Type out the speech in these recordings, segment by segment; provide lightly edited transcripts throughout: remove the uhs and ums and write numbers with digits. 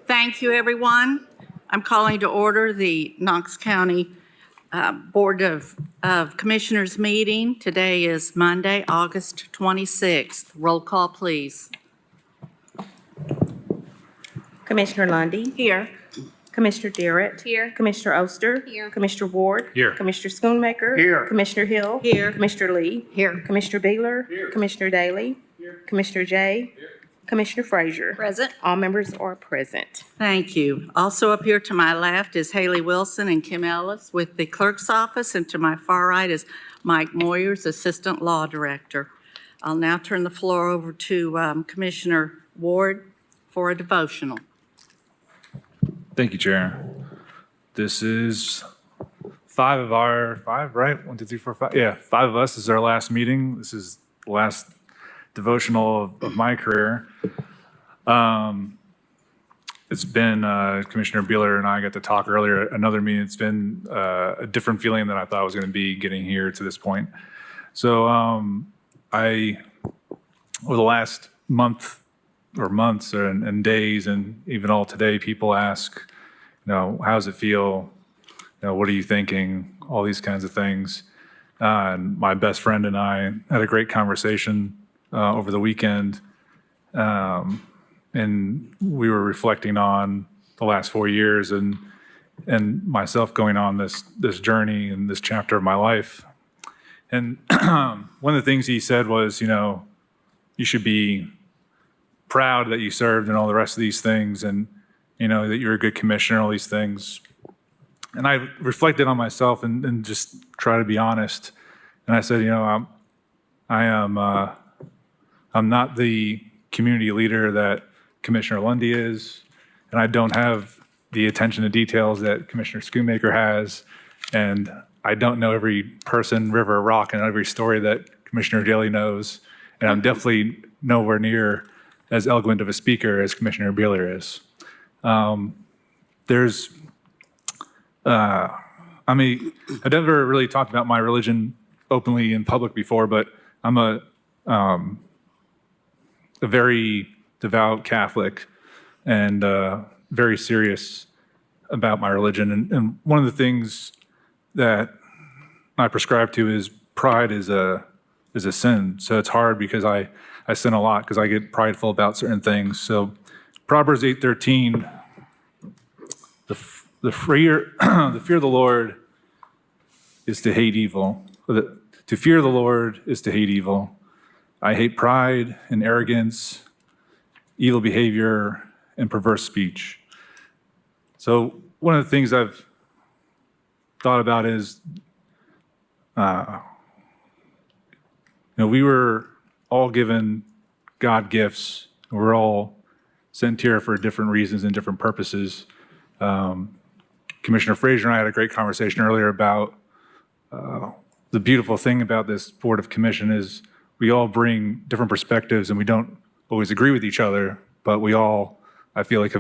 Thank you, everyone. I'm calling to order the Knox County Board of Commissioners meeting. Today is Monday, August 26th. Roll call, please. Commissioner Lundy, Here. Commissioner Darrett. Here. Commissioner Oster. Here. Commissioner Ward. Here. Commissioner Schoonmaker. Here. Commissioner Hill. Here. Commissioner Lee. Here. Commissioner Beeler. Here. Commissioner Daly. Here. Commissioner Jay. Here. Commissioner Frazier. Present. All members are present. Thank you. Also up here to my left is Haley Wilson and Kim Ellis with the clerk's office, and to my far right is Mike Moyers, Assistant Law Director. I'll now turn the floor over to Commissioner Ward for a devotional. Thank you, Chair. This is five, right? 1, 2, 3, 4, 5. Yeah, 5 of us. This is our last meeting. This is the last devotional of my career. It's been, Commissioner Beeler and I got to talk earlier at another meeting. It's been a different feeling than I thought I was going to be getting here to this point. So over the last month or months and days and even all today, people ask, how does it feel? What are you thinking? All these kinds of things. And my best friend and I had a great conversation over the weekend. And we were reflecting on the last 4 years and myself going on this journey and this chapter of my life. And one of the things he said was, you should be proud that you served and all the rest of these things, and that you're a good commissioner, all these things. And I reflected on myself and just try to be honest. And I said, I'm not the community leader that Commissioner Lundy is, and I don't have the attention to details that Commissioner Schoonmaker has, and I don't know every person, river, rock, and every story that Commissioner Daly knows, and I'm definitely nowhere near as eloquent of a speaker as Commissioner Beeler is. I've never really talked about my religion openly in public before, but I'm a very devout Catholic and very serious about my religion. And one of the things that I prescribe to is pride is a sin. So it's hard because I sin a lot because I get prideful about certain things. So Proverbs 8:13, the fear of the Lord is to hate evil. To fear the Lord is to hate evil. I hate pride and arrogance, evil behavior, and perverse speech. So one of the things I've thought about is, we were all given God gifts. We're all sent here for different reasons and different purposes. Commissioner Frazier and I had a great conversation earlier about the beautiful thing about this Board of Commission is we all bring different perspectives and we don't always agree with each other, but we all, I feel like,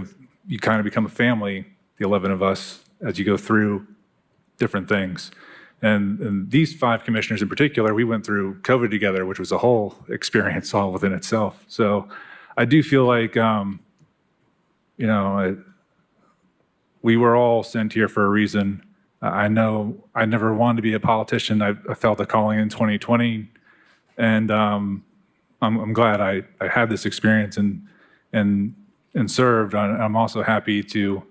you kind of become a family, the 11 of us, as you go through different things. And these 5 commissioners in particular, we went through COVID together, which was a whole experience all within itself. So I do feel like, we were all sent here for a reason. I know I never wanted to be a politician. I felt a calling in 2020, and I'm glad I had this experience and served. I'm also happy to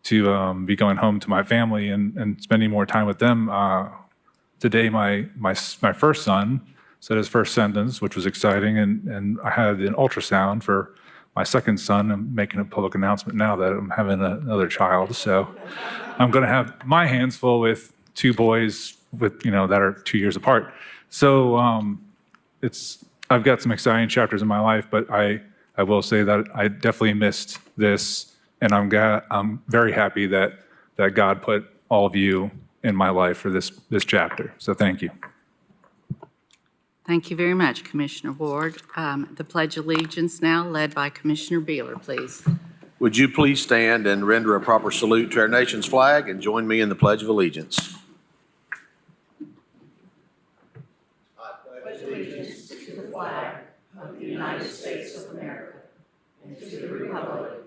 be going home to my family and spending more time with them. Today, my first son said his first sentence, which was exciting, and I had an ultrasound for my second son. I'm making a public announcement now that I'm having another child. So I'm going to have my hands full with 2 boys that are 2 years apart. So I've got some exciting chapters in my life, but I will say that I definitely missed this, and I'm very happy that God put all of you in my life for this chapter. So thank you. Thank you very much, Commissioner Ward. The Pledge of Allegiance now led by Commissioner Beeler, please. Would you please stand and render a proper salute to our nation's flag and join me in the Pledge of Allegiance? I pledge allegiance to the flag of the United States of America and to the republic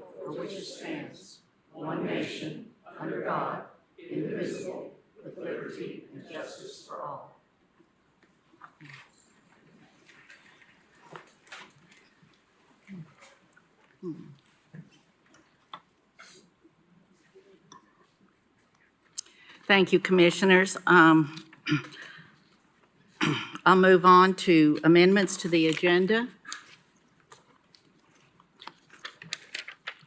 Thank you, Commissioners. I'll move on to amendments to the agenda.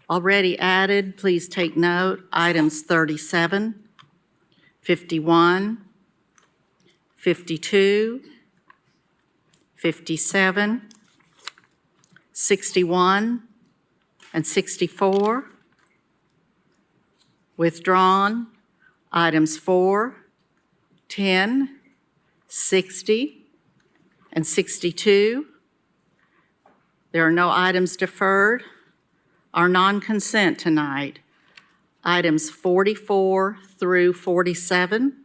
Already added, please take note, items 37, 51, 52, 57, 61, and 64. Withdrawn, items 4, 10, 60, and 62. There are no items deferred. Our non-consent tonight, items 44 through 47,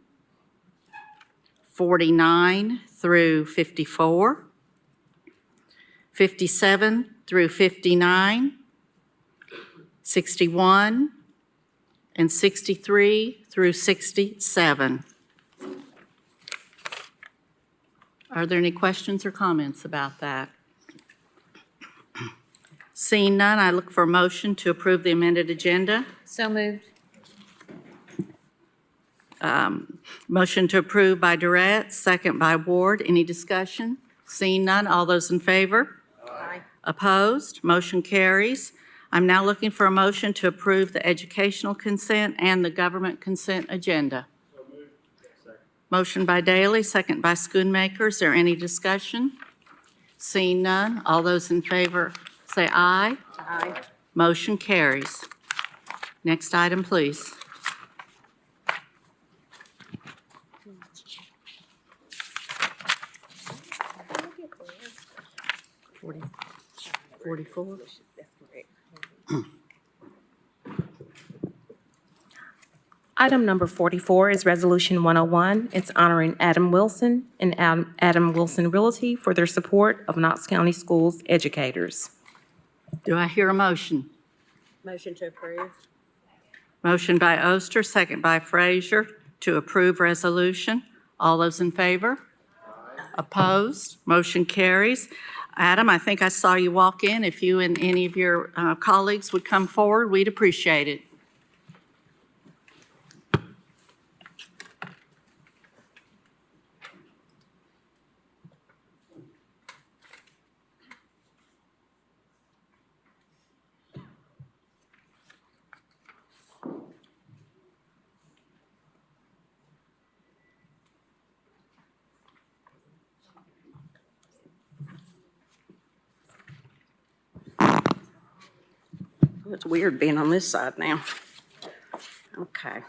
49 through 54, 57 through 59, 61, and 63 through 67. Are there any questions or comments about that? Seeing none, I look for a motion to approve the amended agenda. So moved. Motion to approve by Durrett, second by Ward. Any discussion? Seeing none, all those in favor? Aye. Opposed? Motion carries. I'm now looking for a motion to approve the educational consent and the government consent agenda. Motion by Daley, second by Schoonmaker. Is there any discussion? Seeing none, all those in favor say aye. Aye. Motion carries. Next item, please. Forty, 44. Item number 44 is Resolution 101. It's honoring Adam Wilson and Adam Wilson Realty for their support of Knox County Schools educators. Do I hear a motion? Motion to approve. Motion by Oster, second by Frazier, to approve resolution. All those in favor? Opposed? Motion carries. Adam, I think I saw you walk in. If you and any of your colleagues would come forward, we'd appreciate it. It's weird being on this side now. Okay.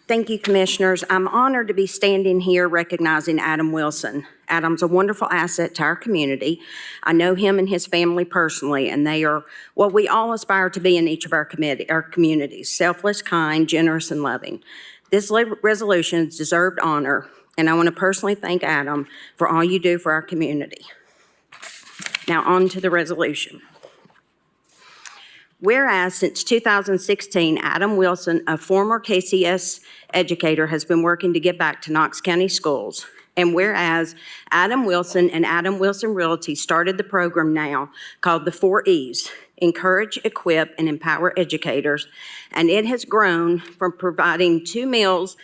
Thank you, Commissioners. I'm honored to be standing here recognizing Adam Wilson. Adam's a wonderful asset to our community. I know him and his family personally, and they are what we all aspire to be in each of our communities, selfless, kind, generous, and loving. This resolution is deserved honor, and I want to personally thank Adam for all you do for our community. Now on to the resolution. Whereas since 2016, Adam Wilson, a former KCS educator, has been working to get back to Knox County schools. And whereas Adam Wilson and Adam Wilson Realty started the program now called the 4 E's, encourage, equip, and empower educators. And it has grown from providing 2 meals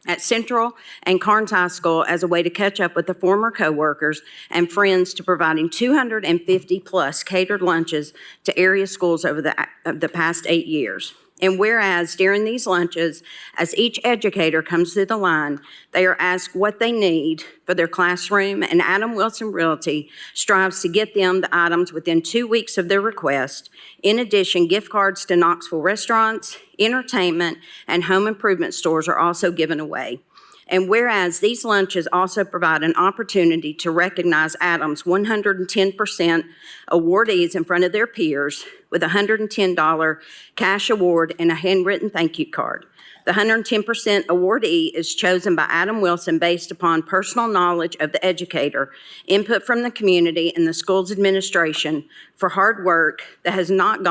at Central and Carnes High School as a way to catch up with the former coworkers and friends to providing 250-plus catered lunches to area schools over the past 8 years. And whereas during these lunches, as each educator comes through the line, they are asked what they need for their classroom, and Adam Wilson Realty strives to get them the items within 2 weeks of their request. In addition, gift cards to Knoxville restaurants, entertainment, and home improvement stores are also given away. And whereas these lunches also provide an opportunity to recognize Adam's 110% awardees in front of their peers with a $110 cash award and a handwritten thank you card. The 110% awardee is chosen by Adam Wilson based upon personal knowledge of the educator, input from the community, and the school's administration for hard work that has not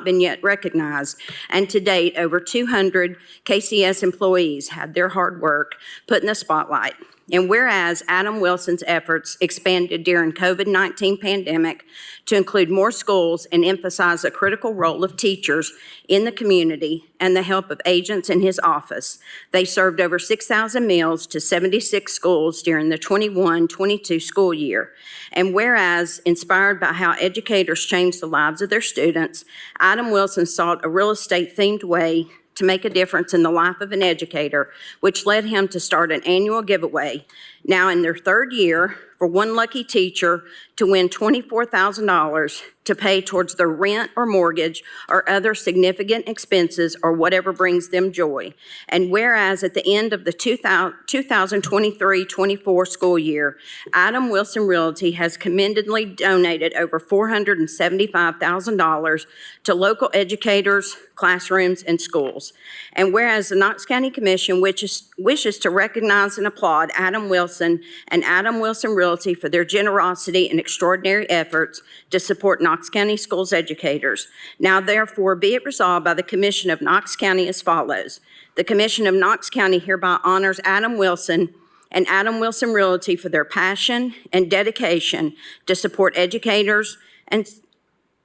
been yet recognized. And to date, over 200 KCS employees had their hard work put in the spotlight. And whereas Adam Wilson's efforts expanded during COVID-19 pandemic to include more schools and emphasize the critical role of teachers in the community and the help of agents in his office. They served over 6,000 meals to 76 schools during the 21-22 school year. And whereas, inspired by how educators change the lives of their students, Adam Wilson sought a real estate-themed way to make a difference in the life of an educator, which led him to start an annual giveaway, now in their third year, for one lucky teacher to win $24,000 to pay towards their rent or mortgage or other significant expenses or whatever brings them joy. And whereas at the end of the 2023-24 school year, Adam Wilson Realty has commendedly donated over $475,000 to local educators, classrooms, and schools. And whereas the Knox County Commission wishes to recognize and applaud Adam Wilson and Adam Wilson Realty for their generosity and extraordinary efforts to support Knox County schools educators. Now therefore be it resolved by the Commission of Knox County as follows. The Commission of Knox County hereby honors Adam Wilson and Adam Wilson Realty for their passion and dedication to support educators and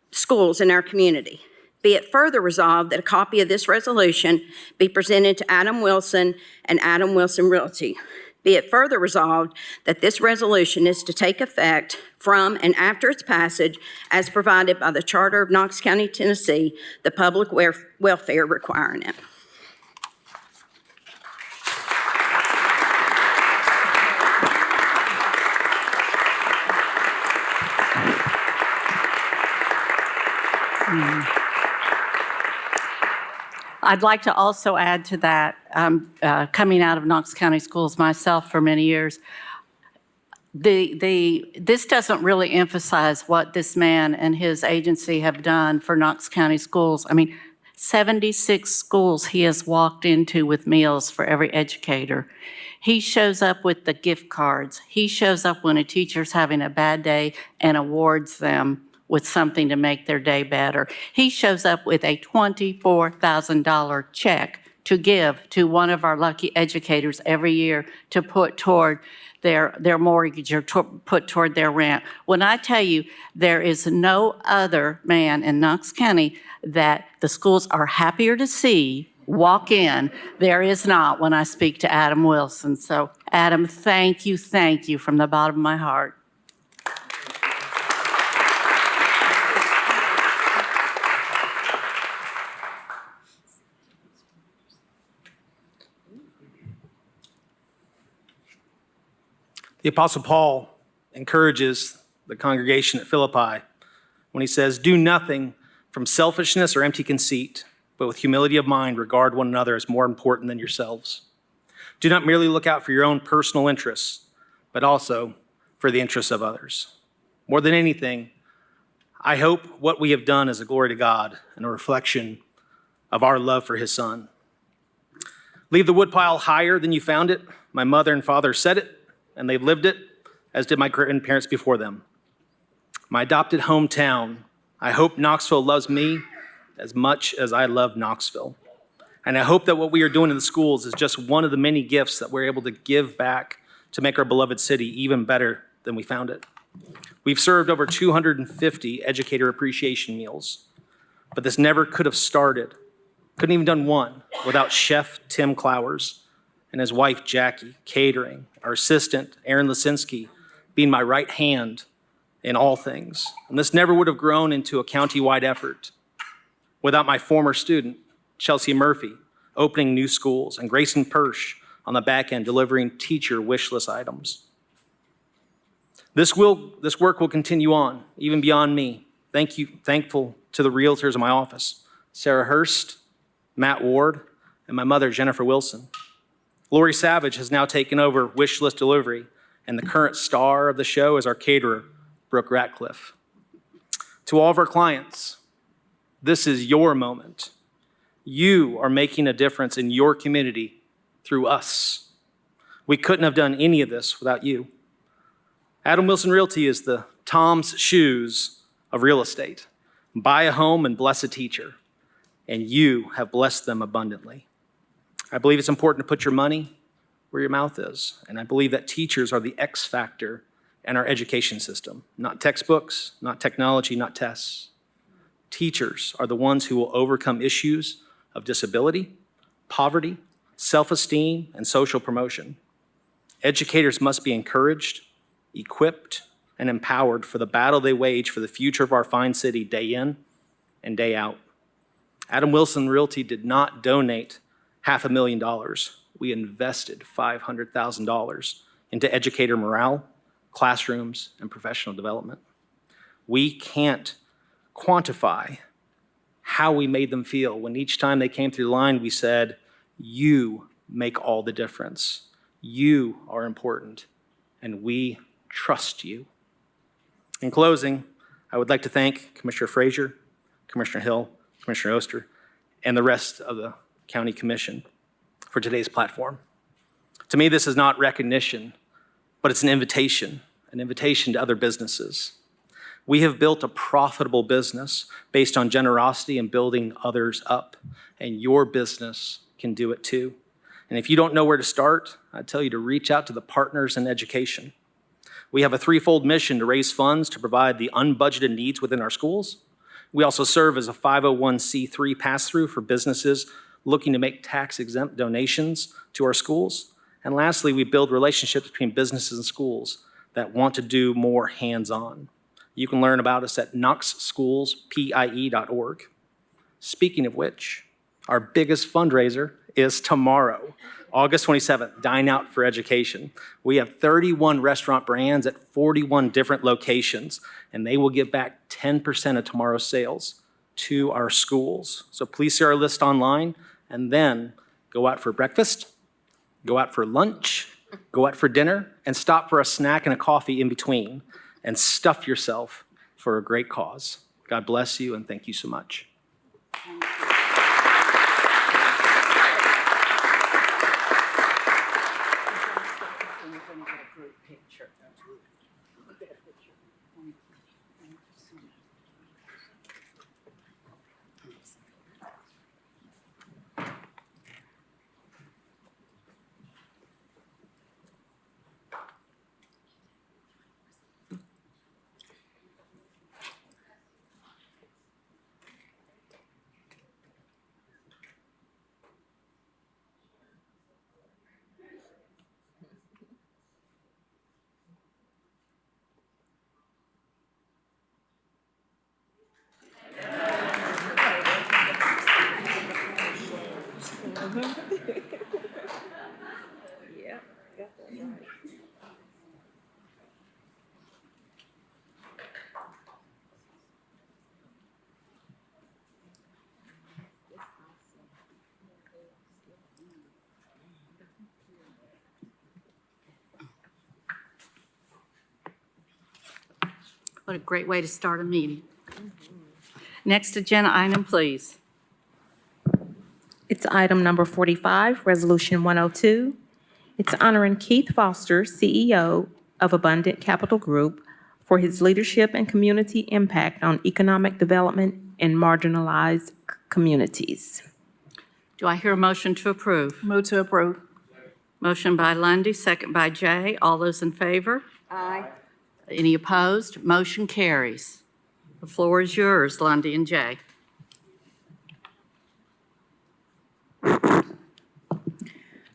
schools in our community. Be it further resolved that a copy of this resolution be presented to Adam Wilson and Adam Wilson Realty. Be it further resolved that this resolution is to take effect from and after its passage as provided by the Charter of Knox County, Tennessee, the public welfare requiring it. I'd like to also add to that, coming out of Knox County Schools myself for many years, this doesn't really emphasize what this man and his agency have done for Knox County Schools. I mean, 76 schools he has walked into with meals for every educator. He shows up with the gift cards. He shows up when a teacher's having a bad day and awards them with something to make their day better. He shows up with a $24,000 check to give to one of our lucky educators every year to put toward their mortgage or put toward their rent. When I tell you there is no other man in Knox County that the schools are happier to see walk in, there is not when I speak to Adam Wilson. So Adam, thank you from the bottom of my heart. The Apostle Paul encourages the congregation at Philippi when he says, "Do nothing from selfishness or empty conceit, but with humility of mind regard one another as more important than yourselves. Do not merely look out for your own personal interests, but also for the interests of others." More than anything, I hope what we have done is a glory to God and a reflection of our love for his son. Leave the woodpile higher than you found it. My mother and father said it, and they've lived it, as did my grandparents before them. My adopted hometown, I hope Knoxville loves me as much as I love Knoxville. And I hope that what we are doing in the schools is just one of the many gifts that we're able to give back to make our beloved city even better than we found it. We've served over 250 educator appreciation meals, but this never could have started, couldn't even done one, without Chef Tim Clowers and his wife, Jackie, catering, our assistant, Aaron Lisinski, being my right hand in all things. And this never would have grown into a county-wide effort without my former student, Chelsea Murphy, opening new schools, and Grayson Persh on the back end delivering teacher wish list items. This work will continue on, even beyond me. Thankful to the realtors in my office, Sarah Hurst, Matt Ward, and my mother, Jennifer Wilson. Lori Savage has now taken over wish list delivery, and the current star of the show is our caterer, Brooke Ratcliffe. To all of our clients, this is your moment. You are making a difference in your community through us. We couldn't have done any of this without you. Adam Wilson Realty is the Tom's Shoes of real estate. Buy a home and bless a teacher, and you have blessed them abundantly. I believe it's important to put your money where your mouth is, and I believe that teachers are the X factor in our education system. Not textbooks, not technology, not tests. Teachers are the ones who will overcome issues of disability, poverty, self-esteem, and social promotion. Educators must be encouraged, equipped, and empowered for the battle they wage for the future of our fine city day in and day out. Adam Wilson Realty did not donate $500,000. We invested $500,000 into educator morale, classrooms, and professional development. We can't quantify how we made them feel when each time they came through the line, we said, you make all the difference. You are important, and we trust you. In closing, I would like to thank Commissioner Frazier, Commissioner Hill, Commissioner Oster, and the rest of the County Commission for today's platform. To me, this is not recognition, but it's an invitation to other businesses. We have built a profitable business based on generosity and building others up, and your business can do it too. And if you don't know where to start, I tell you to reach out to the partners in education. We have a threefold mission to raise funds to provide the unbudgeted needs within our schools. We also serve as a 501c3 pass-through for businesses looking to make tax-exempt donations to our schools. And lastly, we build relationships between businesses and schools that want to do more hands-on. You can learn about us at knoxschoolspie.org. Speaking of which, our biggest fundraiser is tomorrow, August 27th, Dine Out for Education. We have 31 restaurant brands at 41 different locations, and they will give back 10% of tomorrow's sales to our schools. So please see our list online, and then go out for breakfast, go out for lunch, go out for dinner, and stop for a snack and a coffee in between, and stuff yourself for a great cause. God bless you, and thank you so much. What a great way to start a meeting. Next agenda item, please. It's item number 45, Resolution 102. It's honoring Keith Foster, CEO of Abundant Capital Group, for his leadership and community impact on economic development in marginalized communities. Do I hear a motion to approve? Move to approve. Motion by Lundy, second by Jay. All those in favor? Aye. Any opposed? Motion carries. The floor is yours, Lundy and Jay.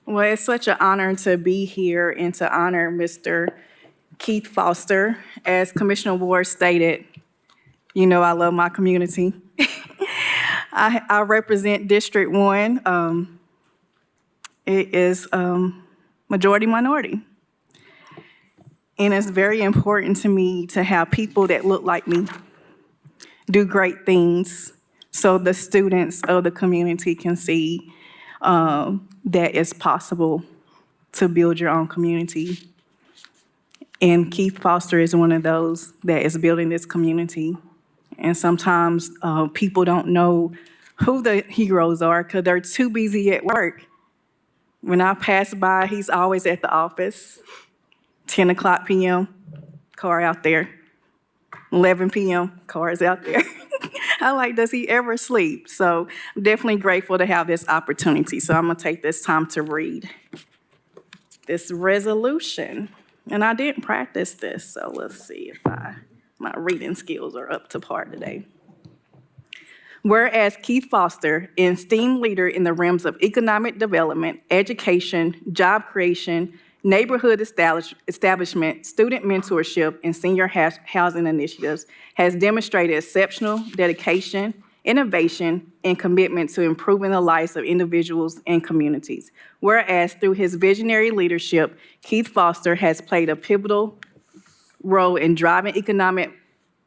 Well, it's such an honor to be here and to honor Mr. Keith Foster. As Commissioner Ward stated, you know I love my community. I represent District 1. It is majority minority. And it's very important to me to have people that look like me do great things so the students of the community can see that it's possible to build your own community. And Keith Foster is one of those that is building this community. And sometimes people don't know who the heroes are because they're too busy at work. When I pass by, he's always at the office. 10 o'clock p.m., car out there. 11 p.m., cars out there. I'm like, does he ever sleep? So I'm definitely grateful to have this opportunity. So I'm going to take this time to read this resolution. And I didn't practice this, so let's see if my reading skills are up to par today. Whereas Keith Foster, an esteemed leader in the realms of economic development, education, job creation, neighborhood establishment, student mentorship, and senior housing initiatives, has demonstrated exceptional dedication, innovation, and commitment to improving the lives of individuals and communities. Whereas through his visionary leadership, Keith Foster has played a pivotal role in driving economic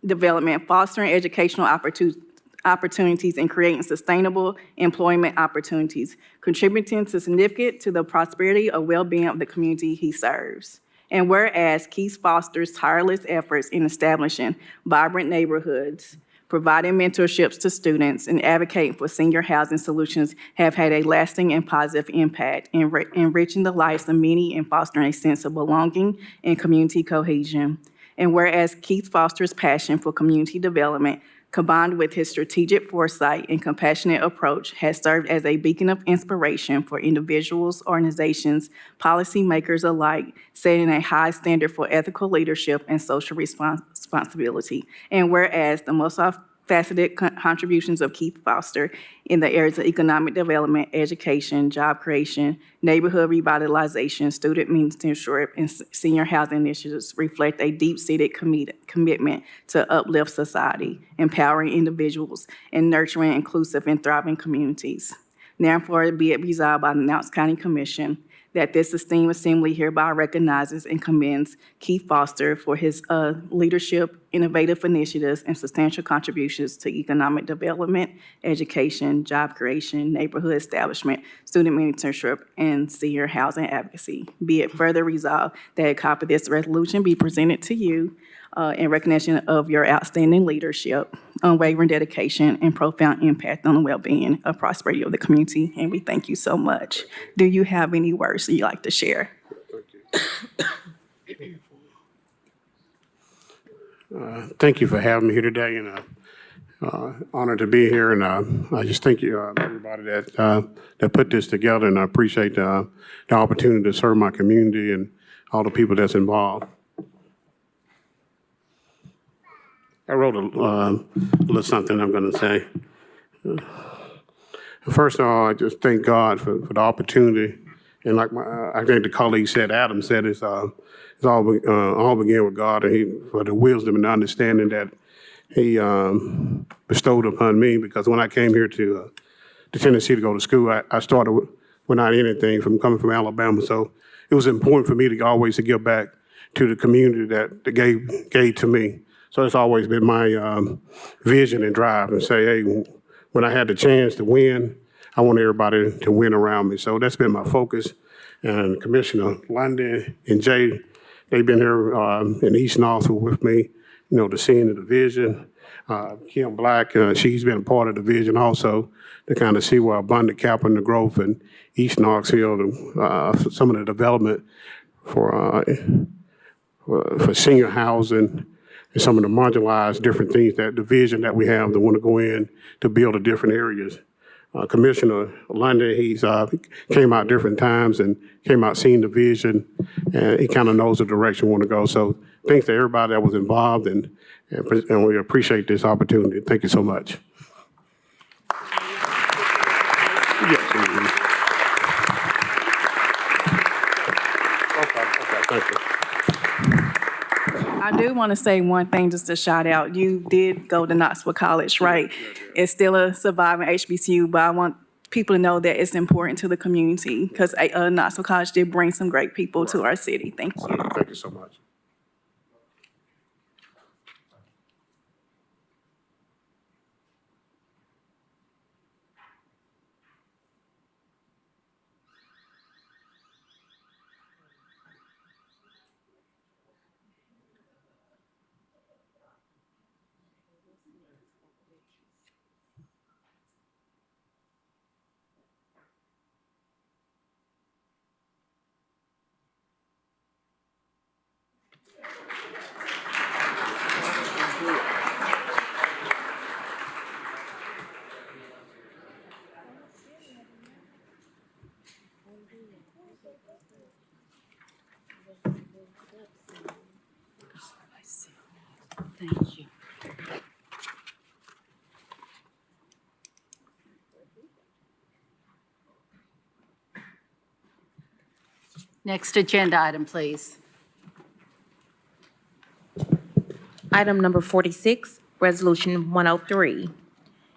development, fostering educational opportunities, and creating sustainable employment opportunities, contributing significant to the prosperity or well-being of the community he serves. And whereas Keith Foster's tireless efforts in establishing vibrant neighborhoods, providing mentorships to students, and advocating for senior housing solutions have had a lasting and positive impact in enriching the lives of many and fostering a sense of belonging and community cohesion. And whereas Keith Foster's passion for community development, combined with his strategic foresight and compassionate approach, has served as a beacon of inspiration for individuals, organizations, policymakers alike, setting a high standard for ethical leadership and social responsibility. And whereas the multifaceted contributions of Keith Foster in the areas of economic development, education, job creation, neighborhood revitalization, student mentorship, and senior housing initiatives reflect a deep-seated commitment to uplift society, empowering individuals, and nurturing inclusive and thriving communities. Therefore, be it resolved by the Knox County Commission that this esteemed assembly hereby recognizes and commends Keith Foster for his leadership, innovative initiatives, and substantial contributions to economic development, education, job creation, neighborhood establishment, student mentorship, and senior housing advocacy. Be it further resolved that a copy of this resolution be presented to you in recognition of your outstanding leadership, unwavering dedication, and profound impact on the well-being and prosperity of the community. And we thank you so much. Do you have any words that you'd like to share? Thank you for having me here today, and honored to be here. And I just thank you, everybody that put this together, and I appreciate the opportunity to serve my community and all the people that's involved. I wrote a little something I'm going to say. First of all, I just thank God for the opportunity, and like I think the colleague said, Adam said, it's all began with God, and for the wisdom and understanding that He bestowed upon me. Because when I came here to Tennessee to go to school, I started without anything from coming from Alabama. So it was important for me to always to give back to the community that gave to me. So it's always been my vision and drive and say, hey, when I had the chance to win, I want everybody to win around me. So that's been my focus. And Commissioner London and Jay, they've been here in East Knoxville with me, to see the vision. Kim Black, she's been a part of the vision also to kind of see where abundant capital and the growth in East Knoxville, some of the development for senior housing, and some of the marginalized different things, that the vision that we have to want to go in to build the different areas. Commissioner London, he's came out different times and came out seeing the vision, and he kind of knows the direction we want to go. So thanks to everybody that was involved, and we appreciate this opportunity. Thank you so much. Okay, thank you. I do want to say one thing just to shout out. You did go to Knoxville College, right? It's still a surviving HBCU, but I want people to know that it's important to the community because Knoxville College did bring some great people to our city. Thank you. Thank you so much. Thank you. Next agenda item, please. Item number 46, Resolution 103.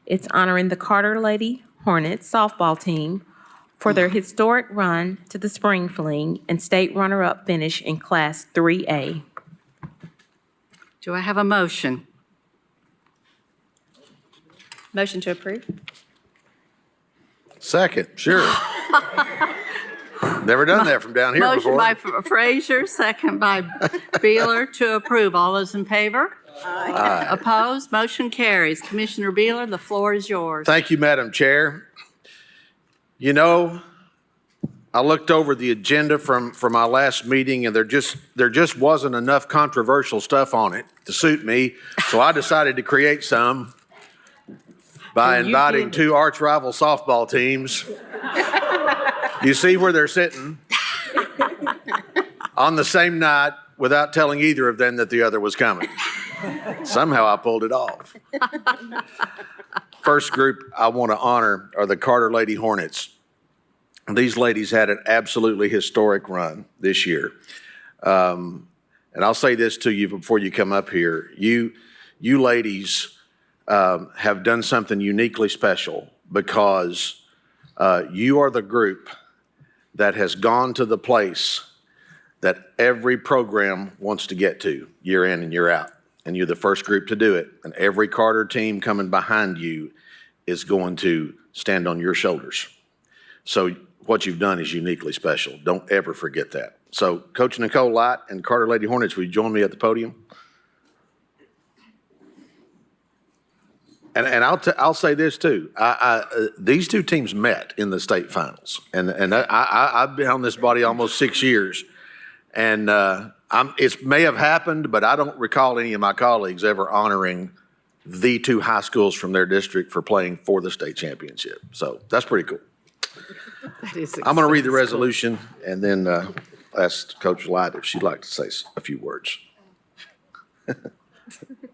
It's honoring the Carter Lady Hornets softball team for their historic run to the spring fling and state runner-up finish in Class 3A. Do I have a motion? Motion to approve. Second, sure. Never done that from down here Motion before. by Frazier, second by Beeler to approve. All those in favor? Aye. Opposed? Motion carries. Commissioner Beeler, the floor is yours. Thank you, Madam Chair. You know, I looked over the agenda from our last meeting, and there just wasn't enough controversial stuff on it to suit me, so I decided to create some by And you inviting did. two arch-rival softball teams. You see where they're sitting on the same night without telling either of them that the other was coming. Somehow I pulled it off. First group I want to honor are the Carter Lady Hornets. These ladies had an absolutely historic run this year. And I'll say this to you before you come up here. You ladies have done something uniquely special because you are the group that has gone to the place that every program wants to get to year in and year out. And you're the first group to do it. And every Carter team coming behind you is going to stand on your shoulders. So what you've done is uniquely special. Don't ever forget that. So Coach Nicole Light and Carter Lady Hornets, will you join me at the podium? And I'll say this too. These two teams met in the state finals, and I've been on this body almost 6 years, and it may have happened, but I don't recall any of my colleagues ever honoring the two high schools from their district for playing for the state championship. So that's pretty cool. That is I'm going to read the exciting. resolution and then ask Coach Light if she'd like to say a few words.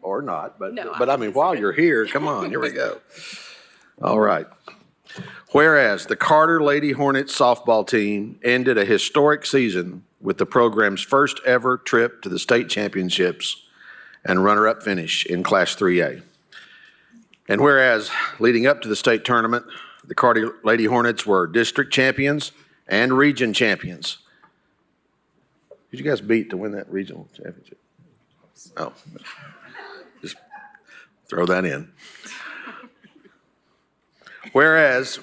Or not, but I mean, while you're here, come on, here we go. All right. Whereas the Carter Lady Hornets softball team ended a historic season with the program's first ever trip to the state championships and runner-up finish in Class 3A. And whereas leading up to the state tournament, the Carter Lady Hornets were district champions and region champions. Who'd you guys beat to win that regional championship? Oh, just throw that in. Whereas,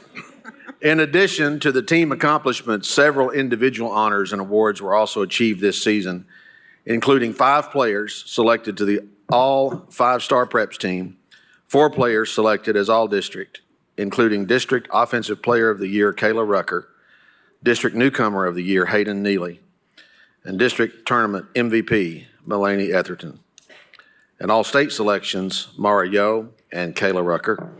in addition to the team accomplishments, several individual honors and awards were also achieved this season, including 5 players selected to the all 5-star preps team, 4 players selected as all-district, including District Offensive Player of the Year, Kayla Rucker, District Newcomer of the Year, Hayden Neely, and District Tournament MVP, Mulaney Etherton. And all state selections, Mara Yo and Kayla Rucker.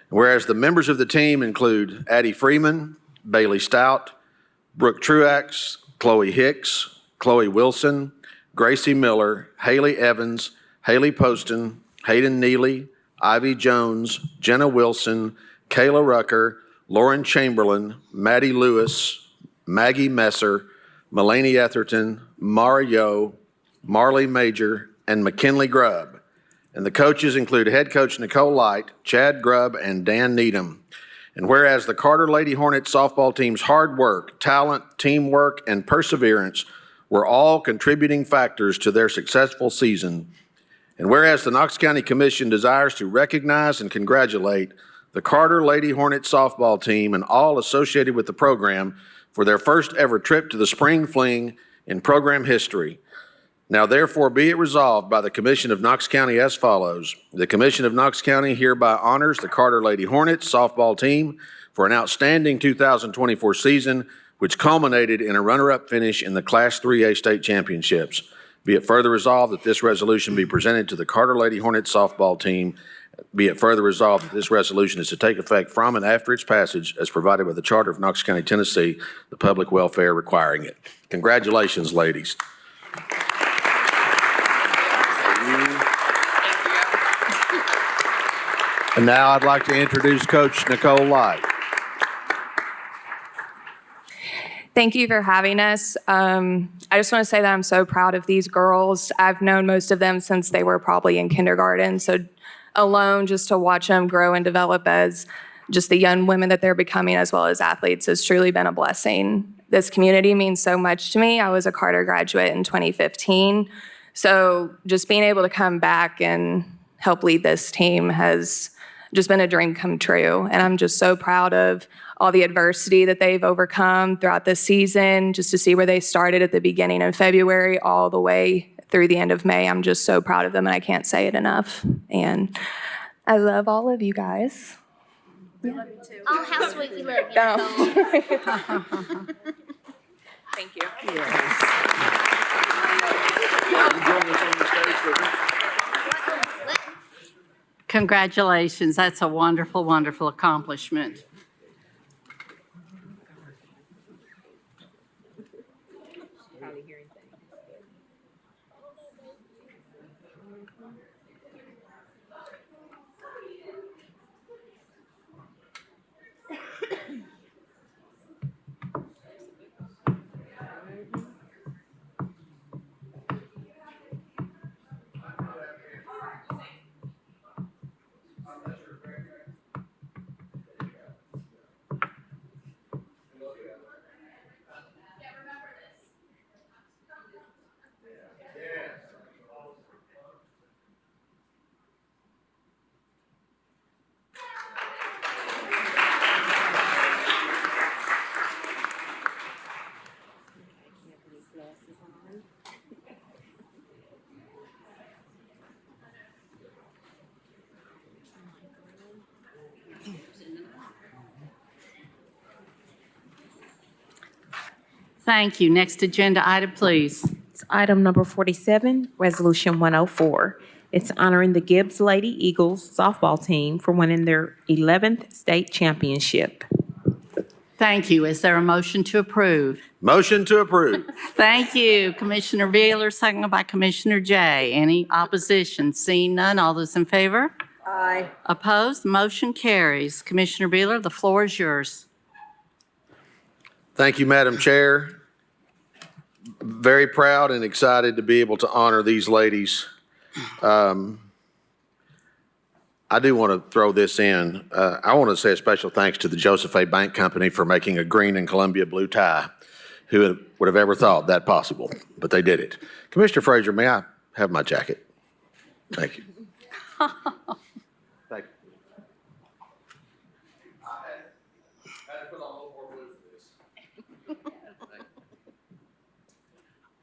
Whereas the members of the team include Addie Freeman, Bailey Stout, Brooke Truax, Chloe Hicks, Chloe Wilson, Gracie Miller, Haley Evans, Haley Poston, Hayden Neely, Ivy Jones, Jenna Wilson, Kayla Rucker, Lauren Chamberlain, Maddie Lewis, Maggie Messer, Mulaney Etherton, Mara Yo, Marley Major, and McKinley Grubb. And the coaches include head coach Nicole Light, Chad Grubb, and Dan Needham. And whereas the Carter Lady Hornets softball team's hard work, talent, teamwork, and perseverance were all contributing factors to their successful season, and whereas the Knox County Commission desires to recognize and congratulate the Carter Lady Hornets softball team and all associated with the program for their first ever trip to the spring fling in program history. Now therefore be it resolved by the Commission of Knox County as follows. The Commission of Knox County hereby honors the Carter Lady Hornets softball team for an outstanding 2024 season, which culminated in a runner-up finish in the Class 3A state championships. Be it further resolved that this resolution be presented to the Carter Lady Hornets softball team. Be it further resolved that this resolution is to take effect from and after its passage as provided by the Charter of Knox County, Tennessee, the public welfare requiring it. Congratulations, ladies. And now I'd like to introduce Coach Nicole Light. Thank you for having us. I just want to say that I'm so proud of these girls. I've known most of them since they were probably in kindergarten. So alone, just to watch them grow and develop as just the young women that they're becoming as well as athletes has truly been a blessing. This community means so much to me. I was a Carter graduate in 2015. So just being able to come back and help lead this team has just been a dream come true. And I'm just so proud of all the adversity that they've overcome throughout this season, just to see where they started at the beginning of February all the way through the end of May. I'm just so proud of them, and I can't say it enough. And I love all of you guys. Oh, how sweet we love you. Thank you. Congratulations. That's a wonderful, wonderful accomplishment. Thank you. Next agenda item, please. It's item number 47, Resolution 104. It's honoring the Gibbs Lady Eagles softball team for winning their 11th state championship. Thank you. Is there a motion to approve? Motion to approve. Thank you, Commissioner Wheeler, seconded by Commissioner Jay. Any opposition? Seeing none, all those in favor? Aye. Opposed? Motion carries. Commissioner Wheeler, the floor is yours. Thank you, Madam Chair. Very proud and excited to be able to honor these ladies. I do want to throw this in. I want to say a special thanks to the Joseph A. Bank Company for making a green and Columbia blue tie. Who would have ever thought that possible? But they did it. Commissioner Frazier, may I have my jacket? Thank you. Thank you.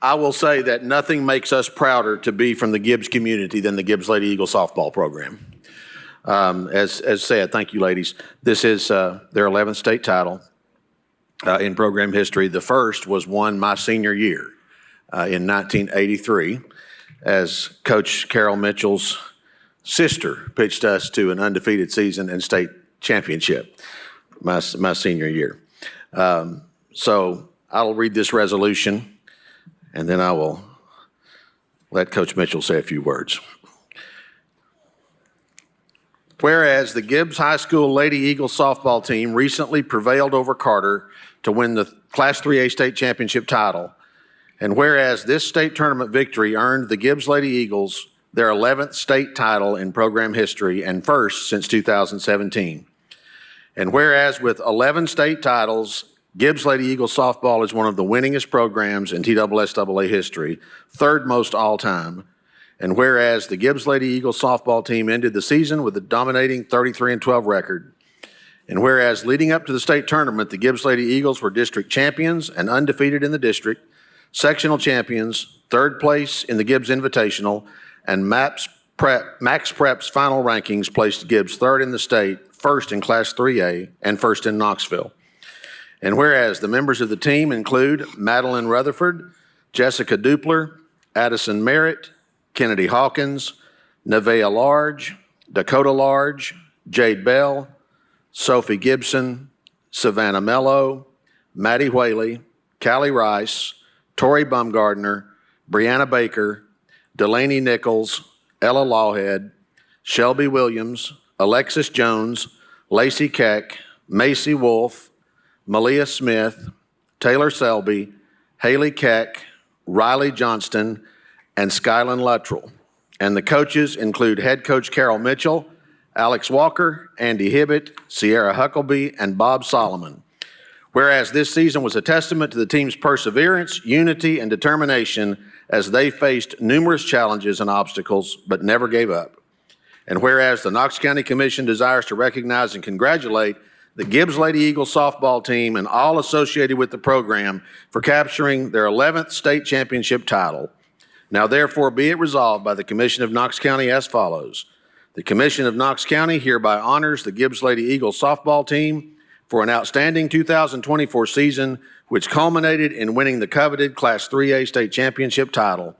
I will say that nothing makes us prouder to be from the Gibbs community than the Gibbs Lady Eagle softball program. As said, thank you, ladies. This is their 11th state title in program history. The first was won my senior year in 1983 as Coach Carol Mitchell's sister pitched us to an undefeated season and state championship my senior year. So I'll read this resolution, and then I will let Coach Mitchell say a few words. Whereas the Gibbs High School Lady Eagle softball team recently prevailed over Carter to win the Class 3A state championship title, and whereas this state tournament victory earned the Gibbs Lady Eagles their 11th state title in program history and first since 2017. And whereas with 11 state titles, Gibbs Lady Eagles softball is one of the winningest programs in TSSAA history, third most all time. And whereas the Gibbs Lady Eagles softball team ended the season with a dominating 33-12 record. And whereas leading up to the state tournament, the Gibbs Lady Eagles were district champions and undefeated in the district, sectional champions, third place in the Gibbs Invitational, and Max Prep's final rankings placed Gibbs third in the state, first in Class 3A, and first in Knoxville. And whereas the members of the team include Madeline Rutherford, Jessica Dupler, Addison Merritt, Kennedy Hawkins, Nevaeh Large, Dakota Large, Jade Bell, Sophie Gibson, Savannah Mello, Maddie Whaley, Callie Rice, Tori Bumgardner, Brianna Baker, Delaney Nichols, Ella Lawhead, Shelby Williams, Alexis Jones, Lacey Keck, Macy Wolf, Malia Smith, Taylor Selby, Haley Keck, Riley Johnston, and Skyland Luttrell. And the coaches include head coach Carol Mitchell, Alex Walker, Andy Hibbett, Sierra Huckleby, and Bob Solomon. Whereas this season was a testament to the team's perseverance, unity, and determination as they faced numerous challenges and obstacles, but never gave up. And whereas the Knox County Commission desires to recognize and congratulate the Gibbs Lady Eagles softball team and all associated with the program for capturing their 11th state championship title. Now therefore be it resolved by the Commission of Knox County as follows. The Commission of Knox County hereby honors the Gibbs Lady Eagles softball team for an outstanding 2024 season, which culminated in winning the coveted Class 3A state championship title.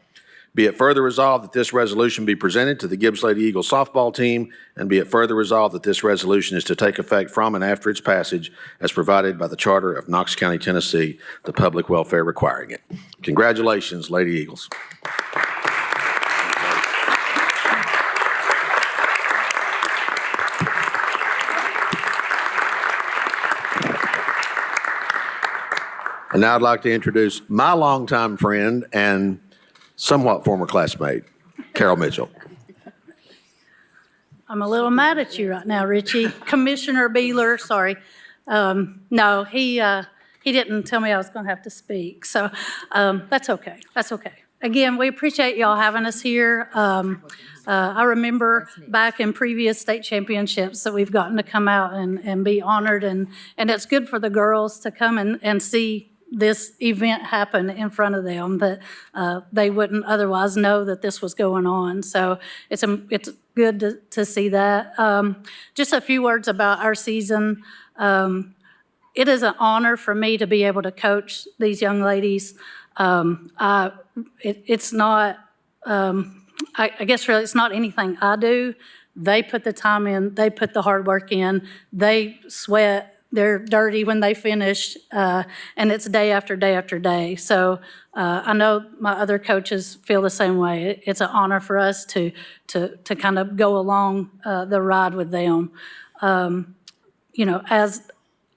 Be it further resolved that this resolution be presented to the Gibbs Lady Eagles softball team, and be it further resolved that this resolution is to take effect from and after its passage as provided by the Charter of Knox County, Tennessee, the public welfare requiring it. Congratulations, Lady Eagles. And now I'd like to introduce my longtime friend and somewhat former classmate, Carol Mitchell. I'm a little mad at you right now, Richie. Commissioner Beeler, sorry. No, he didn't tell me I was going to have to speak, so that's okay. That's okay. Again, we appreciate y'all having us here. I remember back in previous state championships that we've gotten to come out and be honored, and it's good for the girls to come and see this event happen in front of them that they wouldn't otherwise know that this was going on. So it's good to see that. Just a few words about our season. It is an honor for me to be able to coach these young ladies. It's not, I guess really it's not anything I do. They put the time in, they put the hard work in, they sweat. They're dirty when they finish, and it's day after day after day. So I know my other coaches feel the same way. It's an honor for us to kind of go along the ride with them. You know, as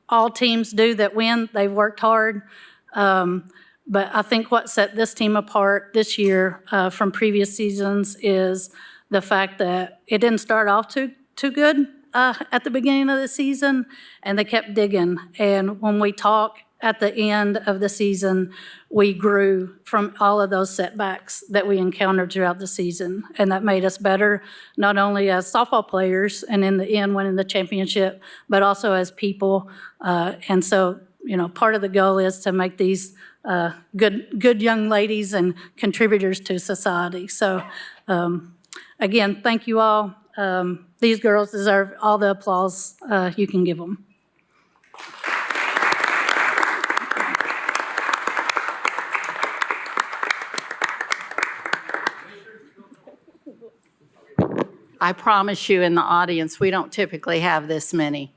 all teams do that win, they've worked hard. But I think what set this team apart this year from previous seasons is the fact that it didn't start off too good at the beginning of the season, and they kept digging. And when we talk at the end of the season, we grew from all of those setbacks that we encountered throughout the season. And that made us better, not only as softball players and in the end winning the championship, but also as people. And so, you know, part of the goal is to make these good young ladies and contributors to society. So again, thank you all. These girls deserve all the applause you can give them. I promise you in the audience, we don't typically have this many.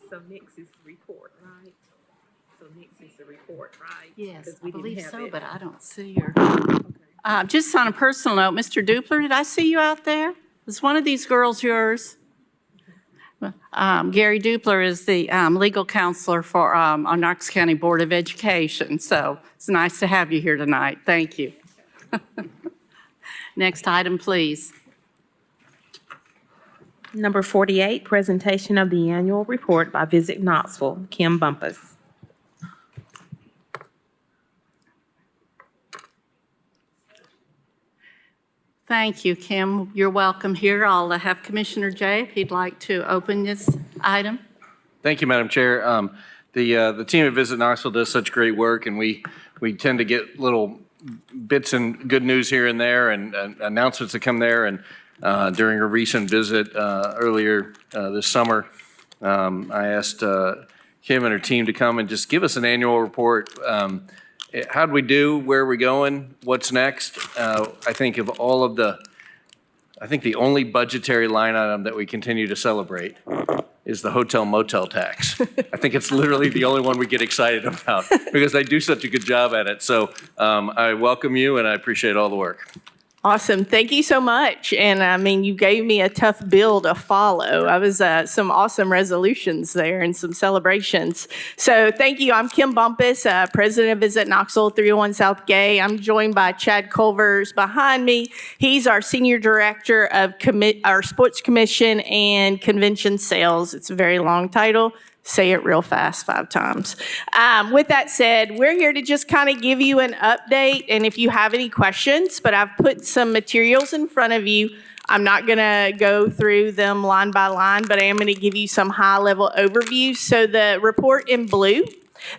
So next is the report, right? So next is the report, right? Yes, 'Cause I we didn't believe have so, it. but I don't see her. Just on a personal note, Mr. Dupler, did I see you out there? Was one of these girls yours? Gary Dupler is the legal counselor for our Knox County Board of Education. So it's nice to have you here tonight. Thank you. Next item, please. Number 48, presentation of the annual report by Visit Knoxville, Kim Bumpus. Thank you, Kim. You're welcome here. I'll have Commissioner Jay if he'd like to open this item. Thank you, Madam Chair. The team at Visit Knoxville does such great work, and we tend to get little bits and good news here and there and announcements that come there. And during a recent visit earlier this summer, I asked Kim and her team to come and just give us an annual report. How'd we do? Where are we going? What's next? I think of all of I think the only budgetary line item that we continue to celebrate is the hotel motel tax. I think it's literally the only one we get excited about because they do such a good job at it. So I welcome you and I appreciate all the work. Awesome. Thank you so much. And I mean, you gave me a tough bill to follow. I was some awesome resolutions there and some celebrations. So thank you. I'm Kim Bumpus, president of Visit Knoxville, 301 South Gay. I'm joined by Chad Culvers behind me. He's our senior director of our sports commission and convention sales. It's a very long title. Say it real fast 5 times. With that said, we're here to just kind of give you an update and if you have any questions, but I've put some materials in front of you. I'm not going to go through them line by line, but I am going to give you some high-level overviews. So the report in blue,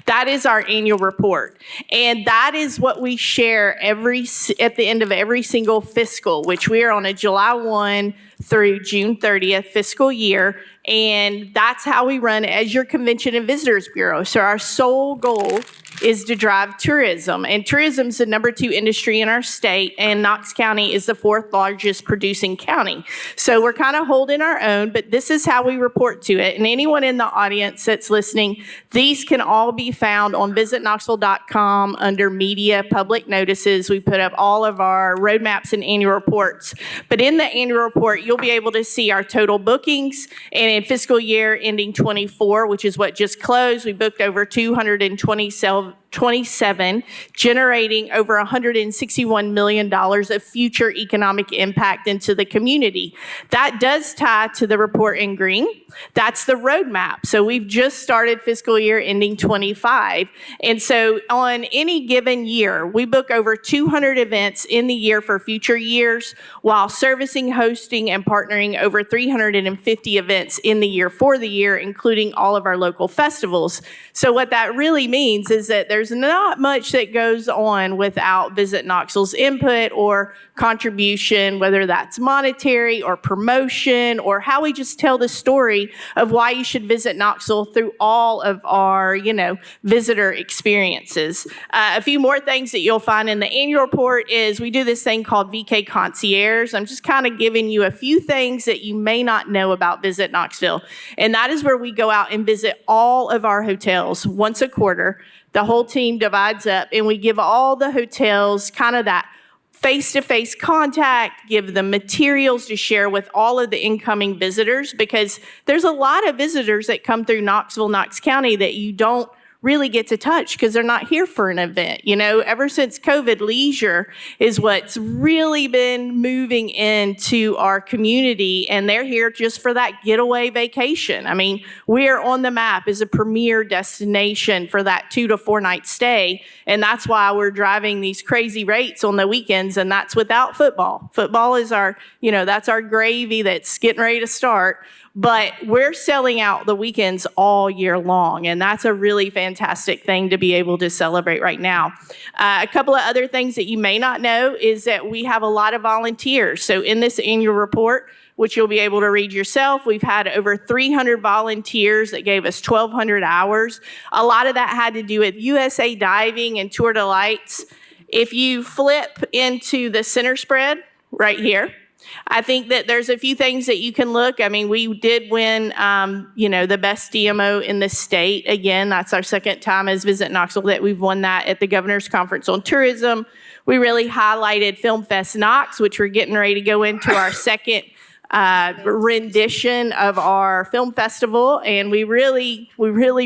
that is our annual report. And that is what we share at the end of every single fiscal, which we are on a July 1 through June 30th fiscal year. And that's how we run as your Convention and Visitors Bureau. So our sole goal is to drive tourism. And tourism is the #2 industry in our state, and Knox County is the 4th largest producing county. So we're kind of holding our own, but this is how we report to it. And anyone in the audience that's listening, these can all be found on visitknoxville.com under media public notices. We put up all of our roadmaps and annual reports. But in the annual report, you'll be able to see our total bookings. And in fiscal year ending 24, which is what just closed, we booked over 227, generating over $161 million of future economic impact into the community. That does tie to the report in green. That's the roadmap. So we've just started fiscal year ending 25. And so on any given year, we book over 200 events in the year for future years while servicing, hosting, and partnering over 350 events in the year for the year, including all of our local festivals. So what that really means is that there's not much that goes on without Visit Knoxville's input or contribution, whether that's monetary or promotion or how we just tell the story of why you should visit Knoxville through all of our, visitor experiences. A few more things that you'll find in the annual report is we do this thing called VK Concierge. I'm just kind of giving you a few things that you may not know about Visit Knoxville. And that is where we go out and visit all of our hotels once a quarter. The whole team divides up and we give all the hotels kind of that face-to-face contact, give them materials to share with all of the incoming visitors because there's a lot of visitors that come through Knoxville, Knox County that you don't really get to touch because they're not here for an event. Ever since COVID, leisure is what's really been moving into our community, and they're here just for that getaway vacation. I mean, we're on the map as a premier destination for that 2 to 4 night stay, and that's why we're driving these crazy rates on the weekends, and that's without football. Football is our, that's our gravy that's getting ready to start. But we're selling out the weekends all year long, and that's a really fantastic thing to be able to celebrate right now. A couple of other things that you may not know is that we have a lot of volunteers. So in this annual report, which you'll be able to read yourself, we've had over 300 volunteers that gave us 1,200 hours. A lot of that had to do with USA Diving and Tour de Lights. If you flip into the center spread right here, I think that there's a few things that you can look. I mean, we did win, the best DMO in the state. Again, that's our second time as Visit Knoxville that we've won that at the Governor's Conference on Tourism. We really highlighted Film Fest Knox, which we're getting ready to go into our second rendition of our film festival, and we really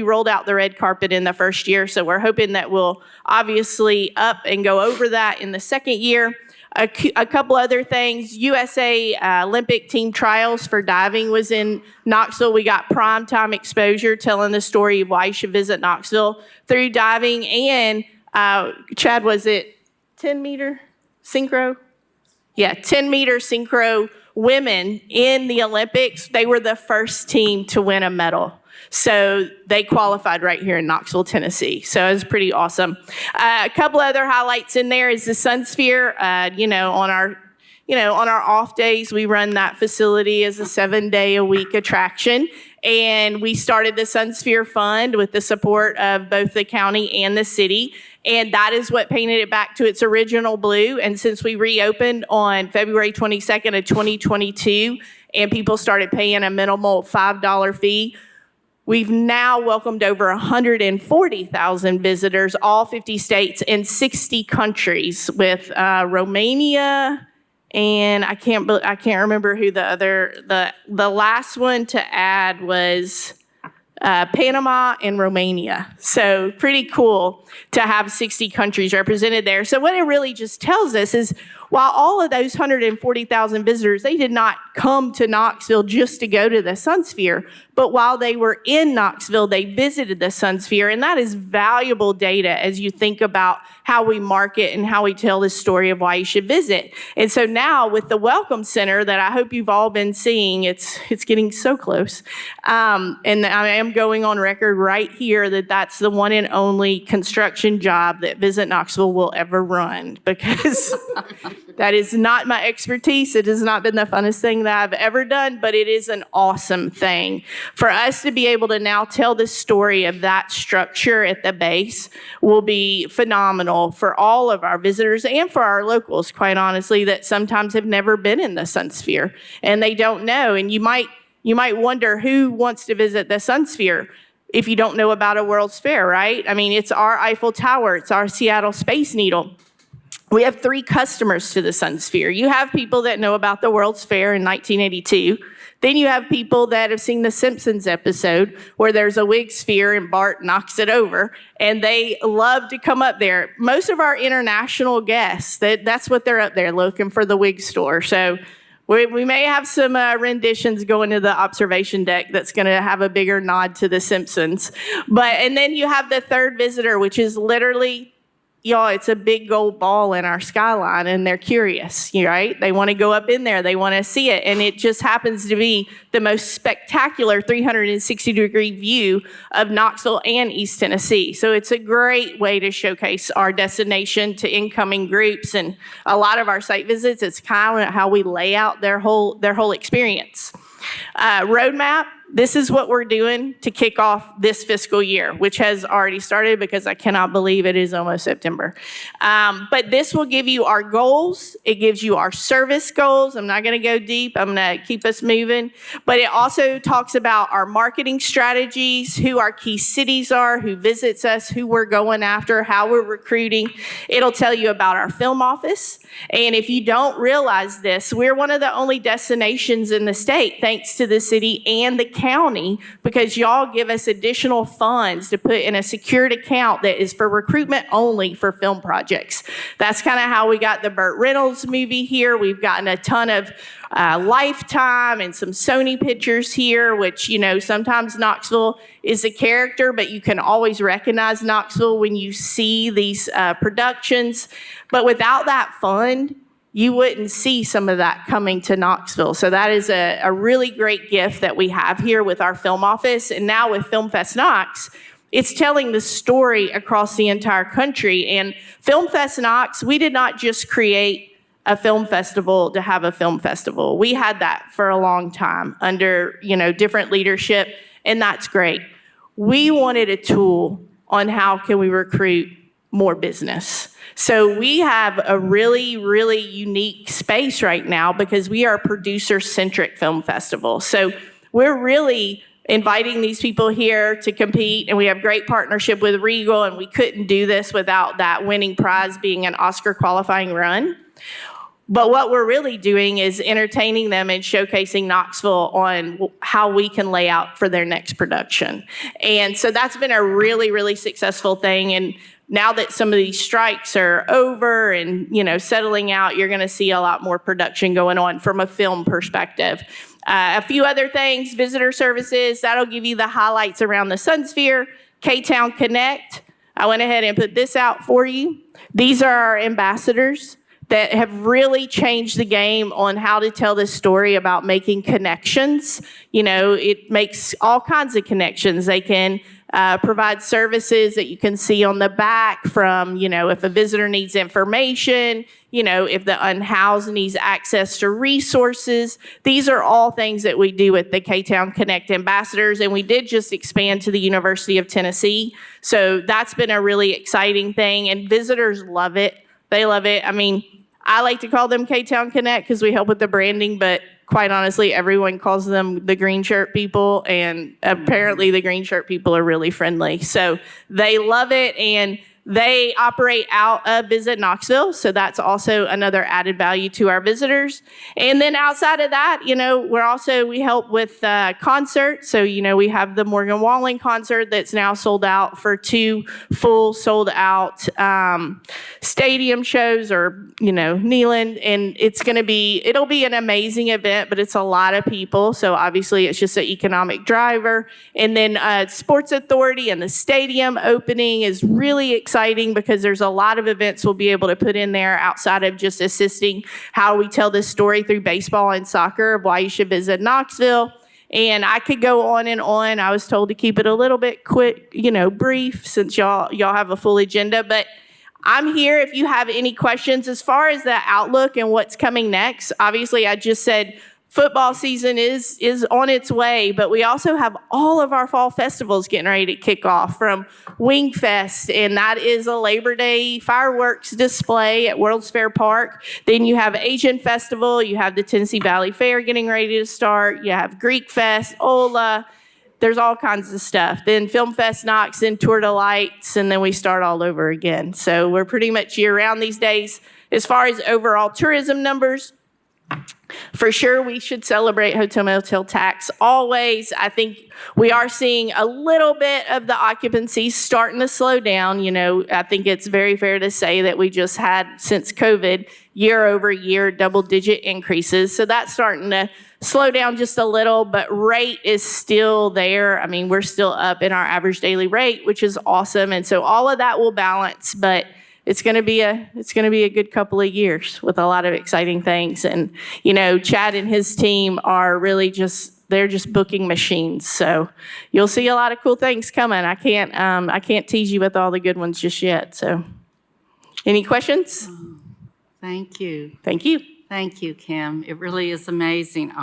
rolled out the red carpet in the first year. So we're hoping that we'll obviously up and go over that in the second year. A couple other things, USA Olympic team trials for diving was in Knoxville. We got primetime exposure telling the story of why you should visit Knoxville through diving. And Chad, was it 10-meter synchro? Yeah, 10-meter synchro women in the Olympics. They were the first team to win a medal. So they qualified right here in Knoxville, Tennessee. So it was pretty awesome. A couple other highlights in there is the Sun Sphere. On our off days, we run that facility as a 7-day-a-week attraction. And we started the Sun Sphere Fund with the support of both the county and the city. And that is what painted it back to its original blue. And since we reopened on February 22nd of 2022, and people started paying a minimal $5 fee, we've now welcomed over 140,000 visitors, all 50 states and 60 countries, with Romania, and I can't remember who the last one to add was Panama and Romania. So pretty cool to have 60 countries represented there. So what it really just tells us is, while all of those 140,000 visitors, they did not come to Knoxville just to go to the Sun Sphere, but while they were in Knoxville, they visited the Sun Sphere, and that is valuable data as you think about how we market and how we tell the story of why you should visit. And so now with the Welcome Center that I hope you've all been seeing, it's getting so close. And I am going on record right here that that's the one and only construction job that Visit Knoxville will ever run, because that is not my expertise. It has not been the funnest thing that I've ever done, but it is an awesome thing. For us to be able to now tell the story of that structure at the base will be phenomenal for all of our visitors and for our locals, quite honestly, that sometimes have never been in the Sun Sphere and they don't know. And you might wonder who wants to visit the Sun Sphere if you don't know about a World's Fair, right? I mean, it's our Eiffel Tower, it's our Seattle Space Needle. We have 3 customers to the Sun Sphere. You have people that know about the World's Fair in 1982. Then you have people that have seen the Simpsons episode where there's a wig sphere and Bart knocks it over, and they love to come up there. Most of our international guests, that's what they're up there looking for, the wig store. So we may have some renditions going to the observation deck that's going to have a bigger nod to the Simpsons. And then you have the third visitor, which is literally, y'all, it's a big gold ball in our skyline, and they're curious, right? They want to go up in there. They want to see it. And it just happens to be the most spectacular 360-degree view of Knoxville and East Tennessee. So it's a great way to showcase our destination to incoming groups. And a lot of our site visits, it's kind of how we lay out their whole experience. Roadmap. This is what we're doing to kick off this fiscal year, which has already started because I cannot believe it is almost September. But this will give you our goals. It gives you our service goals. I'm not going to go deep. I'm going to keep us moving. But it also talks about our marketing strategies, who our key cities are, who visits us, who we're going after, how we're recruiting. It'll tell you about our film office. And if you don't realize this, we're one of the only destinations in the state, thanks to the city and the county, because y'all give us additional funds to put in a secured account that is for recruitment only for film projects. That's kind of how we got the Burt Reynolds movie here. We've gotten a ton of Lifetime and some Sony pictures here, which, sometimes Knoxville is a character, but you can always recognize Knoxville when you see these productions. But without that fund, you wouldn't see some of that coming to Knoxville. So that is a really great gift that we have here with our film office. And now with Film Fest Knox, it's telling the story across the entire country. And Film Fest Knox, we did not just create a film festival to have a film festival. We had that for a long time under, different leadership, and that's great. We wanted a tool on how can we recruit more business. So we have a really, really unique space right now because we are a producer-centric film festival. So we're really inviting these people here to compete, and we have great partnership with Regal, and we couldn't do this without that winning prize being an Oscar qualifying run. But what we're really doing is entertaining them and showcasing Knoxville on how we can lay out for their next production. And so that's been a really, really successful thing. And now that some of these strikes are over and, settling out, you're going to see a lot more production going on from a film perspective. A few other things, visitor services, that'll give you the highlights around the Sun Sphere. K-Town Connect, I went ahead and put this out for you. These are our ambassadors that have really changed the game on how to tell this story about making connections. It makes all kinds of connections. They can provide services that you can see on the back from, if a visitor needs information, if the unhoused needs access to resources. These are all things that we do with the K-Town Connect ambassadors, and we did just expand to the University of Tennessee. So that's been a really exciting thing, and visitors love it. They love it. I mean, I like to call them K-Town Connect because we help with the branding, but quite honestly, everyone calls them the green shirt people, and apparently the green shirt people are really friendly. So they love it, and they operate out of Visit Knoxville, so that's also another added value to our visitors. And then outside of that, we help with concerts. So, we have the Morgan Wallen concert that's now sold out for 2 full sold out stadium shows, or, Neyland. And it'll be an amazing event, but it's a lot of people. So obviously it's just an economic driver. And then Sports Authority and the stadium opening is really exciting because there's a lot of events we'll be able to put in there outside of just assisting how we tell this story through baseball and soccer of why you should visit Knoxville. And I could go on and on. I was told to keep it a little bit quick, brief, since y'all have a full agenda. But I'm here if you have any questions. As far as the outlook and what's coming next, obviously I just said football season is on its way, but we also have all of our fall festivals getting ready to kick off, from Wing Fest, and that is a Labor Day fireworks display at World's Fair Park. Then you have Asian Festival, you have the Tennessee Valley Fair getting ready to start, you have Greek Fest, Ola, there's all kinds of stuff. Then Film Fest Knox, then Tour de Lights, and then we start all over again. So we're pretty much year-round these days. As far as overall tourism numbers, for sure, we should celebrate hotel motel tax always. I think we are seeing a little bit of the occupancy starting to slow down. I think it's very fair to say that we just had, since COVID, year over year, double-digit increases. So that's starting to slow down just a little, but rate is still there. I mean, we're still up in our average daily rate, which is awesome. And so all of that will balance, but it's going to be a good couple of years with a lot of exciting things. And, Chad and his team are really they're just booking machines. So you'll see a lot of cool things coming. I can't tease you with all the good ones just yet. So any questions? Thank you. Thank you. Thank you, Kim. It really is amazing.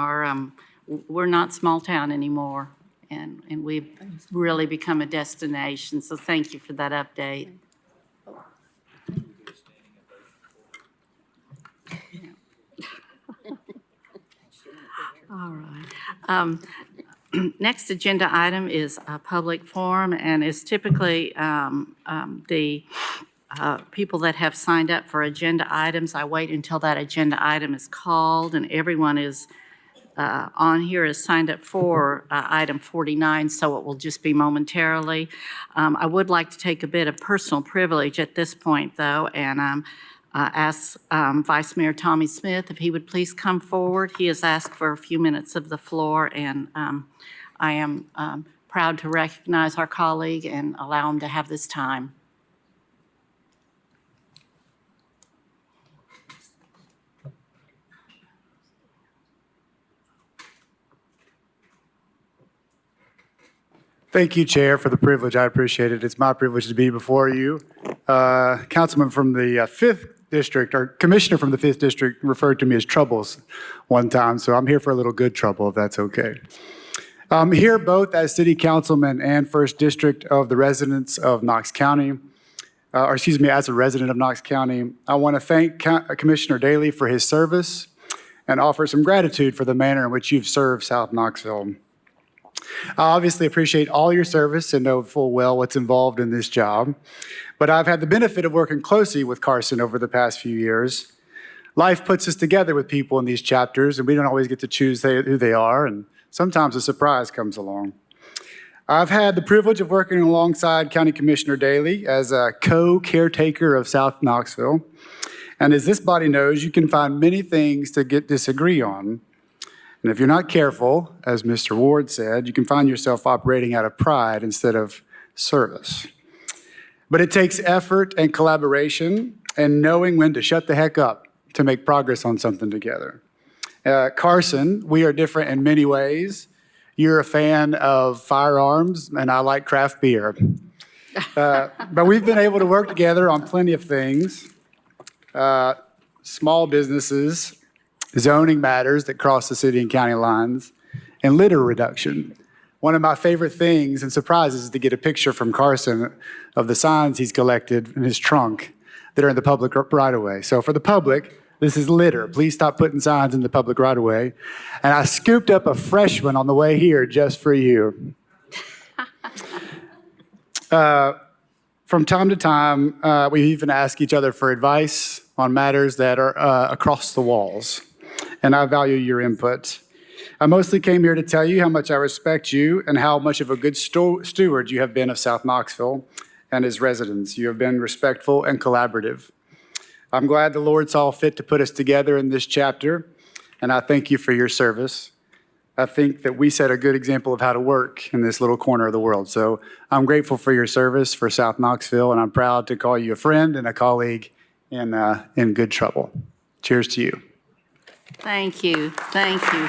We're not small town anymore, and we've really become a destination. So thank you for that update. All right. Next agenda item is a public forum, and is typically the people that have signed up for agenda items. I wait until that agenda item is called, and everyone is on here is signed up for item 49, so it will just be momentarily. I would like to take a bit of personal privilege at this point, though, and ask Vice Mayor Tommy Smith if he would please come forward. He has asked for a few minutes of the floor, and I am proud to recognize our colleague and allow him to have this time. Thank you, Chair, for the privilege. I appreciate it. It's my privilege to be before you. Councilman from the 5th District, or Commissioner from the 5th District, referred to me as Troubles one time, so I'm here for a little good trouble, if that's okay. I'm here both as City Councilman and 1st District of the residents of Knox County, as a resident of Knox County. I want to thank Commissioner Daly for his service and offer some gratitude for the manner in which you've served South Knoxville. I obviously appreciate all your service and know full well what's involved in this job, but I've had the benefit of working closely with Carson over the past few years. life puts us together with people in these chapters, and we don't always get to choose who they are, and sometimes a surprise comes along. I've had the privilege of working alongside County Commissioner Daley as a co-caretaker of South Knoxville. And as this body knows, you can find many things to disagree on. And if you're not careful, as Mr. Ward said, you can find yourself operating out of pride instead of service. But it takes effort and collaboration and knowing when to shut the heck up to make progress on something together. Carson, we are different in many ways. You're a fan of firearms, and I like craft beer. But we've been able to work together on plenty of things. Small businesses, zoning matters that cross the city and county lines, and litter reduction. One of my favorite things and surprises is to get a picture from Carson of the signs he's collected in his trunk that are in the public right-of-way. So for the public, this is litter. Please stop putting signs in the public right-of-way. And I scooped up a fresh one on the way here just for you. From time to time, we even ask each other for advice on matters that are across the walls. And I value your input. I mostly came here to tell you how much I respect you and how much of a good steward you have been of South Knoxville and its residents. You have been respectful and collaborative. I'm glad the Lord saw fit to put us together in this chapter, and I thank you for your service. I think that we set a good example of how to work in this little corner of the world. So I'm grateful for your service for South Knoxville, and I'm proud to call you a friend and a colleague in good trouble. Cheers to you. Thank you. Thank you.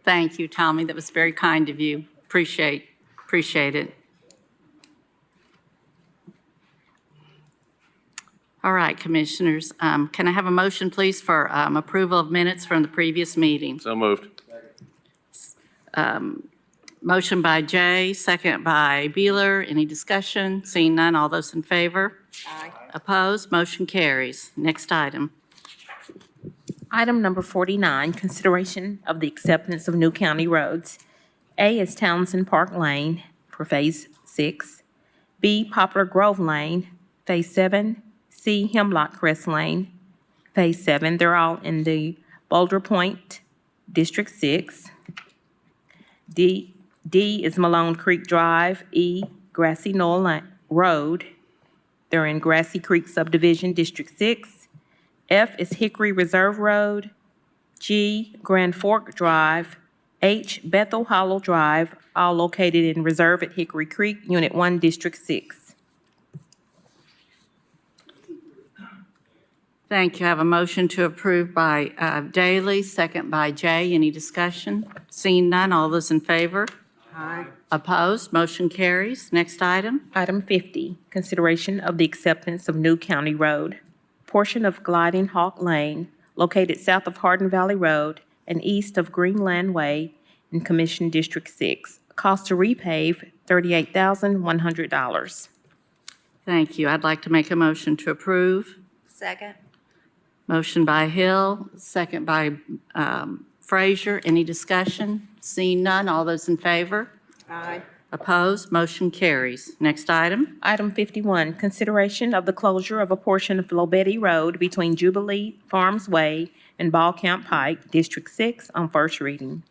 Thank you, Tommy. That was very kind of you. Appreciate it. All right, Commissioners, can I have a motion, please, for approval of minutes from the previous meeting? So moved. Motion by Jay, second by Beeler. Any discussion? Seeing none, all those in favor? Aye. Opposed? Motion carries. Next item. Item number 49, consideration of the acceptance of new county roads. A is Townsend Park Lane for Phase 6. B, Poplar Grove Lane, Phase 7. C, Hemlock Crest Lane, Phase 7. They're all in the Boulder Point, District 6. D is Malone Creek Drive. E, Grassy Knoll Road. They're in Grassy Creek Subdivision, District 6. F is Hickory Reserve Road. G, Grand Fork Drive. H, Bethel Hollow Drive, all located in Reserve at Hickory Creek, Unit 1, District 6. Thank you. I have a motion to approve by Daley, second by Jay. Any discussion? Seeing none, all those in favor? Aye. Opposed? Motion carries. Next item. Item 50, consideration of the acceptance of new county road. Portion of Gliding Hawk Lane, located south of Hardin Valley Road and east of Greenland Way in Commission District 6. Cost to repave, $38,100. Thank you. I'd like to make a motion to approve. Second. Motion by Hill, second by Frazier. Any discussion? Seeing none, all those in favor? Aye. Opposed? Motion carries. Next item. Item 51, consideration of the closure of a portion of Lobetti Road between Jubilee Farms Way and Ball Camp Pike, District 6, on first reading.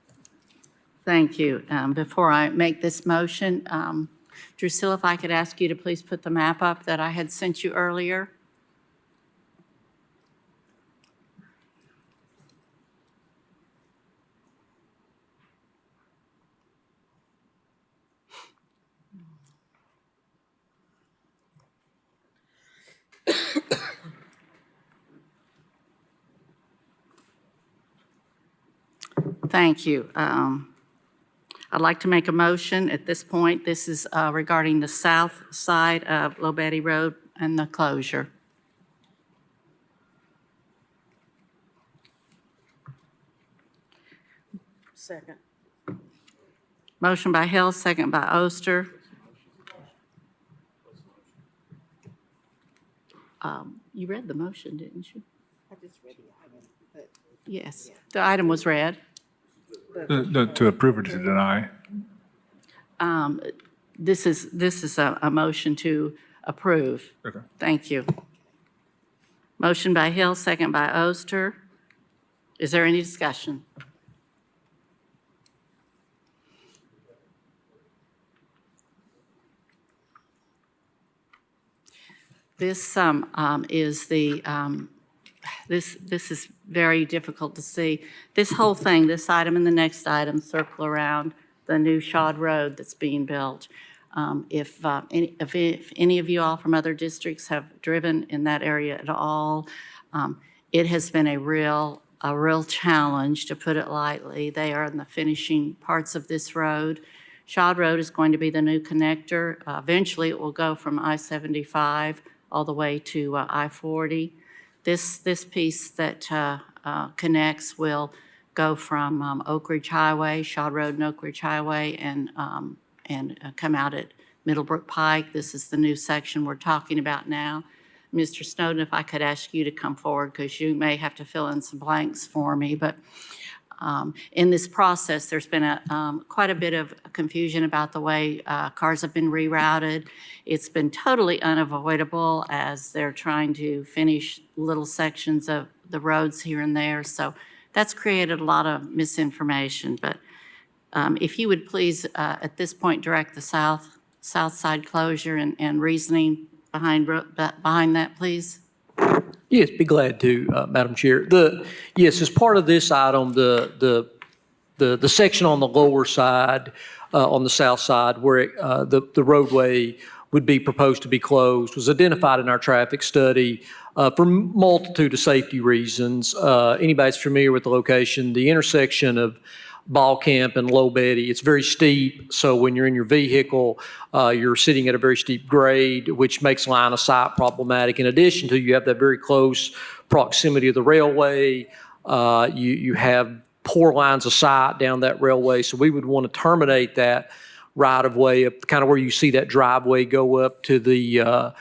Thank you. Before I make this motion, Drusilla, if I could ask you to please put the map up that I had sent you earlier. Thank you. I'd like to make a motion at this point. This is regarding the south side of Lobetti Road and the closure. Second. Motion by Hill, second by Oster. You read the motion, didn't you? Yes, the item was read. To approve or to deny? This is a motion to approve. Okay. Thank you. Motion by Hill, second by Oster. Is there any discussion? This is the, this is very difficult to see. This whole thing, this item and the next item circle around the new Shod Road that's being built. If any of you all from other districts have driven in that area at all, it has been a real challenge, to put it lightly. They are in the finishing parts of this road. Shod Road is going to be the new connector. Eventually, it will go from I-75 all the way to I-40. This piece that connects will go from Oak Ridge Highway, Shod Road and Oak Ridge Highway, and come out at Middlebrook Pike. This is the new section we're talking about now. Mr. Snowden, if I could ask you to come forward, because you may have to fill in some blanks for me. But in this process, there's been quite a bit of confusion about the way cars have been rerouted. It's been totally unavoidable as they're trying to finish little sections of the roads here and there. So that's created a lot of misinformation. But if you would please, at this point, direct the south side closure and reasoning behind that, please. Yes, be glad to, Madam Chair. Yes, as part of this item, the section on the lower side, on the south side, where the roadway would be proposed to be closed, was identified in our traffic study for a multitude of safety reasons. Anybody's familiar with the location, the intersection of Ball Camp and Low Betty, it's very steep, so when you're in your vehicle, you're sitting at a very steep grade, which makes line of sight problematic. In addition to, you have that very close proximity of the railway. You have poor lines of sight down that railway, so we would want to terminate that right-of-way up kind of where you see that driveway go up to the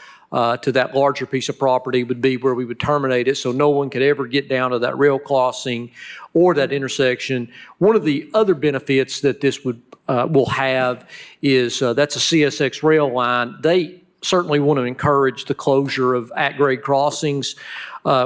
to that larger piece of property would be where we would terminate it, so no one could ever get down to that rail crossing or that intersection. One of the other benefits that this will have is that's a CSX rail line. They certainly want to encourage the closure of at-grade crossings.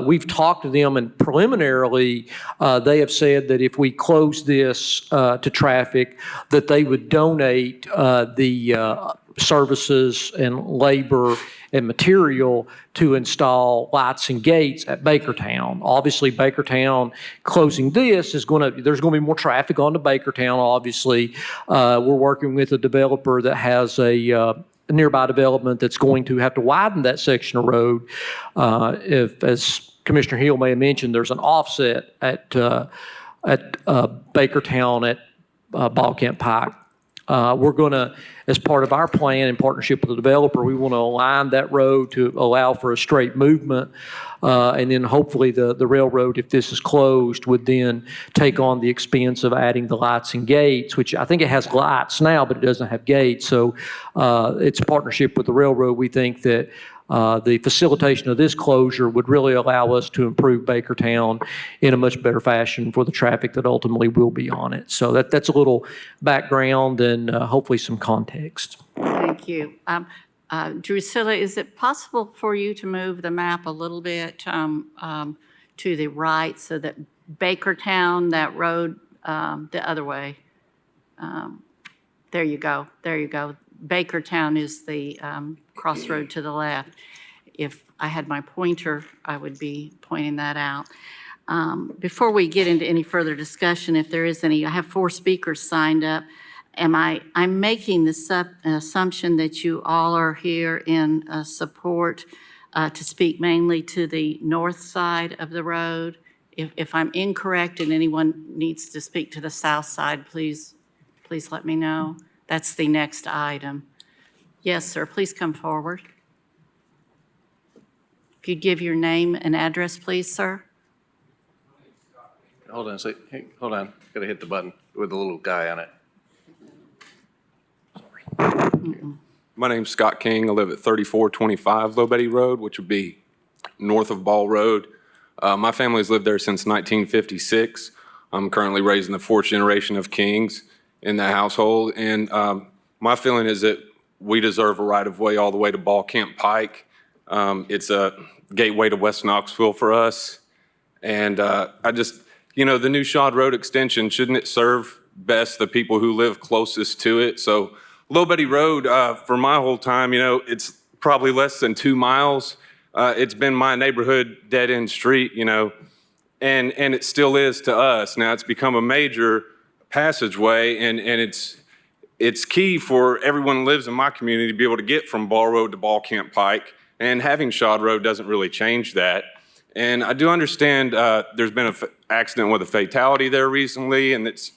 We've talked to them, and preliminarily, they have said that if we close this to traffic, that they would donate the services and labor and material to install lights and gates at Bakertown. Obviously, Bakertown closing this there's going to be more traffic onto Bakertown, obviously. We're working with a developer that has a nearby development that's going to have to widen that section of road. As Commissioner Hill may have mentioned, there's an offset at Bakertown at Ball Camp Pike. We're going to, as part of our plan in partnership with the developer, we want to align that road to allow for a straight movement. And then hopefully the railroad, if this is closed, would then take on the expense of adding the lights and gates, which I think it has lights now, but it doesn't have gates. So it's a partnership with the railroad. We think that the facilitation of this closure would really allow us to improve Bakertown in a much better fashion for the traffic that ultimately will be on it. So that's a little background and hopefully some context. Thank you. Drusilla, is it possible for you to move the map a little bit to the right so that Bakertown, that road, the other way? There you go. There you go. Bakertown is the crossroad to the left. If I had my pointer, I would be pointing that out. Before we get into any further discussion, if there is any, I have 4 speakers signed up. I'm making the assumption that you all are here in support to speak mainly to the north side of the road. If I'm incorrect and anyone needs to speak to the south side, please let me know. That's the next item. Yes, sir, please come forward. If you'd give your name and address, please, sir. Hold on a sec. Hey, hold on. Got to hit the button with the little guy on it. My name's Scott King. I live at 3425 Low Betty Road, which would be north of Ball Road. My family's lived there since 1956. I'm currently raising the fourth generation of Kings in that household. And my feeling is that we deserve a right-of-way all the way to Ball Camp Pike. It's a gateway to West Knoxville for us. And the new Shawd Road extension, shouldn't it serve best the people who live closest to it? So Low Betty Road, for my whole time, it's probably less than 2 miles. It's been my neighborhood dead-end street, and it still is to us. Now, it's become a major passageway, and it's key for everyone who lives in my community to be able to get from Ball Road to Ball Camp Pike, and having Shawd Road doesn't really change that. And I do understand there's been an accident with a fatality there recently, and it's,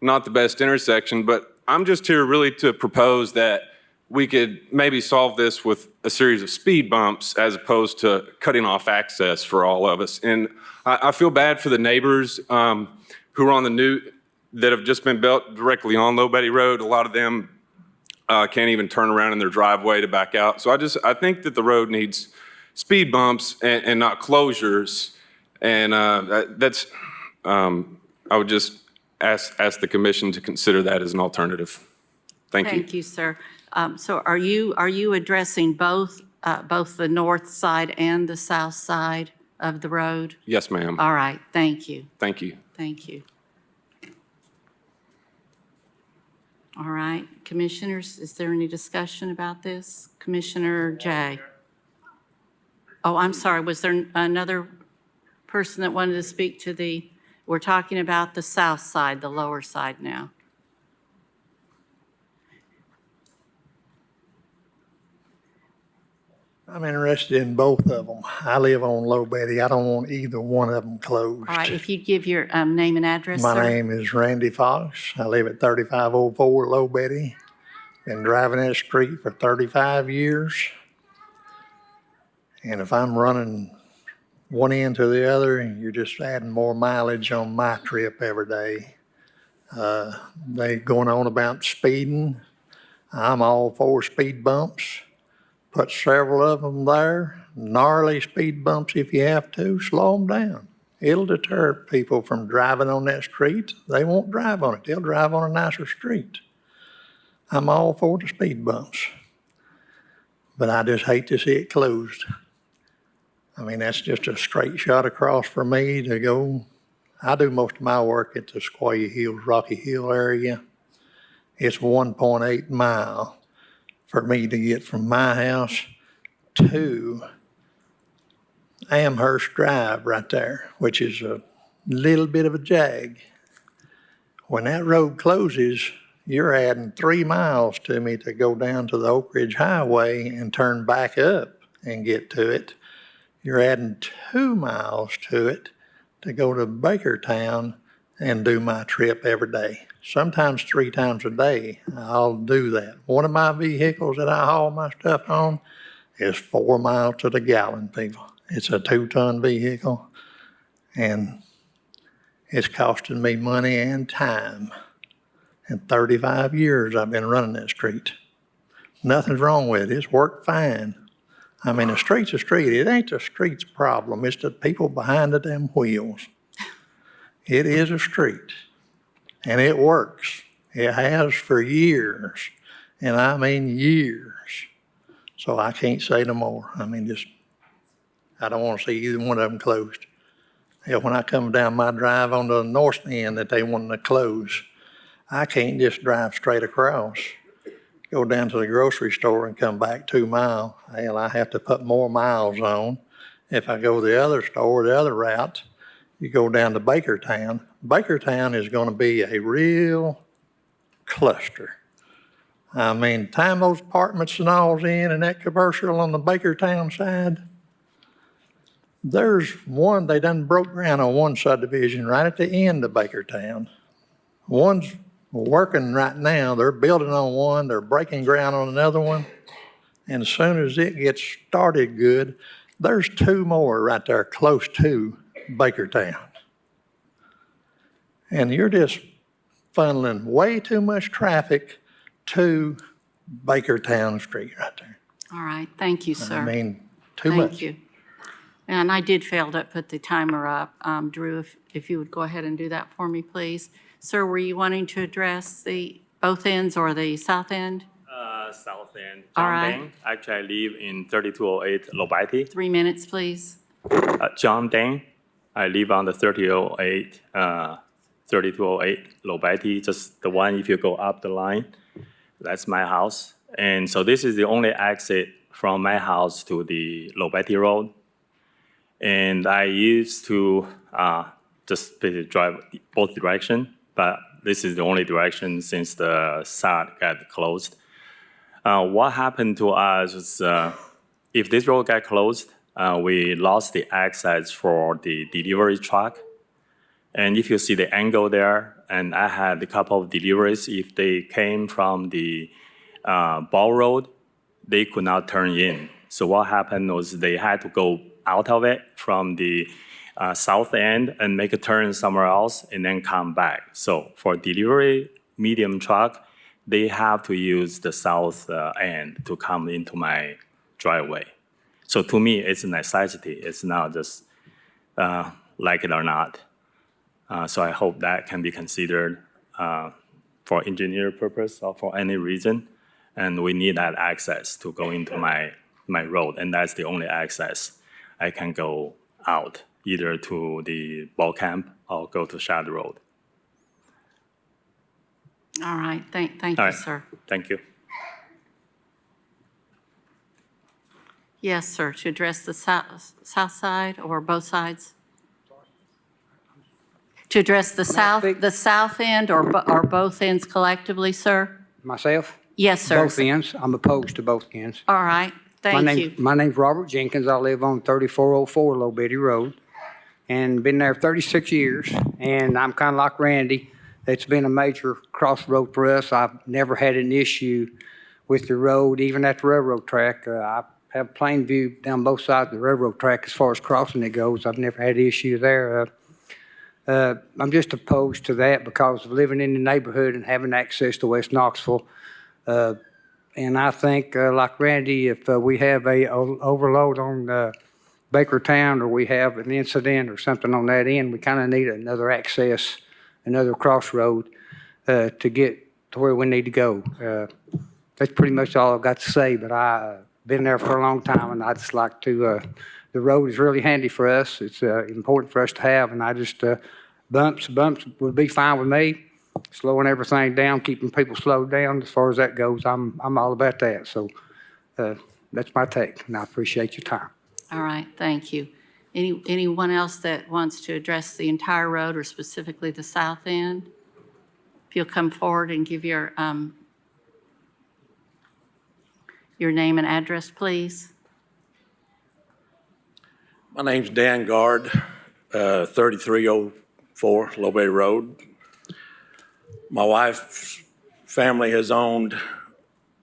not the best intersection, but I'm just here really to propose that we could maybe solve this with a series of speed bumps as opposed to cutting off access for all of us. And I feel bad for the neighbors who are on the new, that have just been built directly on Low Betty Road. A lot of them can't even turn around in their driveway to back out. So I think that the road needs speed bumps and not closures. And I would just ask the commission to consider that as an alternative. Thank you. Thank you, sir. So are you addressing both the north side and the south side of the road? Yes, ma'am. All right, thank you. Thank you. Thank you. All right, commissioners, is there any discussion about this? Commissioner Jay? Oh, I'm sorry, was there another person that wanted to speak to we're talking about the south side, the lower side now. I'm interested in both of them. I live on Low Betty. I don't want either one of them closed. All right, if you'd give your name and address, My sir. name is Randy Fox. I live at 3504 Low Betty. Been driving that street for 35 years. And if I'm running one end to the other, you're just adding more mileage on my trip every day. They going on about speeding. I'm all for speed bumps. Put several of them there, gnarly speed bumps if you have to, slow them down. It'll deter people from driving on that street. They won't drive on it. They'll drive on a nicer street. I'm all for the speed bumps. But I just hate to see it closed. I mean, that's just a straight shot across for me to go. I do most of my work at the Sequoia Hills, Rocky Hill area. It's 1.8 mile for me to get from my house to Amherst Drive right there, which is a little bit of a jag. When that road closes, you're adding 3 miles to me to go down to the Oak Ridge Highway and turn back up and get to it. You're adding 2 miles to it to go to Bakertown and do my trip every day. Sometimes 3 times a day, I'll do that. One of my vehicles that I haul my stuff on is 4 miles to the gallon, people. It's a 2-ton vehicle, and it's costing me money and time. In 35 years, I've been running that street. Nothing's wrong with it. It's worked fine. I mean, the street's a street. It ain't the street's problem. It's the people behind the damn wheels. It is a street, and it works. It has for years, and I mean years. So I can't say no more. I mean, I don't want to see either one of them closed. Hell, when I come down my drive on the north end that they want to close, I can't just drive straight across, go down to the grocery store and come back 2 miles. Hell, I have to put more miles on. If I go to the other store, the other route, you go down to Bakertown. Bakertown is going to be a real cluster. I mean, time those apartments and all's in and that commercial on the Bakertown side, there's one, they done broke ground on one subdivision right at the end of Bakertown. One's working right now. They're building on one. They're breaking ground on another one. And as soon as it gets started good, there's 2 more right there close to Bakertown. And you're just funneling way too much traffic to Bakertown Street right there. All right, thank you, sir. I mean, too much. Thank you. And I did fail to put the timer up. Drew, if you would go ahead and do that for me, please. Sir, were you wanting to address the both ends or the south end? South End. All John right. Deng. Actually, I live in 3208 Lobati. 3 minutes, please. John Deng. I live on the 3208 Lobati, just the one if you go up the line. That's my house. And so this is the only exit from my house to the Lobati Road. And I used to just basically drive both directions, but this is the only direction since the SAD got closed. What happened to us is if this road got closed, we lost the access for the delivery truck. And if you see the angle there, and I had a couple of deliveries, if they came from the Ball Road, they could not turn in. So what happened was they had to go out of it from the south end and make a turn somewhere else and then come back. So for delivery medium truck, they have to use the south end to come into my driveway. So to me, it's a necessity. It's not just like it or not. So I hope that can be considered for engineer purpose or for any reason. And we need that access to go into my road. And that's the only access I can go out, either to the ball camp or go to Shad Road. All right, thank All you, right. sir. Thank you. Yes, sir, to address the south side or both sides? To address the south end or both ends collectively, sir? Myself? Yes, sir. Both ends. I'm opposed to both ends. All right, thank you. My name's Robert Jenkins. I live on 3404 Low Betty Road and been there 36 years. And I'm kind of like Randy. It's been a major crossroad for us. I've never had an issue with the road, even at the railroad track. I have plain view down both sides of the railroad track as far as crossing it goes. I've never had an issue there. I'm just opposed to that because of living in the neighborhood and having access to West Knoxville. And I think, like Randy, if we have a overload on Bakertown or we have an incident or something on that end, we kind of need another access, another crossroad to get to where we need to go. That's pretty much all I've got to say, but I've been there for a long time and I just like to, the road is really handy for us. It's important for us to have, and I just, bumps would be fine with me. Slowing everything down, keeping people slowed down, as far as that goes, I'm all about that. So that's my take, and I appreciate your time. All right, thank you. Anyone else that wants to address the entire road or specifically the south end? If you'll come forward and give your name and address, please. My name's Dan Guard, 3304 Low Bay Road. My wife's family has owned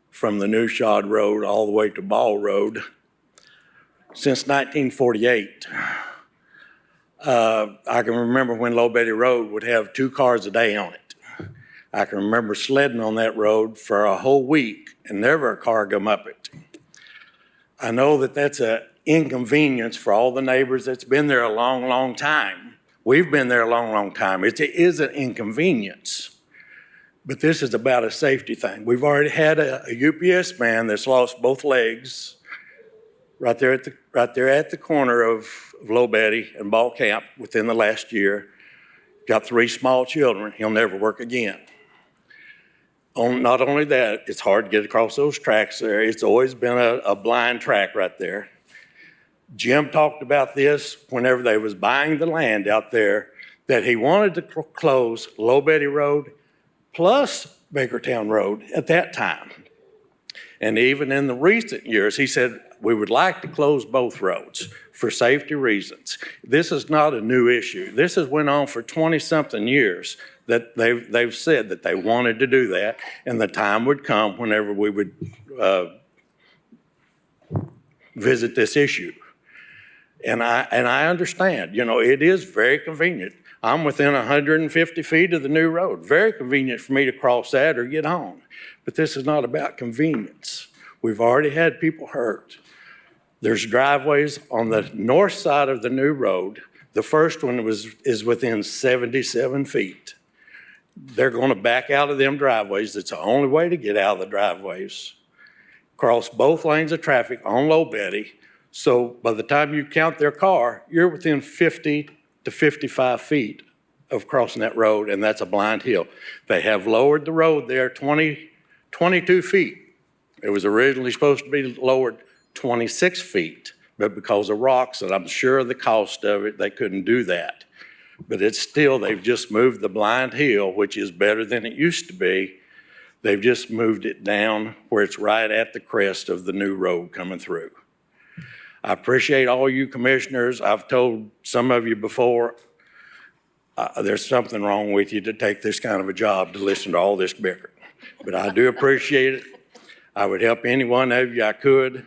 from the New Shod Road all the way to Ball Road since 1948. I can remember when Low Betty Road would have 2 cars a day on it. I can remember sledding on that road for a whole week and never a car come up it. I know that that's an inconvenience for all the neighbors that's been there a long, long time. We've been there a long, long time. It is an inconvenience. But this is about a safety thing. We've already had a UPS man that's lost both legs right there at the corner of Low Betty and Ball Camp within the last year. Got 3 small children. He'll never work again. Not only that, it's hard to get across those tracks there. It's always been a blind track right there. Jim talked about this whenever they was buying the land out there, that he wanted to close Low Betty Road plus Bakertown Road at that time. And even in the recent years, he said, we would like to close both roads for safety reasons. This is not a new issue. This has went on for 20-something years that they've said that they wanted to do that, and the time would come whenever we would visit this issue. And I understand, you know, it is very convenient. I'm within 150 feet of the new road. Very convenient for me to cross that or get home. But this is not about convenience. We've already had people hurt. There's driveways on the north side of the new road. The first one is within 77 feet. They're going to back out of them driveways. It's the only way to get out of the driveways. Cross both lanes of traffic on Low Betty. So by the time you count their car, you're within 50 to 55 feet of crossing that road, and that's a blind hill. They have lowered the road there 22 feet. It was originally supposed to be lowered 26 feet, but because of rocks, and I'm sure of the cost of it, they couldn't do that. But it's still, they've just moved the blind hill, which is better than it used to be. They've just moved it down where it's right at the crest of the new road coming through. I appreciate all you commissioners. I've told some of you before, there's something wrong with you to take this kind of a job to listen to all this bickering. But I do appreciate it. I would help any one of you I could,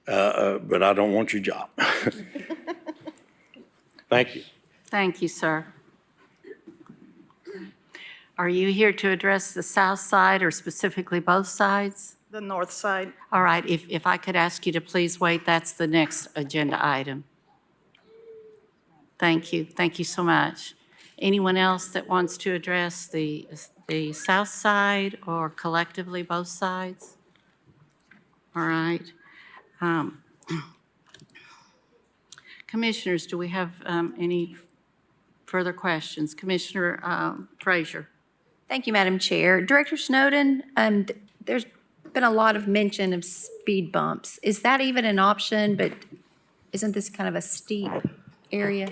but I don't want your job. Thank you. Thank you, sir. Are you here to address the south side or specifically both sides? The north side. All right, if I could ask you to please wait, that's the next agenda item. Thank you so much. Anyone else that wants to address the south side or collectively both sides? All right. Commissioners, do we have any further questions? Commissioner Frazier. Thank you, Madam Chair. Director Snowden, there's been a lot of mention of speed bumps. Is that even an option? But isn't this kind of a steep area?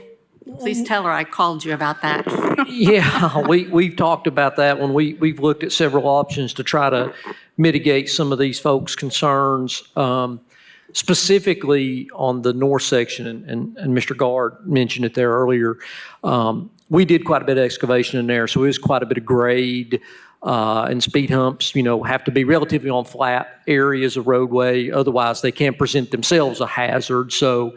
Please tell her I called you about that. Yeah, we've talked about that when we've looked at several options to try to mitigate some of these folks' concerns. Specifically on the north section, and Mr. Guard mentioned it there earlier, we did quite a bit of excavation in there, so it was quite a bit of grade, and speed humps, have to be relatively on flat areas of roadway, otherwise they can present themselves a hazard. So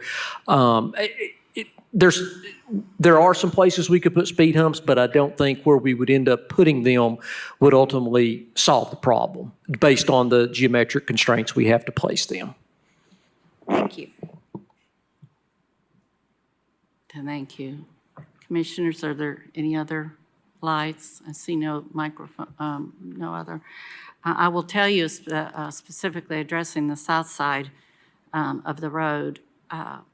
there are some places we could put speed humps, but I don't think where we would end up putting them would ultimately solve the problem based on the geometric constraints we have to place them. Thank you. Thank you. Commissioners, are there any other lights? I see no microphone, no other. I will tell you specifically addressing the south side of the road, that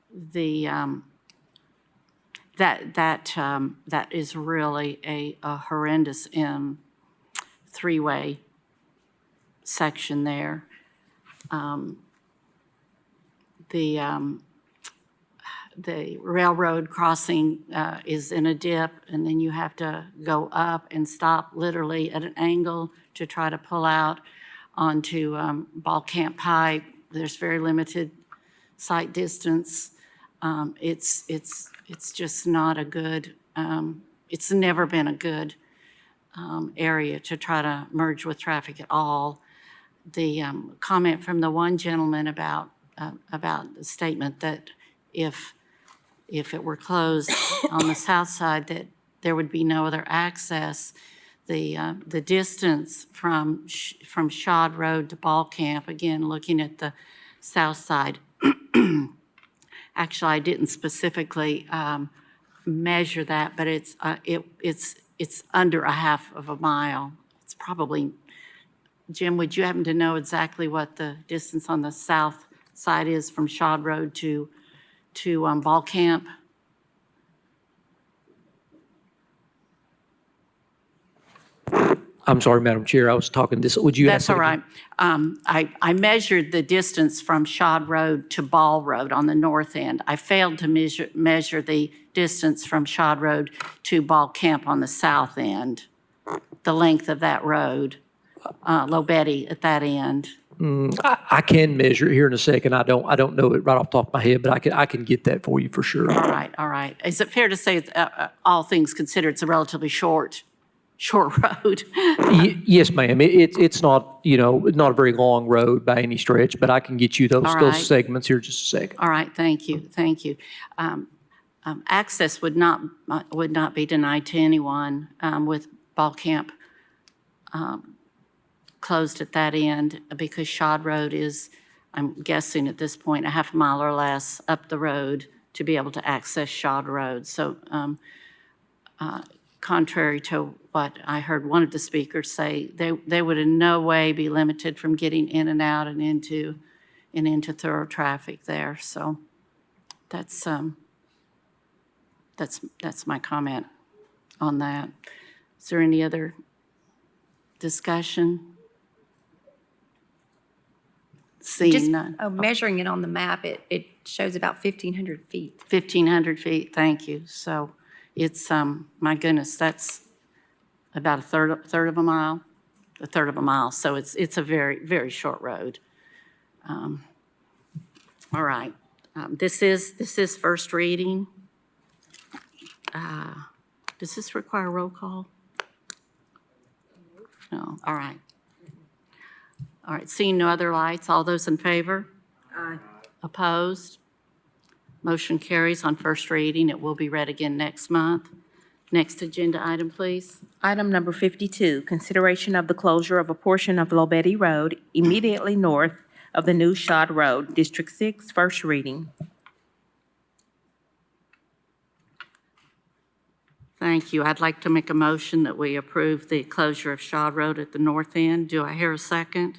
is really a horrendous three-way section there. The railroad crossing is in a dip, and then you have to go up and stop literally at an angle to try to pull out onto Ball Camp Pipe. There's very limited sight distance. It's just not a good, it's never been a good area to try to merge with traffic at all. The comment from the one gentleman about the statement that if it were closed on the south side, that there would be no other access. The distance from Shod Road to Ball Camp, again, looking at the south side, actually, I didn't specifically measure that, but it's under a half of a mile. It's probably, Jim, would you happen to know exactly what the distance on the south side is from Shod Road to Ball Camp? I'm sorry, Madam Chair, I was talking this. Would you? That's all right. I measured the distance from Shod Road to Ball Road on the north end. I failed to measure the distance from Shod Road to Ball Camp on the south end, the length of that road, Low Betty at that end. I can measure it here in a second. I don't know it right off the top of my head, but I can get that for you for sure. All right. Is it fair to say, all things considered, it's a relatively short road? Yes, ma'am. It's not, not a very long road by any stretch, but I can get you those segments here in just a second. All right, thank you. Access would not be denied to anyone with Ball Camp closed at that end, because Shod Road is I'm guessing at this point, a half a mile or less up the road to be able to access Shad Road. So contrary to what I heard one of the speakers say, they would in no way be limited from getting in and out and into thorough traffic there. So that's my comment on that. Is there any other discussion? Seeing none. Measuring it on the map, it shows about 1,500 feet. 1,500 feet, thank you. So it's, my goodness, that's about a third of a mile, So it's a very, very short road. All right, this is first reading. Does this require roll call? No, all right. All right, seeing no other lights, all those in favor? Aye. Opposed? Motion carries on first reading. It will be read again next month. Next agenda item, please. Item number 52, consideration of the closure of a portion of Lobetty Road immediately north of the new Shad Road, District 6, first reading. Thank you. I'd like to make a motion that we approve the closure of Shad Road at the north end. Do I hear a second?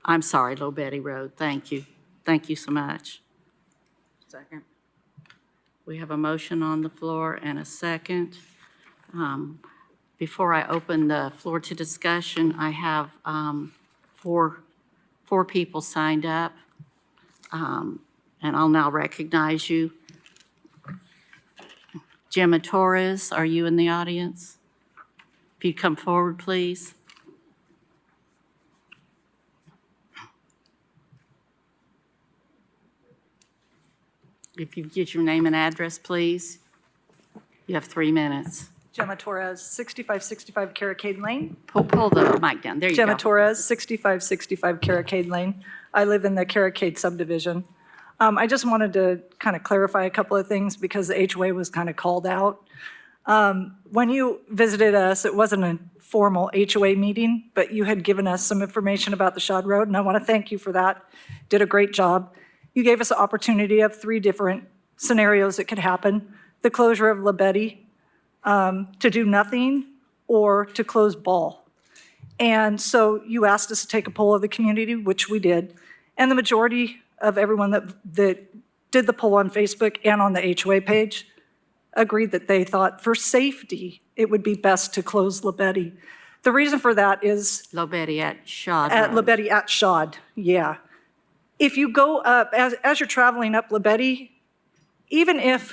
I'm sorry, Lobetty Road. Thank you. Thank you so much. Second. We have a motion on the floor and a second. Before I open the floor to discussion, I have four people signed up. And I'll now recognize you. Gemma Torres, are you in the audience? If you'd come forward, please. If you get your name and address, please. You have 3 minutes. Gemma Torres, 6565 Carricade Lane. Pull the mic down. There you go. Gemma Torres, 6565 Carricade Lane. I live in the Carricade subdivision. I just wanted to kind of clarify a couple of things because the HOA was kind of called out. When you visited us, it wasn't a formal HOA meeting, but you had given us some information about the Shad Road, and I want to thank you for that. Did a great job. You gave us the opportunity of 3 different scenarios that could happen. The closure of Lobetty, to do nothing, or to close Ball. And so you asked us to take a poll of the community, which we did. And the majority of everyone that did the poll on Facebook and on the HOA page agreed that they thought for safety, it would be best to close Lobetty. The reason for that is Lobetty at Shad At Road. Lobetty at Shad, yeah. If you go up, as you're traveling up Lobetty, even if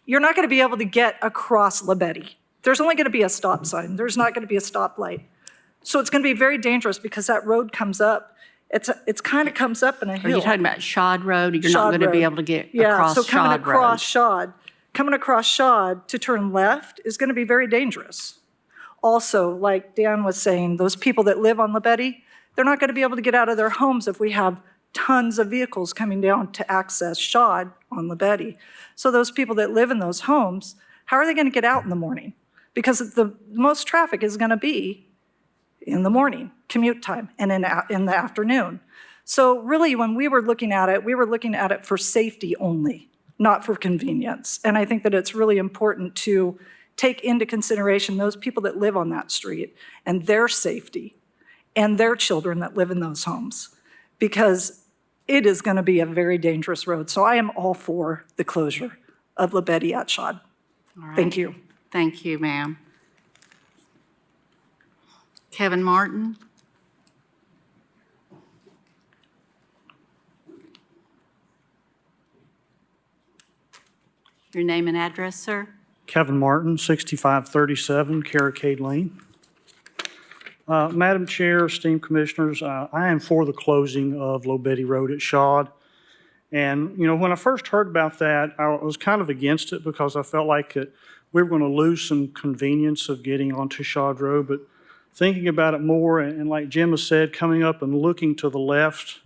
you're not going to be able to get across Lobetty, there's only going to be a stop sign. There's not going to be a stoplight. So it's going to be very dangerous because that road comes up. It's kind of comes up in a hill. Are you talking about Shad Road? You're not going to be able to get across so coming Shad Road? across Shad, coming across Shad to turn left is going to be very dangerous. Also, like Dan was saying, those people that live on Lobetty, they're not going to be able to get out of their homes if we have tons of vehicles coming down to access Shad on Lobetty. So those people that live in those homes, how are they going to get out in the morning? Because the most traffic is going to be in the morning, commute time, and in the afternoon. So really, when we were looking at it for safety only, not for convenience. And I think that it's really important to take into consideration those people that live on that street and their safety and their children that live in those homes, because it is going to be a very dangerous road. So I am all for the closure of Lobetty at Shad. All right. Thank you. Thank you, ma'am. Kevin Martin? Your name and address, sir? Kevin Martin, 6537 Carricade Lane. Madam Chair, esteemed commissioners, I am for the closing of Lobetty Road at Shad. And, you know, when I first heard about that, I was kind of against it because I felt like we were going to lose some convenience of getting onto Shad Road. But thinking about it more, and like Gemma said, coming up and looking to the left,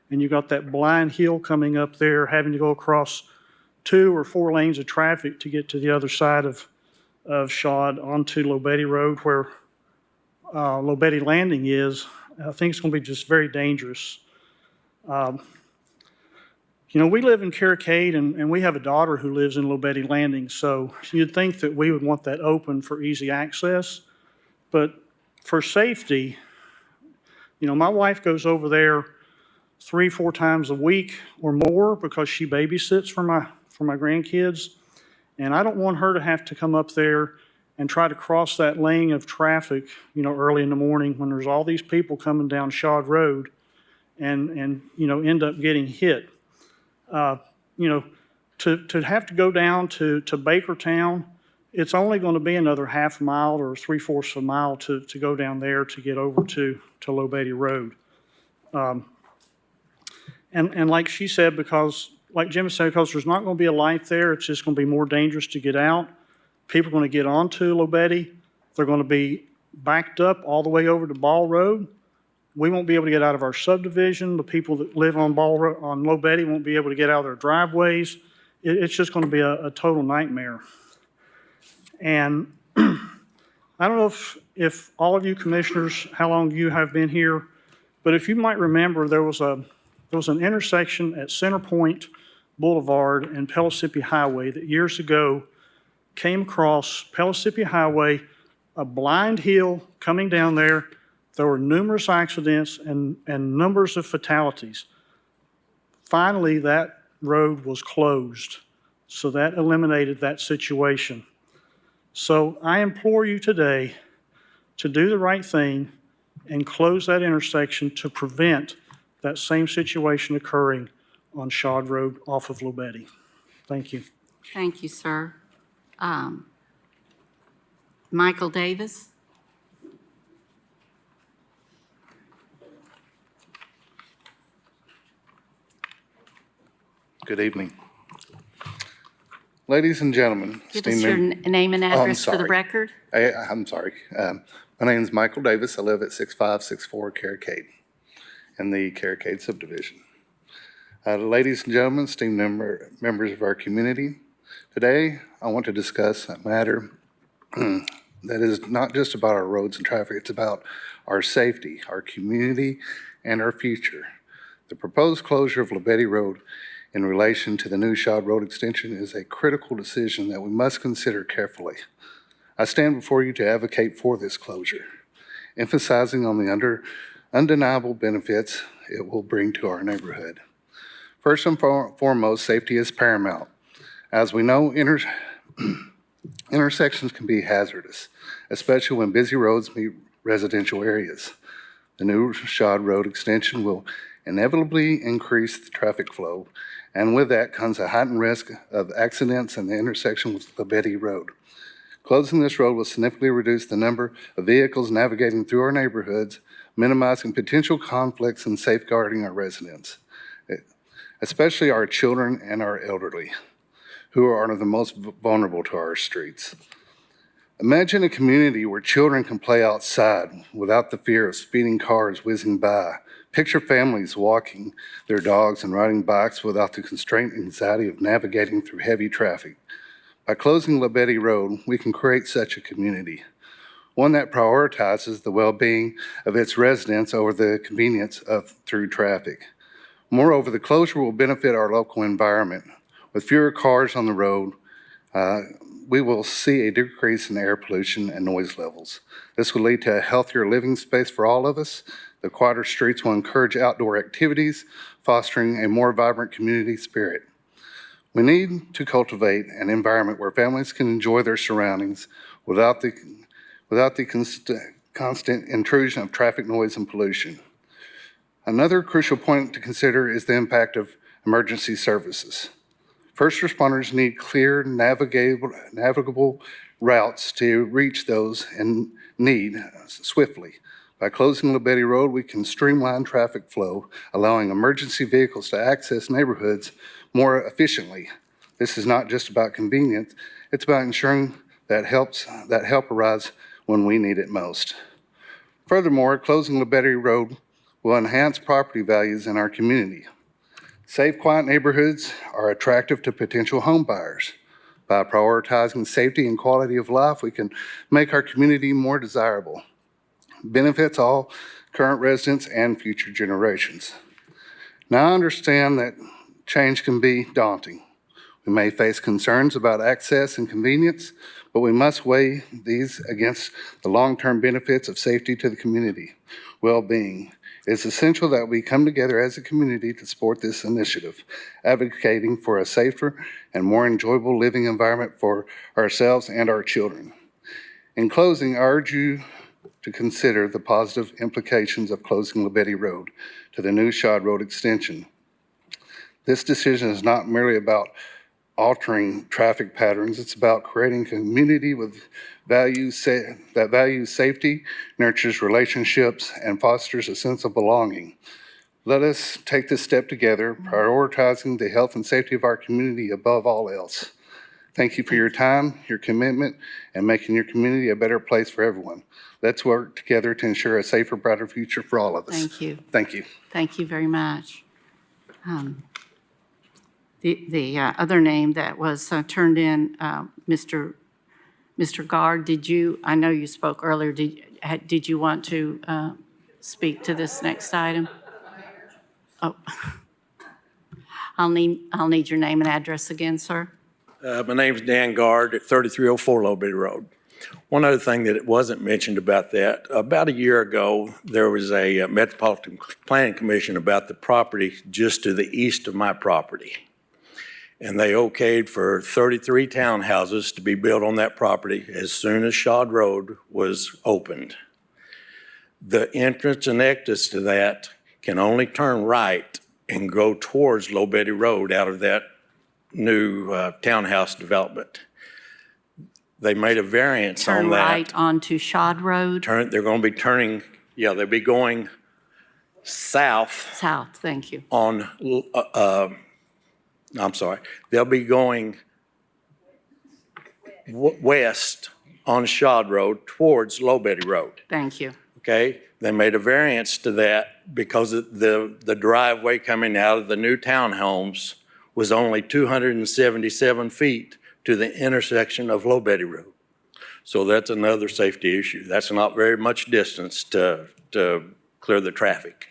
and you got that blind hill coming up there, having to go across 2 or 4 lanes of traffic to get to the other side of Shad onto Lobetty Road, where Lobeti Landing is, I think it's going to be just very dangerous. You know, we live in Caracade, and we have a daughter who lives in Lobeti Landing, so you'd think that we would want that open for easy access. But for safety, you know, my wife goes over there 3-4 times a week or more because she babysits for my grandkids. And I don't want her to have to come up there and try to cross that lane of traffic, you know, early in the morning when there's all these people coming down Shawd Road and you know, end up getting hit. You know, to have to go down to Bakertown, it's only going to be another half mile or 3/4 of a mile to go down there to get over to Lobeti Road. And like she said, because, like Jim said, because there's not going to be a light there, it's just going to be more dangerous to get out. People are going to get onto Lobeti. They're going to be backed up all the way over to Ball Road. We won't be able to get out of our subdivision. The people that live on Lobeti won't be able to get out of their driveways. It's just going to be a total nightmare. And I don't know if all of you commissioners, how long you have been here, but if you might remember, there was an intersection at Center Point Boulevard and Pellissippi Highway that years ago came across Pellissippi Highway, a blind hill coming down there. There were numerous accidents and numbers of fatalities. Finally, that road was closed, so that eliminated that situation. So I implore you today to do the right thing and close that intersection to prevent that same situation occurring on Shawd Road off of Lobeti. Thank you. Thank you, sir. Michael Davis? Good evening. Ladies and gentlemen. Give us your name and address for the record. I'm sorry. My name is Michael Davis. I live at 6564 Caracade in the Caracade subdivision. Ladies and gentlemen, esteemed members of our community, today I want to discuss a matter that is not just about our roads and traffic, it's about our safety, our community, and our future. The proposed closure of Lobeti Road in relation to the new Shawd Road extension is a critical decision that we must consider carefully. I stand before you to advocate for this closure, emphasizing on the undeniable benefits it will bring to our neighborhood. First and foremost, safety is paramount. As we know, intersections can be hazardous, especially when busy roads meet residential areas. The new Shawd Road extension will inevitably increase the traffic flow, and with that comes a heightened risk of accidents in the intersection with Lobeti Road. Closing this road will significantly reduce the number of vehicles navigating through our neighborhoods, minimizing potential conflicts and safeguarding our residents, especially our children and our elderly, who are the most vulnerable to our streets. Imagine a community where children can play outside without the fear of speeding cars whizzing by. Picture families walking their dogs and riding bikes without the constraint and anxiety of navigating through heavy traffic. By closing Lobeti Road, we can create such a community, one that prioritizes the well-being of its residents over the convenience of through traffic. Moreover, the closure will benefit our local environment. With fewer cars on the road, we will see a decrease in air pollution and noise levels. This will lead to a healthier living space for all of us. The quieter streets will encourage outdoor activities, fostering a more vibrant community spirit. We need to cultivate an environment where families can enjoy their surroundings without the constant intrusion of traffic noise and pollution. Another crucial point to consider is the impact of emergency services. First responders need clear, navigable routes to reach those in need swiftly. By closing Lobeti Road, we can streamline traffic flow, allowing emergency vehicles to access neighborhoods more efficiently. This is not just about convenience, it's about ensuring that help arrives when we need it most. Furthermore, closing Lobeti Road will enhance property values in our community. Safe, quiet neighborhoods are attractive to potential home buyers. By prioritizing safety and quality of life, we can make our community more desirable. benefits all current residents and future generations. Now, I understand that change can be daunting. We may face concerns about access and convenience, but we must weigh these against the long-term benefits of safety to the community, well-being. It's essential that we come together as a community to support this initiative, advocating for a safer and more enjoyable living environment for ourselves and our children. In closing, I urge you to consider the positive implications of closing Labette Road to the new Shad Road extension. This decision is not merely about altering traffic patterns. It's about creating a community that values safety, nurtures relationships, and fosters a sense of belonging. Let us take this step together, prioritizing the health and safety of our community above all else. Thank you for your time, your commitment, and making your community a better place for everyone. Let's work together to ensure a safer, brighter future for all of us. Thank you. Thank you. Thank you very much. The other name that was turned in, Mr. Guard, I know you spoke earlier, did you want to speak to this next item? Oh, I'll need your name and address again, sir. My name's Dan Guard at 3304 Lobetty Road. One other thing that wasn't mentioned about that, about a year ago, there was a Metropolitan Planning Commission about the property just to the east of my property. And they okayed for 33 townhouses to be built on that property as soon as Shad Road was opened. The entrance and exit to that can only turn right and go towards Lobetty Road out of that new townhouse development. They made a variance on that. Turn right onto Shad Road? They're going to be turning, they'll be going south. South, thank you. On, I'm sorry, they'll be going west on Shad Road towards Lobetty Road. Thank you. Okay, they made a variance to that because the driveway coming out of the new townhomes was only 277 feet to the intersection of Lobetty Road. So that's another safety issue. That's not very much distance to clear the traffic.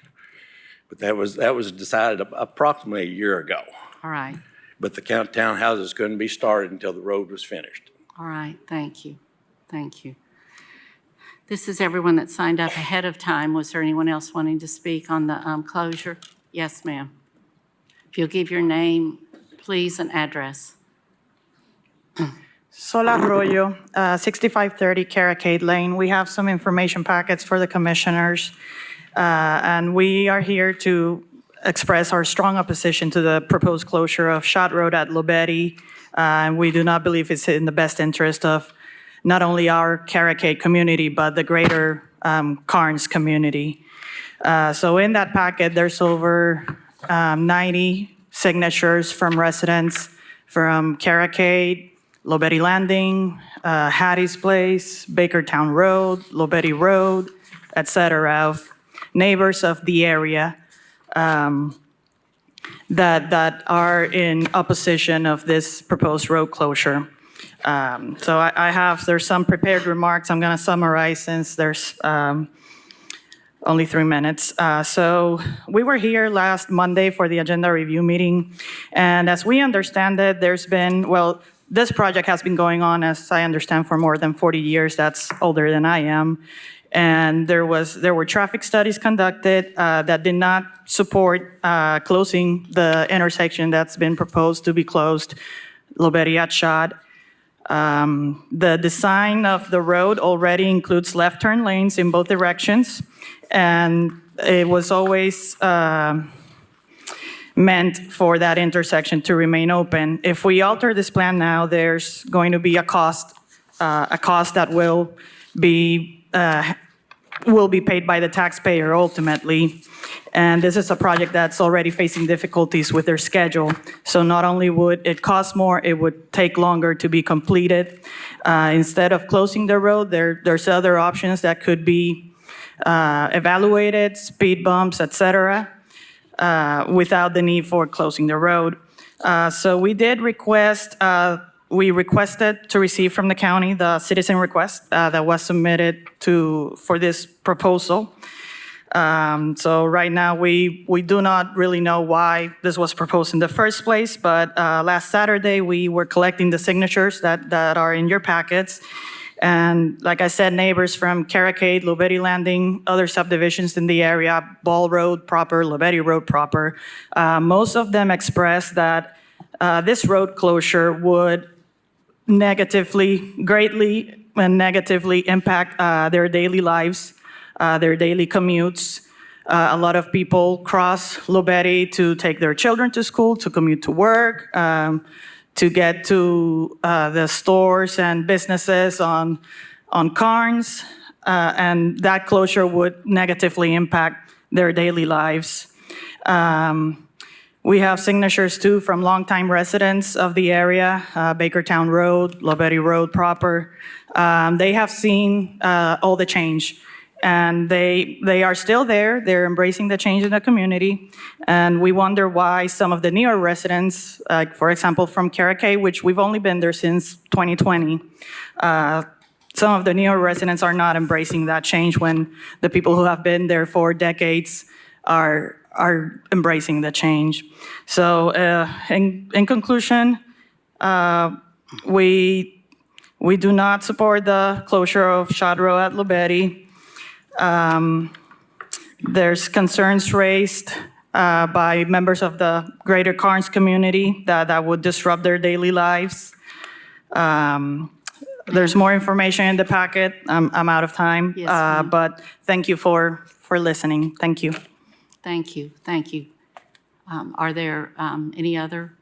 But that was decided approximately a year ago. All right. But the townhouses couldn't be started until the road was finished. All right, thank you. Thank you. This is everyone that signed up ahead of time. Was there anyone else wanting to speak on the closure? Yes, ma'am. If you'll give your name, please, and address. Sol Arroyo, 6530 Caracade Lane. We have some information packets for the commissioners, and we are here to express our strong opposition to the proposed closure of Shad Road at Lobetty. We do not believe it's in the best interest of not only our Caracade community, but the greater Carnes community. So in that packet, there's over 90 signatures from residents from Caracade, Lobetty Landing, Hattie's Place, Bakertown Road, Lobetty Road, et cetera, of neighbors of the area that are in opposition of this proposed road closure. So there's some prepared remarks. I'm going to summarize since there's only 3 minutes. So we were here last Monday for the agenda review meeting. And as we understand it, this project has been going on, as I understand, for more than 40 years. That's older than I am. And there were traffic studies conducted that did not support closing the intersection that's been proposed to be closed, Lobetty at Shad. The design of the road already includes left turn lanes in both directions, and it was always meant for that intersection to remain open. If we alter this plan now, there's going to be a cost that will be paid by the taxpayer ultimately. And this is a project that's already facing difficulties with their schedule. So not only would it cost more, it would take longer to be completed. Instead of closing the road, there's other options that could be evaluated, speed bumps, et cetera, without the need for closing the road. So we did request we requested to receive from the county the citizen request that was submitted for this proposal. So right now, we do not really know why this was proposed in the first place, but last Saturday, we were collecting the signatures that are in your packets. And like I said, neighbors from Caracade, Lobetti Landing, other subdivisions in the area, Ball Road proper, Lobetti Road proper, most of them expressed that this road closure would greatly and negatively impact their daily lives, their daily commutes. A lot of people cross Lobetti to take their children to school, to commute to work, to get to the stores and businesses on Carnes, and that closure would negatively impact their daily lives. We have signatures too from longtime residents of the area, Bakertown Road, Lobetti Road proper. They have seen all the change, and they are still there. They're embracing the change in the community, and we wonder why some of the newer residents, like for example from Caracay, which we've only been there since 2020, some of the newer residents are not embracing that change when the people who have been there for decades are embracing the change. So in conclusion, we do not support the closure of Shad Road at Lobetti. There's concerns raised by members of the greater Carnes community that would disrupt their daily lives. There's more information in the packet. I'm out of time, Yes, ma'am. but thank you for listening. Thank you. Thank you, thank you. Are there any other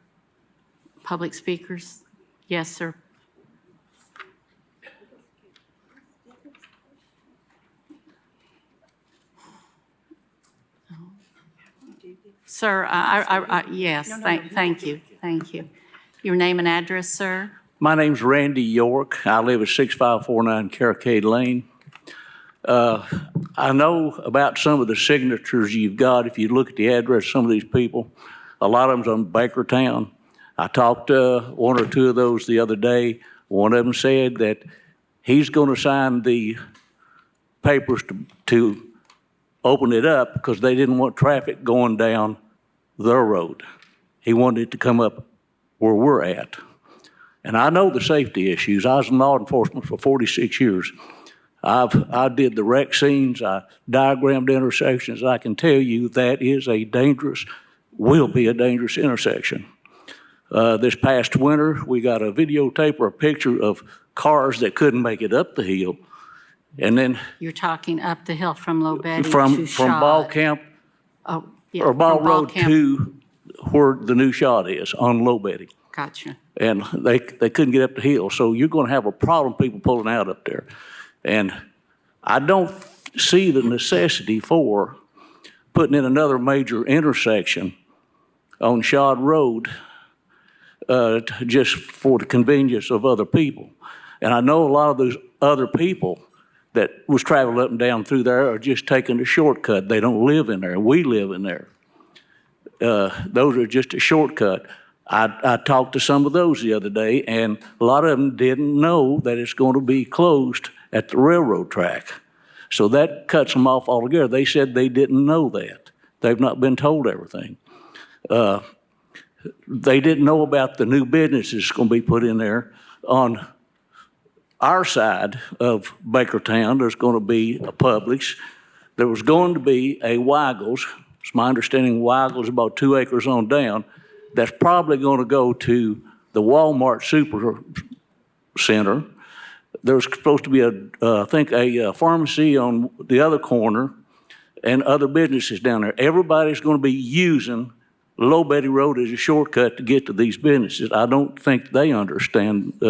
public speakers? Yes, sir. Sir, yes, thank you, thank you. Your name and address, sir? My name's Randy York. I live at 6549 Caracade Lane. I know about some of the signatures you've got. If you look at the address of some of these people, a lot of them's on Bakertown. I talked to one or two of those the other day. One of them said that he's going to sign the papers to open it up because they didn't want traffic going down their road. He wanted it to come up where we're at. And I know the safety issues. I was in law enforcement for 46 years. I did the wreck scenes. I diagrammed intersections. I can tell you that is will be a dangerous intersection. This past winter, we got a videotape or a picture of cars that couldn't make it up the hill. And then You're talking up the hill from Lobetti to from Shad. Ball Camp Oh, yeah, or Ball from Road Camp. to where the new shot is on Lobetti. Gotcha. And they couldn't get up the hill. So you're going to have a problem people pulling out up there. And I don't see the necessity for putting in another major intersection on Shad Road just for the convenience of other people. And I know a lot of those other people that was traveling up and down through there are just taking a shortcut. They don't live in there. We live in there. Those are just a shortcut. I talked to some of those the other day, and a lot of them didn't know that it's going to be closed at the railroad track. So that cuts them off altogether. They said they didn't know that. They've not been told everything. They didn't know about the new businesses going to be put in there. On our side of Bakertown, there's going to be a Publix. There was going to be a Weigel's. It's my understanding Weigel's about 2 acres on down. That's probably going to go to the Walmart Super Center. There's supposed to be I think a pharmacy on the other corner and other businesses down there. Everybody's going to be using Lobetti Road as a shortcut to get to these businesses. I don't think they understand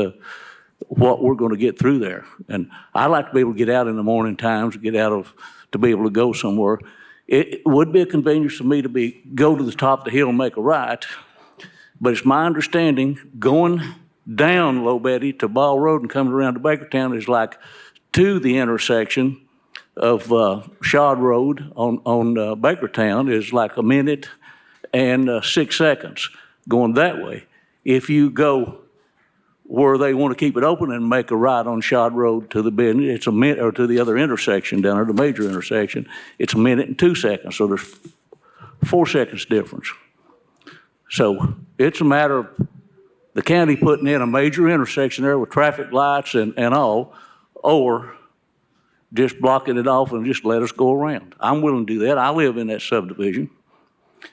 what we're going to get through there. And I like to be able to get out in the morning times, to be able to go somewhere. It would be a convenience for me to go to the top of the hill and make a right. But it's my understanding going down Lobetti to Ball Road and coming around to Bakertown is like to the intersection of Shad Road on Bakertown is like 1 minute and 6 seconds going that way. If you go where they want to keep it open and make a right on Shod Road to the business. It's a minute, or to the other intersection down there, the major intersection. It's a minute and 2 seconds, so there's 4 seconds difference. So it's a matter of the county putting in a major intersection there with traffic lights and all, or just blocking it off and just let us go around. I'm willing to do that. I live in that subdivision,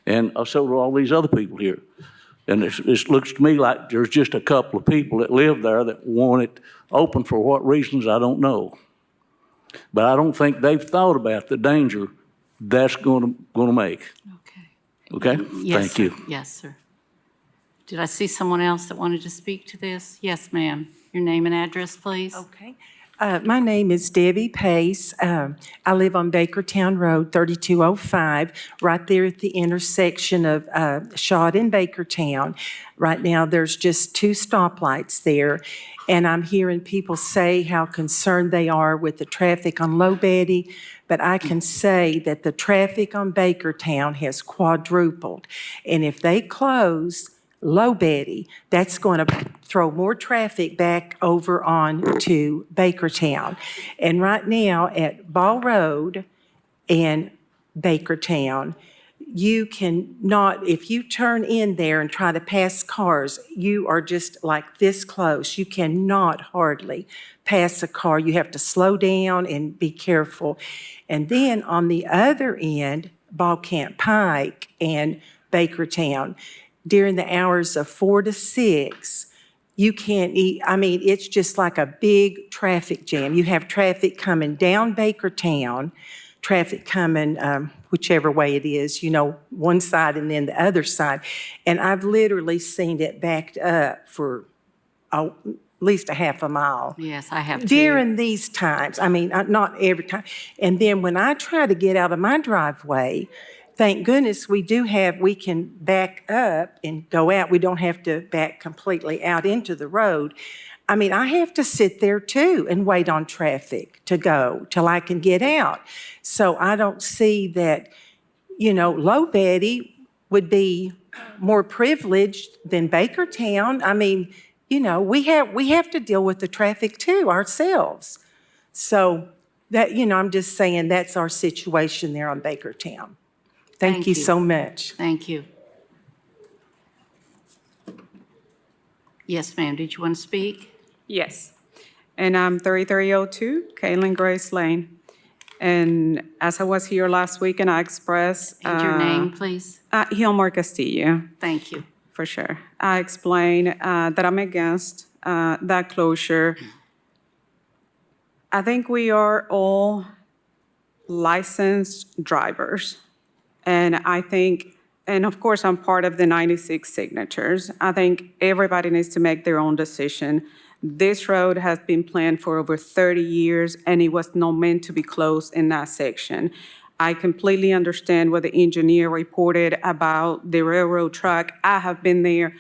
and so do all these other people here. And it looks to me like there's just a couple of people that live there that want it open for what reasons, I don't know. But I don't think they've thought about the danger that's going to make. Okay? Yes, Thank you. sir. Yes, sir. Did I see someone else that wanted to speak to this? Yes, ma'am. Your name and address, please. Okay. My name is Debbie Pace. I live on Bakertown Road, 3205, right there at the intersection of Shod and Bakertown. Right now, there's just 2 stoplights there, and I'm hearing people say how concerned they are with the traffic on Low Betty, but I can say that the traffic on Bakertown has quadrupled, and if they close Low Betty, that's going to throw more traffic back over on to Bakertown. And right now at Ball Road and Bakertown, you cannot, if you turn in there and try to pass cars, you are just like this close. You cannot hardly pass a car. You have to slow down and be careful. And then on the other end, Ball Camp Pike and Bakertown, during the hours of 4 to 6, you can't eat. I mean, it's just like a big traffic jam. You have traffic coming down Bakertown, traffic coming whichever way it is, one side and then the other side. And I've literally seen it backed up for at least a half a mile. Yes, I have too. During these times. I mean, not every time. And then when I try to get out of my driveway, thank goodness we can back up and go out. We don't have to back completely out into the road. I mean, I have to sit there too and wait on traffic to go till I can get out. So I don't see that, Low Betty would be more privileged than Bakertown. I mean, we have to deal with the traffic too ourselves. So that, I'm just saying that's our situation there on Bakertown. Thank you so much. Thank you. Yes, ma'am. Did you want to speak? Yes. And I'm 3302 Kaylin Grace Lane. And as I was here last week and I expressed... And your name, please? Hilmar Castillo. Thank you. For sure. I explained that I'm against that closure. I think we are all licensed drivers. And I think, and of course, I'm part of the 96 signatures. I think everybody needs to make their own decision. This road has been planned for over 30 years, and it was not meant to be closed in that section. I completely understand what the engineer reported about the railroad track. I have been there.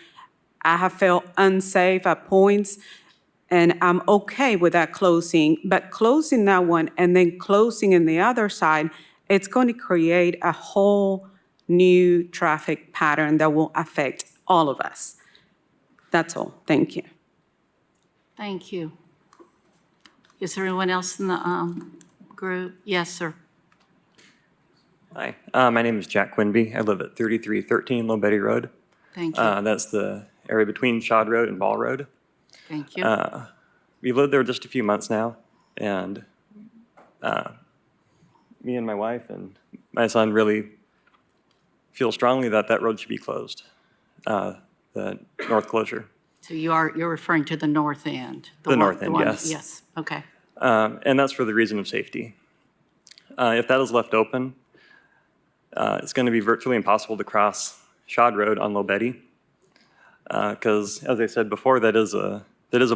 I have felt unsafe at points, and I'm okay with that closing. But closing that one and then closing in the other side, it's going to create a whole new traffic pattern that will affect all of us. That's all. Thank you. Thank you. Is there anyone else in the group? Yes, sir. Hi, my name is Jack Quinby. I live at 3313 Low Betty Road. Thank you. That's the area between Shod Road and Ball Road. Thank you. We've lived there just a few months now, and me and my wife and my son really feel strongly that that road should be closed, the north closure. So you're referring to the north end? The north end, yes. Yes, okay. And that's for the reason of safety. If that is left open, it's going to be virtually impossible to cross Shod Road on Low Betty, because, as I said before, that is a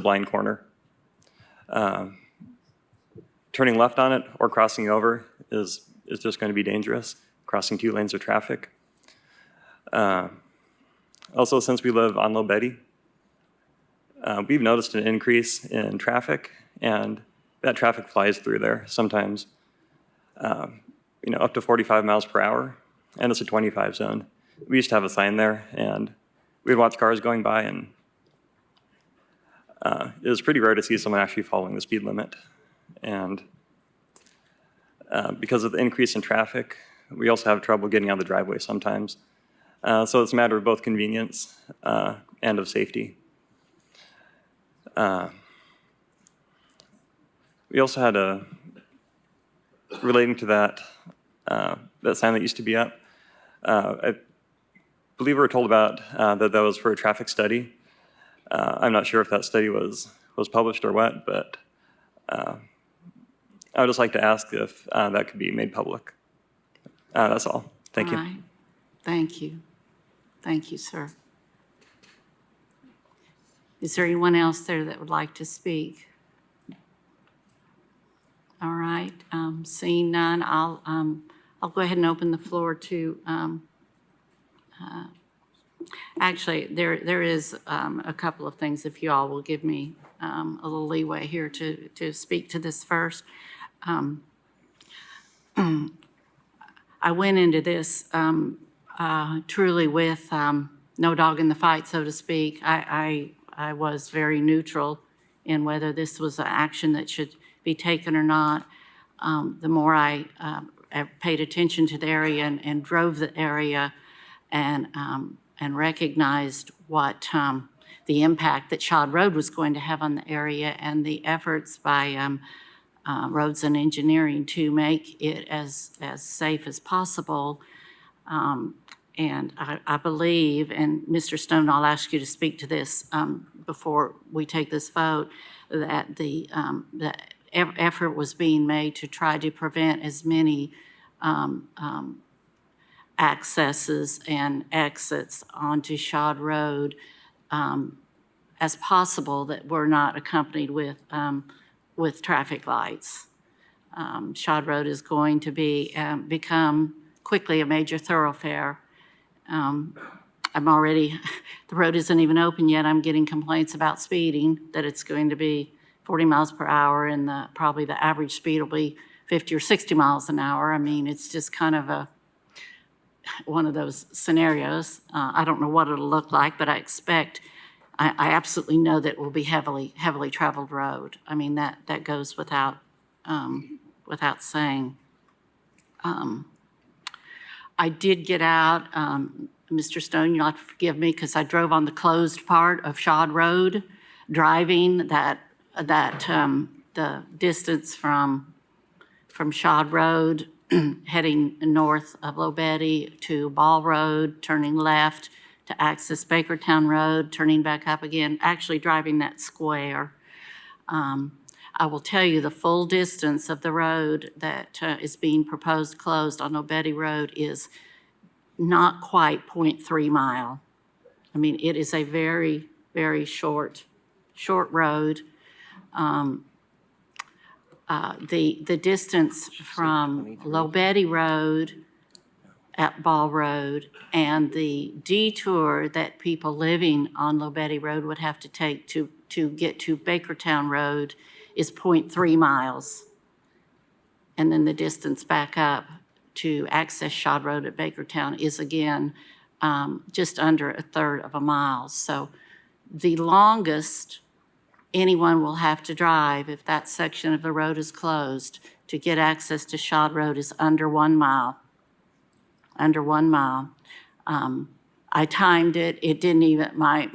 blind corner. Turning left on it or crossing over is just going to be dangerous, crossing 2 lanes of traffic. Also, since we live on Low Betty, we've noticed an increase in traffic, and that traffic flies through there sometimes, up to 45 miles per hour, and it's a 25 zone. We used to have a sign there, and we'd watch cars going by, and It was pretty rare to see someone actually following the speed limit. And because of the increase in traffic, we also have trouble getting out of the driveway sometimes. So it's a matter of both convenience and of safety. We also had relating to that, that sign that used to be up, I believe we were told about that was for a traffic study. I'm not sure if that study was published or what, but I would just like to ask if that could be made public. That's all. Thank you. All right. Thank you. Thank you, sir. Is there anyone else there that would like to speak? All right, seeing none, I'll go ahead and open the floor to, actually, there is a couple of things, if you all will give me a little leeway here to speak to this first. I went into this truly with no dog in the fight, so to speak. I was very neutral in whether this was an action that should be taken or not. The more I paid attention to the area and drove the area and recognized what the impact that Shad Road was going to have on the area and the efforts by Roads and Engineering to make it as safe as possible. And I believe, and Mr. Stone, I'll ask you to speak to this before we take this vote, that the effort was being made to try to prevent as many accesses and exits onto Shad Road as possible that were not accompanied with traffic lights. Shad Road is going to become quickly a major thoroughfare. The road isn't even open yet. I'm getting complaints about speeding, that it's going to be 40 miles per hour and probably the average speed will be 50 or 60 miles an hour. I mean, it's just kind of one of those scenarios. I don't know what it'll look like, but I absolutely know that it will be heavily traveled road. I mean, that goes without saying. I did get out, Mr. Stone, you'll have to forgive me because I drove on the closed part of Shad Road, driving the distance from Shad Road, heading north of Lobetty to Ball Road, turning left to access Bakertown Road, turning back up again, actually driving that square. I will tell you the full distance of the road that is being proposed closed on Lobetty Road is not quite 0.3 mile. I mean, it is a very, very short road. The distance from Lobetty Road at Ball Road and the detour that people living on Lobetty Road would have to take to get to Bakertown Road is 0.3 miles. And then the distance back up to access Shad Road at Bakertown is again just under a third of a mile. So the longest anyone will have to drive if that section of the road is closed to get access to Shad Road is under 1 mile. Under 1 mile. I timed it. It didn't even, my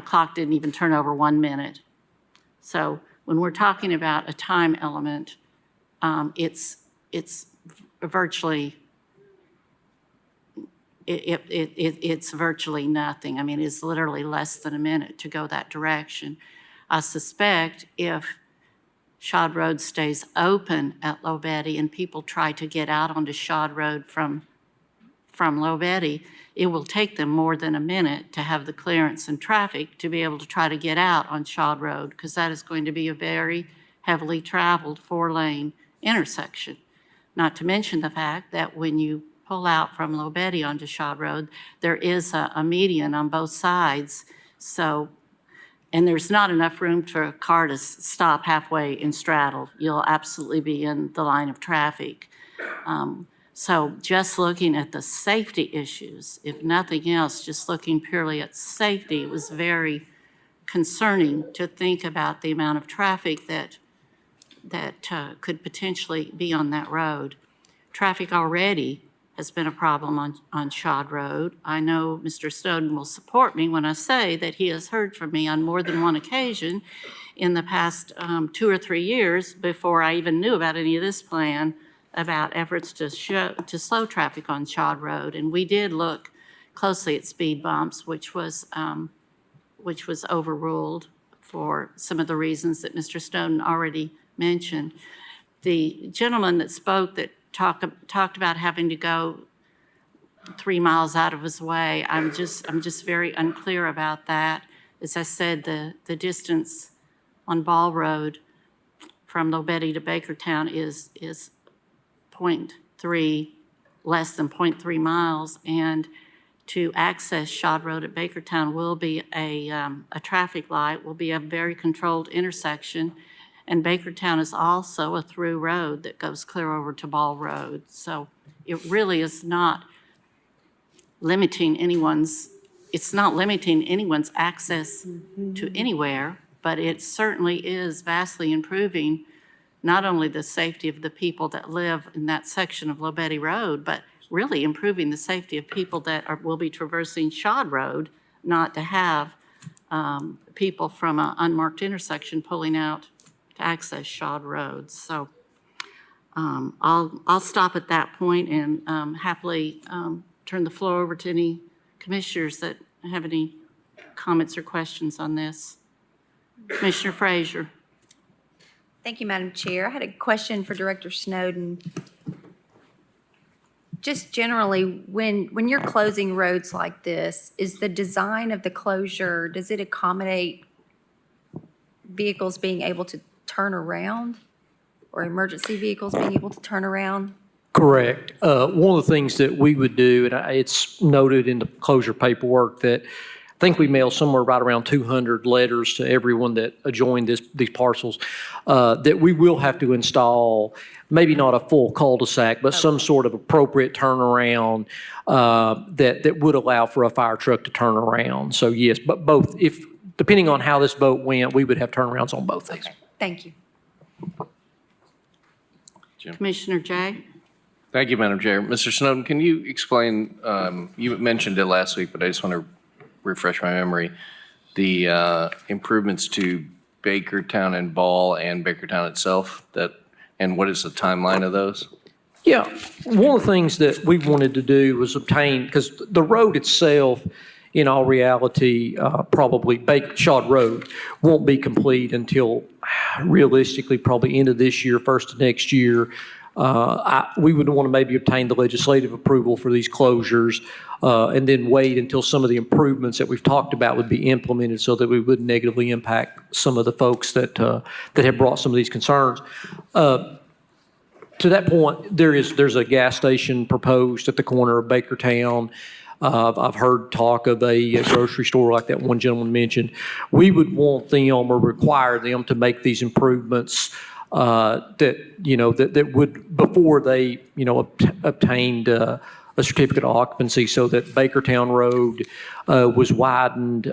clock didn't even turn over 1 minute. So when we're talking about a time element, it's virtually, it's virtually nothing. I mean, it's literally less than a minute to go that direction. I suspect if Shad Road stays open at Lobetty and people try to get out onto Shad Road from Lobetty, it will take them more than a minute to have the clearance and traffic to be able to try to get out on Shad Road, because that is going to be a very heavily traveled 4-lane intersection. Not to mention the fact that when you pull out from Lobetty onto Shad Road, there is a median on both sides. So, and there's not enough room for a car to stop halfway and straddle. You'll absolutely be in the line of traffic. So just looking at the safety issues, if nothing else, just looking purely at safety, it was very concerning to think about the amount of traffic that could potentially be on that road. Traffic already has been a problem on Shod Road. I know Mr. Snowden will support me when I say that he has heard from me on more than one occasion in the past 2 or 3 years before I even knew about any of this plan about efforts to slow traffic on Shod Road. And we did look closely at speed bumps, which was overruled for some of the reasons that Mr. Snowden already mentioned. The gentleman that spoke that talked about having to go 3 miles out of his way, I'm just very unclear about that. As I said, the distance on Ball Road from Lobetty to Bakertown is 0.3, less than 0.3 miles, and to access Shod Road at Bakertown will be a traffic light, will be a very controlled intersection, and Bakertown is also a through road that goes clear over to Ball Road. So it really is not limiting anyone's access to anywhere, but it certainly is vastly improving not only the safety of the people that live in that section of Lobetty Road, but really improving the safety of people that will be traversing Shod Road, not to have people from an unmarked intersection pulling out to access Shod Road. So I'll stop at that point and happily turn the floor over to any commissioners that have any comments or questions on this. Commissioner Frazier. Thank you, Madam Chair. I had a question for Director Snowden. Just generally, when you're closing roads like this, is the design of the closure, does it accommodate vehicles being able to turn around or emergency vehicles being able to turn around? Correct. One of the things that we would do, and it's noted in the closure paperwork, that I think we mailed somewhere right around 200 letters to everyone that adjoined these parcels, that we will have to install maybe not a full cul-de-sac, but some sort of appropriate turnaround that would allow for a fire truck to turn around. So yes, but both, depending on how this vote went, we would have turnarounds on both these. Okay. Thank you. Commissioner Jay? Thank you, Madam Chair. Mr. Snowden, can you explain, you mentioned it last week, but I just want to refresh my memory, the improvements to Bakertown and Ball and Bakertown itself, and what is the timeline of those? Yeah, one of the things that we wanted to do was obtain, because the road itself, in all reality, probably Shod Road won't be complete until realistically probably end of this year, first of next year. We would want to maybe obtain the legislative approval for these closures and then wait until some of the improvements that we've talked about would be implemented so that we wouldn't negatively impact some of the folks that have brought some of these concerns. To that point, there's a gas station proposed at the corner of Bakertown. I've heard talk of a grocery store like that one gentleman mentioned. We would want them or require them to make these improvements that would, before they, obtained a certificate of occupancy, so that Bakertown Road was widened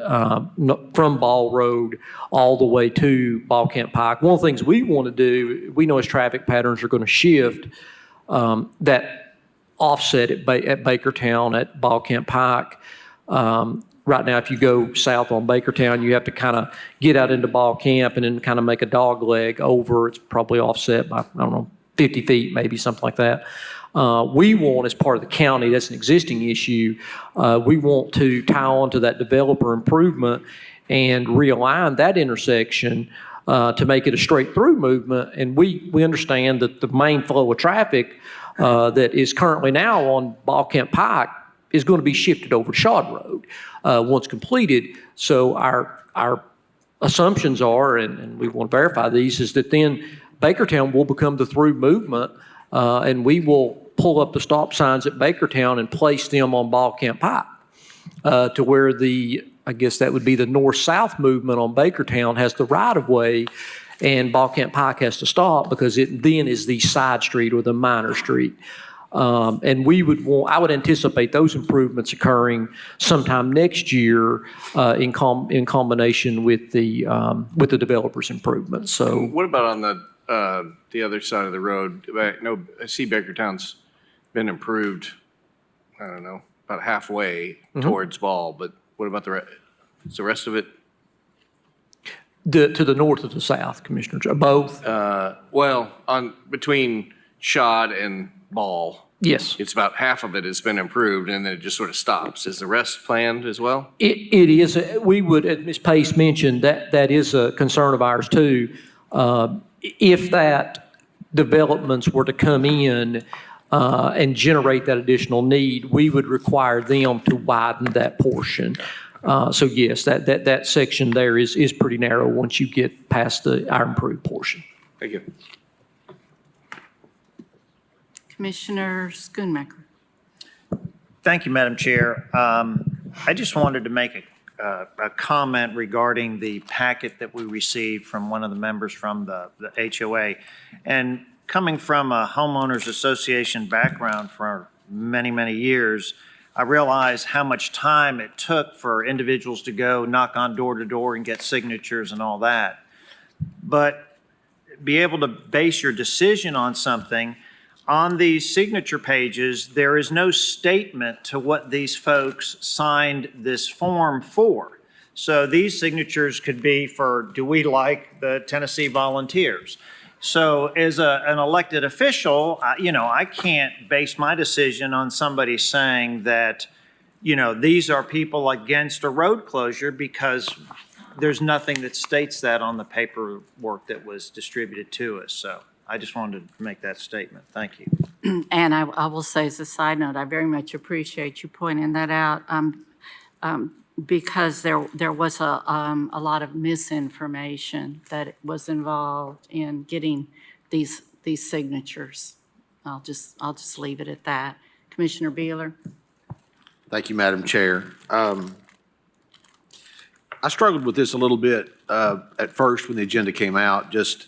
from Ball Road all the way to Ball Camp Pike. One of the things we want to do, we know as traffic patterns are going to shift, that offset at Bakertown at Ball Camp Pike. Right now, if you go south on Bakertown, you have to kind of get out into Ball Camp and then kind of make a dog leg over. It's probably offset by, 50 feet, maybe something like that. We want, as part of the county, that's an existing issue, we want to tie on to that developer improvement and realign that intersection to make it a straight through movement. And we understand that the main flow of traffic that is currently now on Ball Camp Pike is going to be shifted over to Shod Road once completed. So our assumptions are, and we want to verify these, is that then Bakertown will become the through movement, and we will pull up the stop signs at Bakertown and place them on Ball Camp Pike to where I guess that would be the north-south movement on Bakertown has the right-of-way, and Ball Camp Pike has to stop because it then is the side street or the minor street. And I would anticipate those improvements occurring sometime next year in combination with the developer's improvements. So What about on the other side of the road? I see Bakertown's been improved, I don't know, about halfway towards Ball, but what about is the rest of it? to the north or the south, Commissioner, both? Well, between Shad and Ball. Yes. It's about half of it has been improved, and then it just sort of stops. Is the rest planned as well? It is. We would, as Ms. Pace mentioned, that is a concern of ours too. If that developments were to come in and generate that additional need, we would require them to widen that portion. So yes, that section there is pretty narrow once you get past our improved portion. Thank you. Commissioner Schoonmaker. Thank you, Madam Chair. I just wanted to make a comment regarding the packet that we received from one of the members from the HOA. And coming from a homeowners association background for many, many years, I realized how much time it took for individuals to go knock on door to door and get signatures and all that. But be able to base your decision on something. On these signature pages, there is no statement to what these folks signed this form for. So these signatures could be for, do we like the Tennessee Volunteers? So as an elected official, I can't base my decision on somebody saying that, these are people against a road closure because there's nothing that states that on the paperwork that was distributed to us. So I just wanted to make that statement. Thank you. And I will say as a side note, I very much appreciate you pointing that out because there was a lot of misinformation that was involved in getting these signatures. I'll just leave it at that. Commissioner Beeler. Thank you, Madam Chair. I struggled with this a little bit at first when the agenda came out, just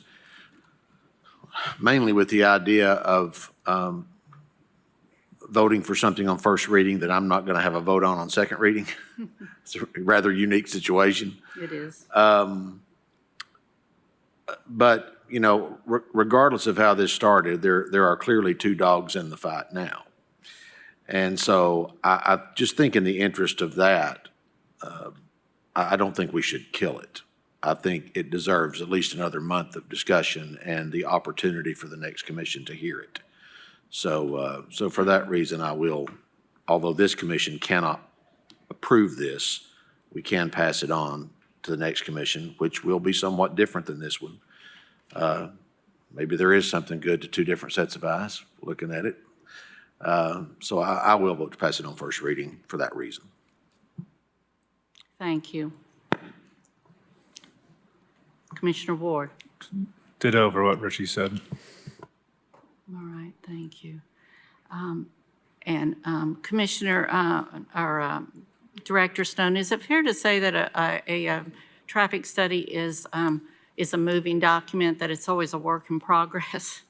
mainly with the idea of voting for something on first reading that I'm not going to have a vote on second reading. It's a rather unique situation. It is. But, regardless of how this started, there are clearly two dogs in the fight now. And so I just think in the interest of that, I don't think we should kill it. I think it deserves at least another month of discussion and the opportunity for the next commission to hear it. So for that reason, I will, although this commission cannot approve this, we can pass it on to the next commission, which will be somewhat different than this one. Maybe there is something good to two different sets of eyes looking at it. So I will vote to pass it on first reading for that reason. Thank you. Commissioner Ward. Ditto over what Richie said. All right, thank you. Commissioner, our Director Stone, is it fair to say that a traffic study is a moving document, that it's always a work in progress?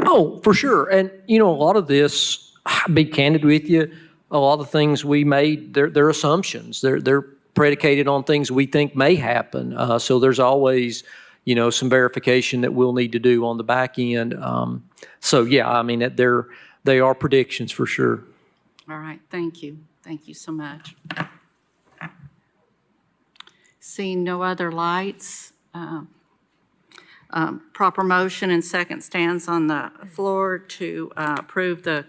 Oh, for sure. And, a lot of this, I'll be candid with you, a lot of things we made, they're assumptions. They're predicated on things we think may happen. So there's always, some verification that we'll need to do on the back end. So yeah, I mean, they are predictions for sure. All right, thank you. Thank you so much. Seeing no other lights, proper motion and second stands on the floor to approve the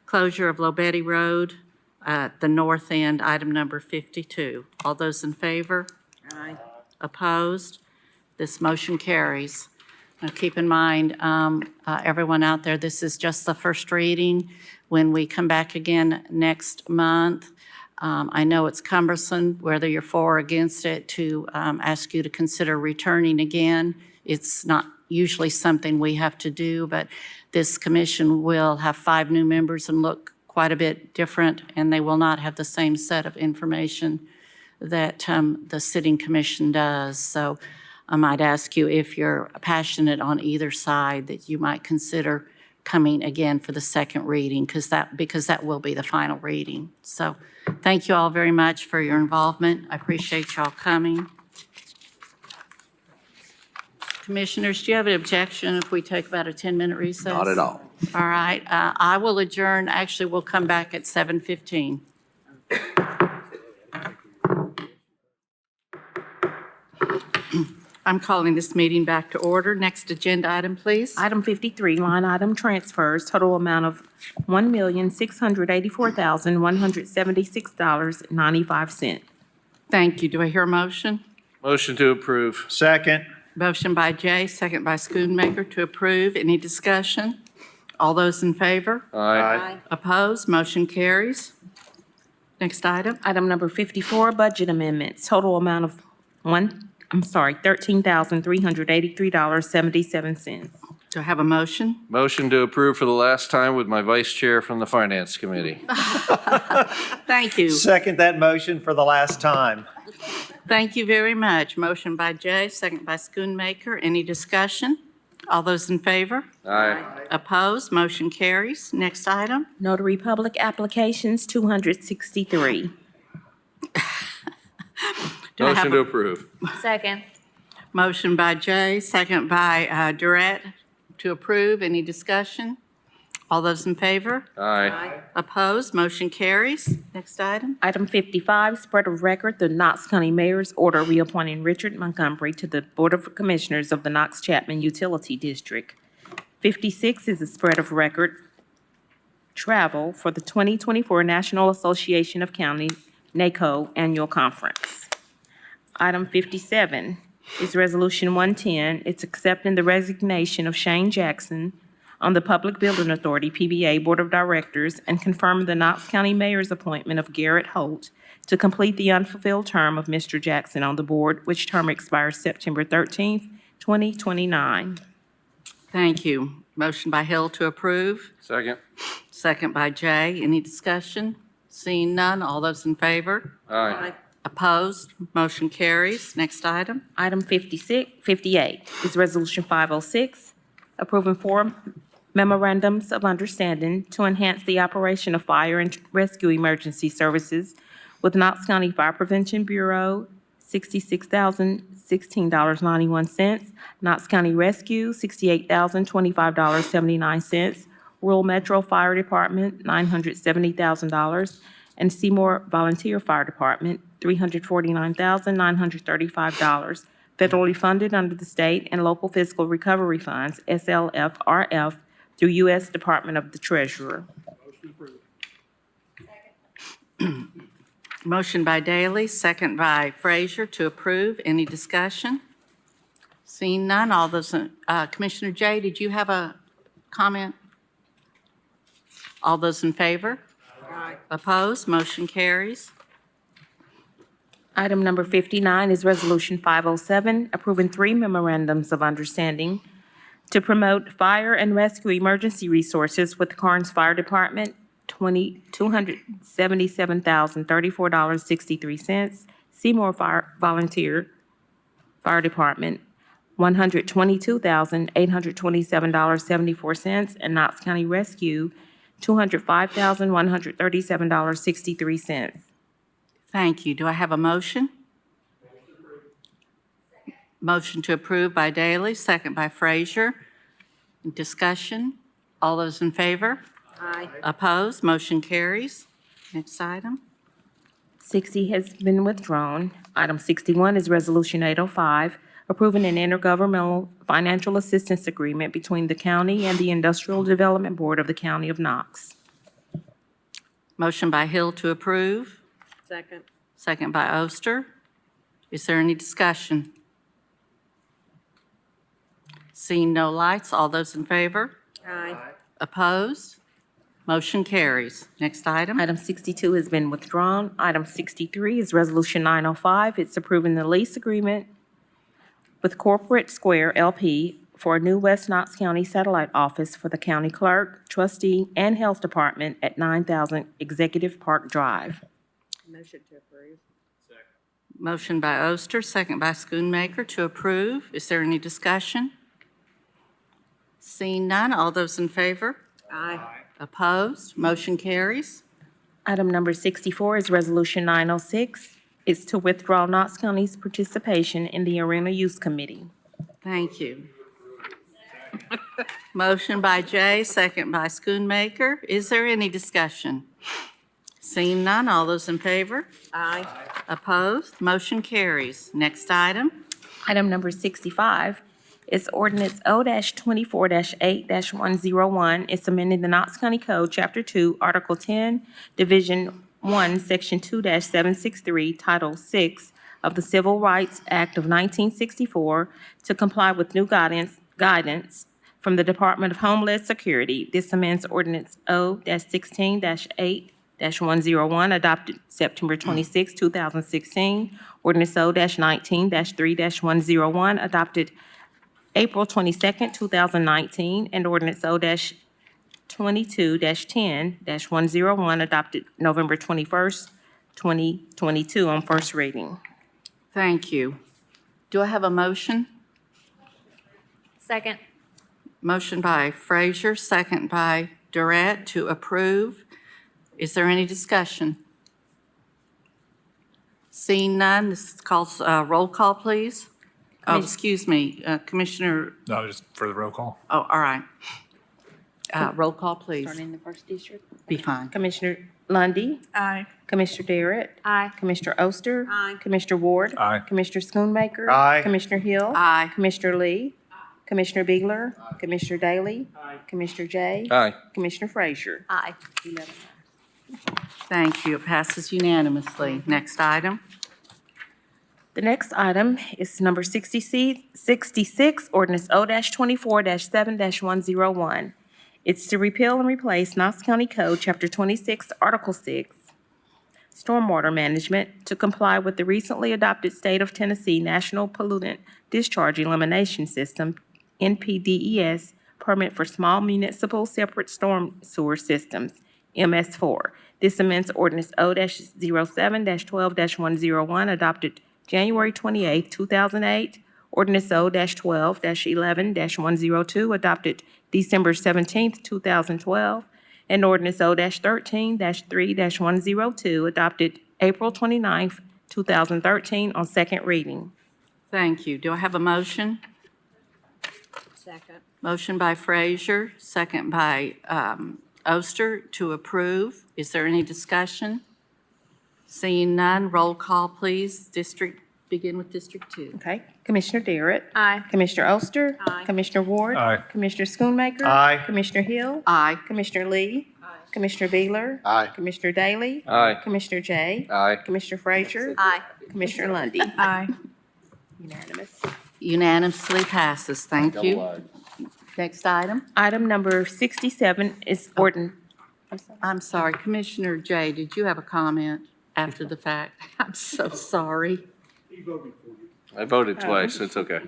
closure of Lobetti Road at the north end, item number 52. All those in favor? Aye. Opposed? This motion carries. Now keep in mind, everyone out there, this is just the first reading. When we come back again next month, I know it's cumbersome, whether you're for or against it, to ask you to consider returning again. It's not usually something we have to do, but this commission will have 5 new members and look quite a bit different, and they will not have the same set of information that the sitting commission does. So I might ask you, if you're passionate on either side, that you might consider coming again for the second reading, because that will be the final reading. So thank you all very much for your involvement. I appreciate y'all coming. Commissioners, do you have an objection if we take about a 10-minute recess? Not at all. All right, I will adjourn. Actually, we'll come back at 7:15. I'm calling this meeting back to order. Next agenda item, please. Item 53, line item transfers, total amount of $1,684,176.95. Thank you. Do I hear a motion? Motion to approve. Second. Motion by Jay, second by Schoonmaker to approve. Any discussion? All those in favor? Aye. Opposed? Motion carries. Next item. Item number 54, budget amendments, total amount of $13,383.77. Do I have a motion? Motion to approve for the last time with my vice chair from the Finance Committee. Thank you. Second that motion for the last time. Thank you very much. Motion by Jay, second by Schoonmaker. Any discussion? All those in favor? Aye. Opposed? Motion carries. Next item. Notary public applications, 263. Do I have Motion to approve. Second. Motion by Jay, second by Durrett to approve. Any discussion? All those in favor? Aye. Opposed? Motion carries. Next item. Item 55, spread of record, the Knox County Mayor's order reappointing Richard Montgomery to the Board of Commissioners of the Knox Chapman Utility District. 56 is a spread of record travel for the 2024 National Association of Counties, NACO Annual Conference. Item 57 is Resolution 110. It's accepting the resignation of Shane Jackson on the Public Building Authority, PBA Board of Directors, and confirming the Knox County Mayor's appointment of Garrett Holt to complete the unfulfilled term of Mr. Jackson on the board, which term expires September 13th, 2029. Thank you. Motion by Hill to approve. Second. Second by Jay. Any discussion? Seeing none, all those in favor? Aye. Opposed? Motion carries. Next item. Item 58 is Resolution 506, approving 4 memorandums of understanding to enhance the operation of fire and rescue emergency services with Knox County Fire Prevention Bureau, $66,016.91, Knox County Rescue, $68,025.79, Rural Metro Fire Department, $970,000, and Seymour Volunteer Fire Department, $349,935, federally funded under the State and Local Fiscal Recovery Funds, SLFRF, through U.S. Department of the Treasurer. Motion by Daley, second by Frazier to approve. Any discussion? Seeing none, all those, Commissioner Jay, did you have a comment? All those in favor? Opposed? Motion carries. Item number 59 is Resolution 507, approving 3 memorandums of understanding to promote fire and rescue emergency resources with Karnes Fire Department, $277,034.63, Seymour Volunteer Fire Department, $122,827.74, and Knox County Rescue, $205,137.63. Thank you. Do I have a motion? Motion to approve by Daley, second by Frazier. Discussion? All those in favor? Aye. Opposed? Motion carries. Next item. 60 has been withdrawn. Item 61 is Resolution 805, approving an intergovernmental financial assistance agreement between the county and the Industrial Development Board of the County of Knox. Motion by Hill to approve. Second. Second by Oster. Is there any discussion? Seeing no lights, all those in favor? Aye. Opposed? Motion carries. Next item. Item 62 has been withdrawn. Item 63 is Resolution 905. It's approving the lease agreement with Corporate Square LP for a new West Knox County satellite office for the county clerk, trustee, and health department at 9000 Executive Park Drive. Motion to approve. Motion by Oster, second by Schoonmaker to approve. Is there any discussion? Seeing none, all those in favor? Aye. Opposed? Motion carries. Item number 64 is Resolution 906. It's to withdraw Knox County's participation in the Arena Use Committee. Thank you. Motion by Jay, second by Schoonmaker. Is there any discussion? Seeing none, all those in favor? Aye. Opposed? Motion carries. Next item. Item number 65 is ordinance O-24-8-101. It's amending the Knox County Code, Chapter 2, Article 10, Division 1, Section 2-763, Title 6 of the Civil Rights Act of 1964 to comply with new guidance from the Department of Homeland Security. This amends ordinance O-16-8-101, adopted September 26, 2016. Ordinance O-19-3-101, adopted April 22, 2019. And ordinance O-22-10-101, adopted November 21st, 2022 on first reading. Thank you. Do I have a motion? Second. Motion by Frazier, second by Durrett to approve. Is there any discussion? Seeing none, this calls roll call, please. Oh, excuse me, Commissioner, No, just for the roll call. oh, all right. Roll call, please. Starting in the first district. Be fine. Commissioner Lundy, Aye. Commissioner Darrett, Aye. Commissioner Oster, Aye. Commissioner Ward, Aye. Commissioner Schoonmaker, Aye. Commissioner Hill, Aye. Commissioner Lee, Commissioner Biegler, Commissioner Daly, Commissioner Jay, Aye. Commissioner Frazier. Aye. Thank you. It passes unanimously. Next item. The next item is number 66, ordinance O-24-7-101. It's to repeal and replace Knox County Code, Chapter 26, Article 6, Stormwater Management, to comply with the recently adopted State of Tennessee National Pollutant Discharge Elimination System, NPDES, permit for small municipal separate storm sewer systems, MS4. This amends ordinance O-07-12-101, adopted January 28, 2008. Ordinance O-12-11-102, adopted December 17, 2012. And ordinance O-13-3-102, adopted April 29, 2013, on second reading. Thank you. Do I have a motion? Second. Motion by Frazier, second by Oster to approve. Is there any discussion? Seeing none, roll call, please. Begin with District 2. Okay. Commissioner Darrett. Aye. Commissioner Oster. Aye. Commissioner Ward. Aye. Commissioner Schoonmaker. Aye. Commissioner Hill. Aye. Commissioner Lee. Commissioner Biegler. Aye. Commissioner Daly. Aye. Commissioner Jay. Aye. Commissioner Frazier. Aye. Commissioner Lundy. Aye. Unanimous. Unanimously passes. Thank you. Next item. Item number 67 is ordinance. I'm sorry, Commissioner Jay, did you have a comment after the fact? I'm so sorry. I voted twice, it's okay.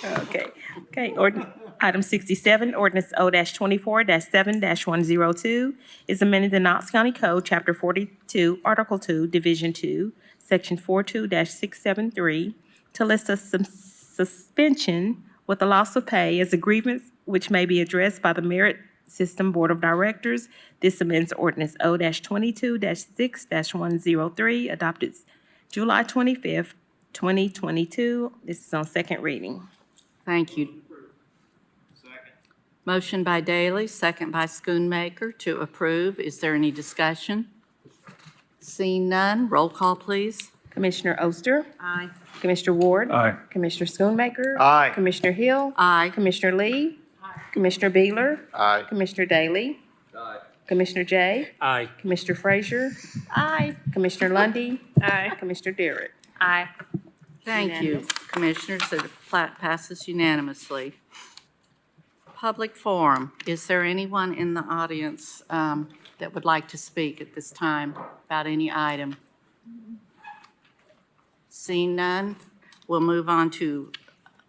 Okay, item 67, ordinance O-24-7-102 is amending the Knox County Code, Chapter 42, Article 2, Division 2, Section 42-673, to list a suspension with a loss of pay as a grievance which may be addressed by the Merit System Board of Directors. This amends ordinance O-22-6-103, adopted July 25th, 2022. This is on second reading. Thank you. Motion by Daly, second by Schoonmaker to approve. Is there any discussion? Seeing none, roll call, please. Commissioner Oster. Aye. Commissioner Ward. Aye. Commissioner Schoonmaker. Aye. Commissioner Hill. Aye. Commissioner Lee. Commissioner Biegler. Aye. Commissioner Daly. Commissioner Jay. Aye. Commissioner Frazier. Aye. Commissioner Lundy. Aye. Commissioner Darrett. Aye. Thank you, Commissioners. The plat passes unanimously. Public forum. Is there anyone in the audience that would like to speak at this time about any item? Seeing none, we'll move on to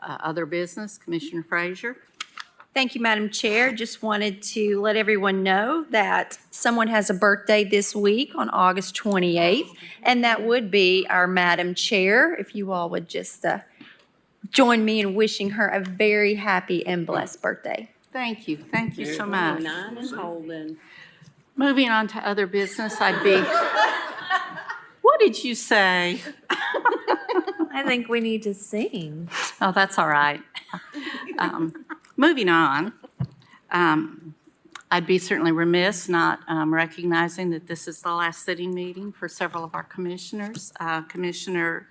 other business. Commissioner Frazier. Thank you, Madam Chair. Just wanted to let everyone know that someone has a birthday this week on August 28th, and that would be our Madam Chair. If you all would just join me in wishing her a very happy and blessed birthday. Thank you. Thank you so much. Moving on to other business, what did you say? I think we need to sing. Oh, that's all right. Moving on, I'd be certainly remiss not recognizing that this is the last sitting meeting for several of our commissioners. Commissioner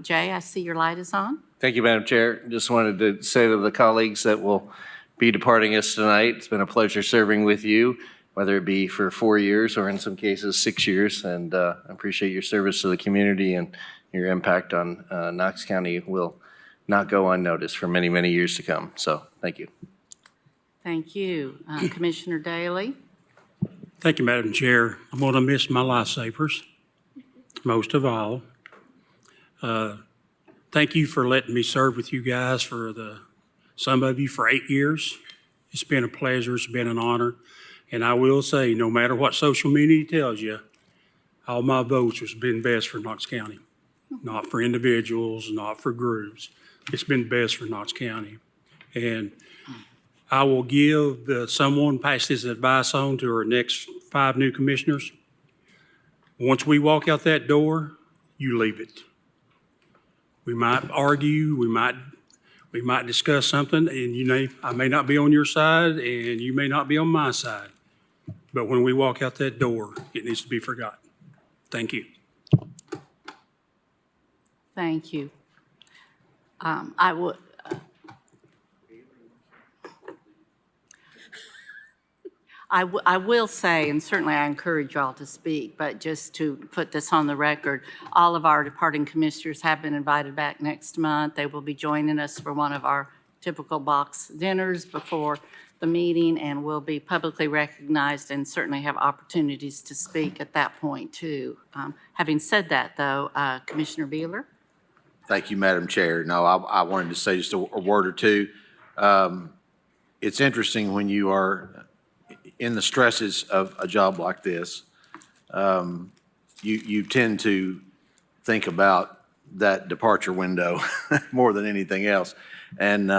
Jay, I see your light is on. Thank you, Madam Chair. Just wanted to say to the colleagues that will be departing us tonight, it's been a pleasure serving with you, whether it be for 4 years or in some cases 6 years, and I appreciate your service to the community, and your impact on Knox County will not go unnoticed for many, many years to come. So thank you. Thank you. Commissioner Daly. Thank you, Madam Chair. I'm going to miss my lifesavers, most of all. Thank you for letting me serve with you guys some of you for 8 years. It's been a pleasure. It's been an honor. And I will say, no matter what social media tells you, all my votes has been best for Knox County. Not for individuals, not for groups. It's been best for Knox County. And I will give someone pass this advice on to our next 5 new commissioners. Once we walk out that door, you leave it. We might argue, we might discuss something, and I may not be on your side, and you may not be on my side. But when we walk out that door, it needs to be forgotten. Thank you. Thank you. I will say, and certainly I encourage y'all to speak, but just to put this on the record, all of our departing commissioners have been invited back next month. They will be joining us for one of our typical box dinners before the meeting, and will be publicly recognized and certainly have opportunities to speak at that point too. Having said that, though, Commissioner Beeler. Thank you, Madam Chair. No, I wanted to say just a word or two. It's interesting when you are in the stresses of a job like this, you tend to think about that departure window more than anything else, and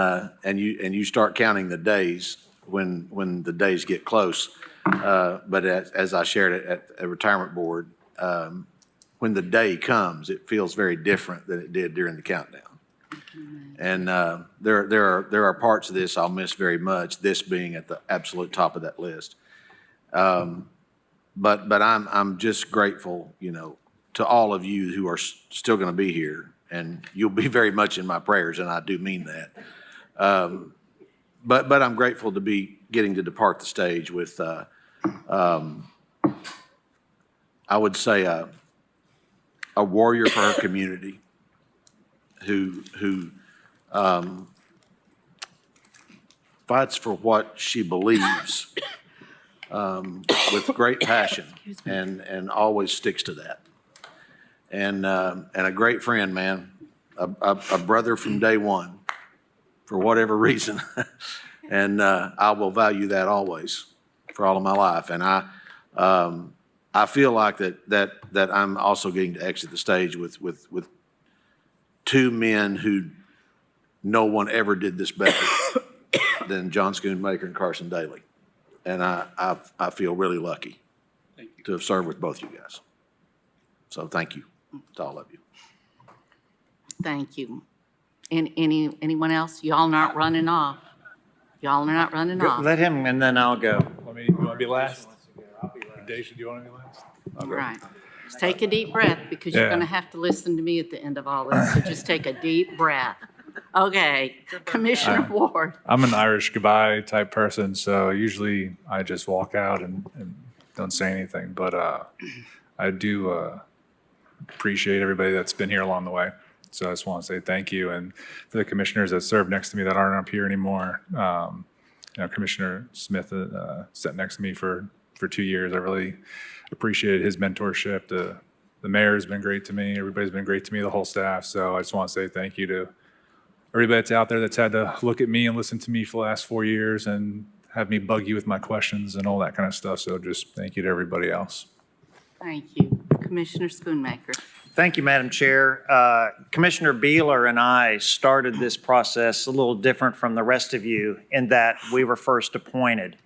you start counting the days when the days get close. But as I shared it at a retirement board, when the day comes, it feels very different than it did during the countdown. And there are parts of this I'll miss very much, this being at the absolute top of that list. But I'm just grateful, to all of you who are still going to be here, and you'll be very much in my prayers, and I do mean that. But I'm grateful to be getting to depart the stage with, I would say, a warrior for her community who fights for what she believes with great passion and always sticks to that. And a great friend, man, a brother from day one, for whatever reason. And I will value that always for all of my life. And I feel like that I'm also getting to exit the stage with 2 men who no one ever did this better than John Schoonmaker and Carson Daly. And I feel really lucky to have served with both you guys. So thank you to all of you. Thank you. And anyone else? Y'all not running off. Y'all are not running off. Let him, and then I'll go. You want to be last? Daisha, do you want to be last? All right. Just take a deep breath, because you're going to have to listen to me at the end of all this. So just take a deep breath. Okay, Commissioner Ward. I'm an Irish goodbye type person, so usually I just walk out and don't say anything. But I do appreciate everybody that's been here along the way. So I just want to say thank you. And to the commissioners that served next to me that aren't up here anymore, Commissioner Smith sat next to me for 2 years. I really appreciated his mentorship. The mayor's been great to me. Everybody's been great to me, the whole staff. So I just want to say thank you to everybody that's out there that's had to look at me and listen to me for the last 4 years and have me bug you with my questions and all that kind of stuff. So just thank you to everybody else. Thank you. Commissioner Schoonmaker. Thank you, Madam Chair. Commissioner Beeler and I started this process a little different from the rest of you in that we were first appointed.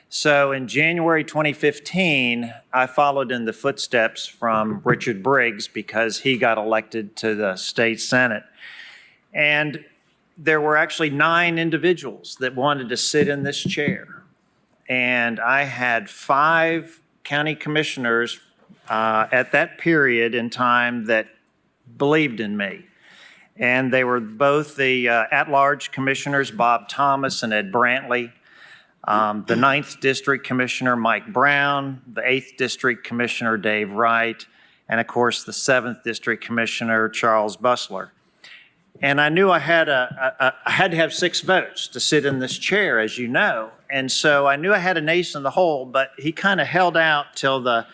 So in January 2015, I followed in the footsteps from Richard Briggs because he got elected to the state senate. And there were actually 9 individuals that wanted to sit in this chair. And I had 5 county commissioners at that period in time that believed in me. And they were both the at-large commissioners, Bob Thomas and Ed Brantley, the 9th District Commissioner, Mike Brown, the 8th District Commissioner, Dave Wright, and of course, the 7th District Commissioner, Charles Bussler. And I knew I had to have 6 votes to sit in this chair, as you know. And so I knew I had an ace in the hole, but he kind of held out till the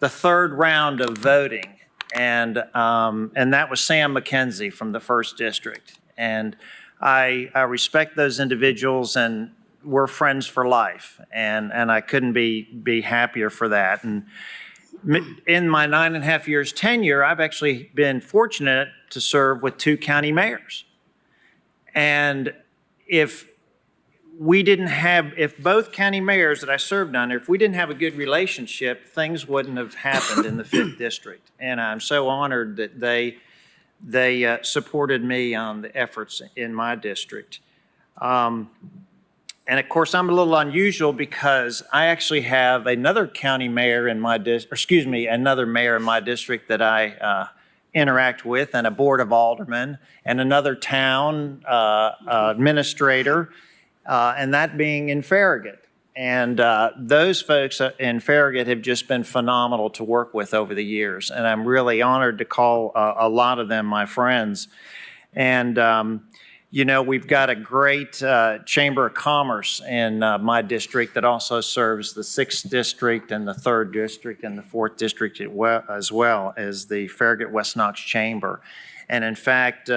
3rd round of voting. And that was Sam McKenzie from the 1st District. And I respect those individuals, and we're friends for life. And I couldn't be happier for that. And in my 9.5 years tenure, I've actually been fortunate to serve with 2 county mayors. And if both county mayors that I served under, if we didn't have a good relationship, things wouldn't have happened in the 5th District. And I'm so honored that they supported me on the efforts in my district. And of course, I'm a little unusual because I actually have another county mayor in my another mayor in my district that I interact with, and a board of aldermen, and another town administrator, and that being in Farragut. And those folks in Farragut have just been phenomenal to work with over the years, and I'm really honored to call a lot of them my friends. And you know, we've got a great Chamber of Commerce in my district that also serves the 6th District and the 3rd District and the 4th District as well as the Farragut West Knox Chamber. And in fact,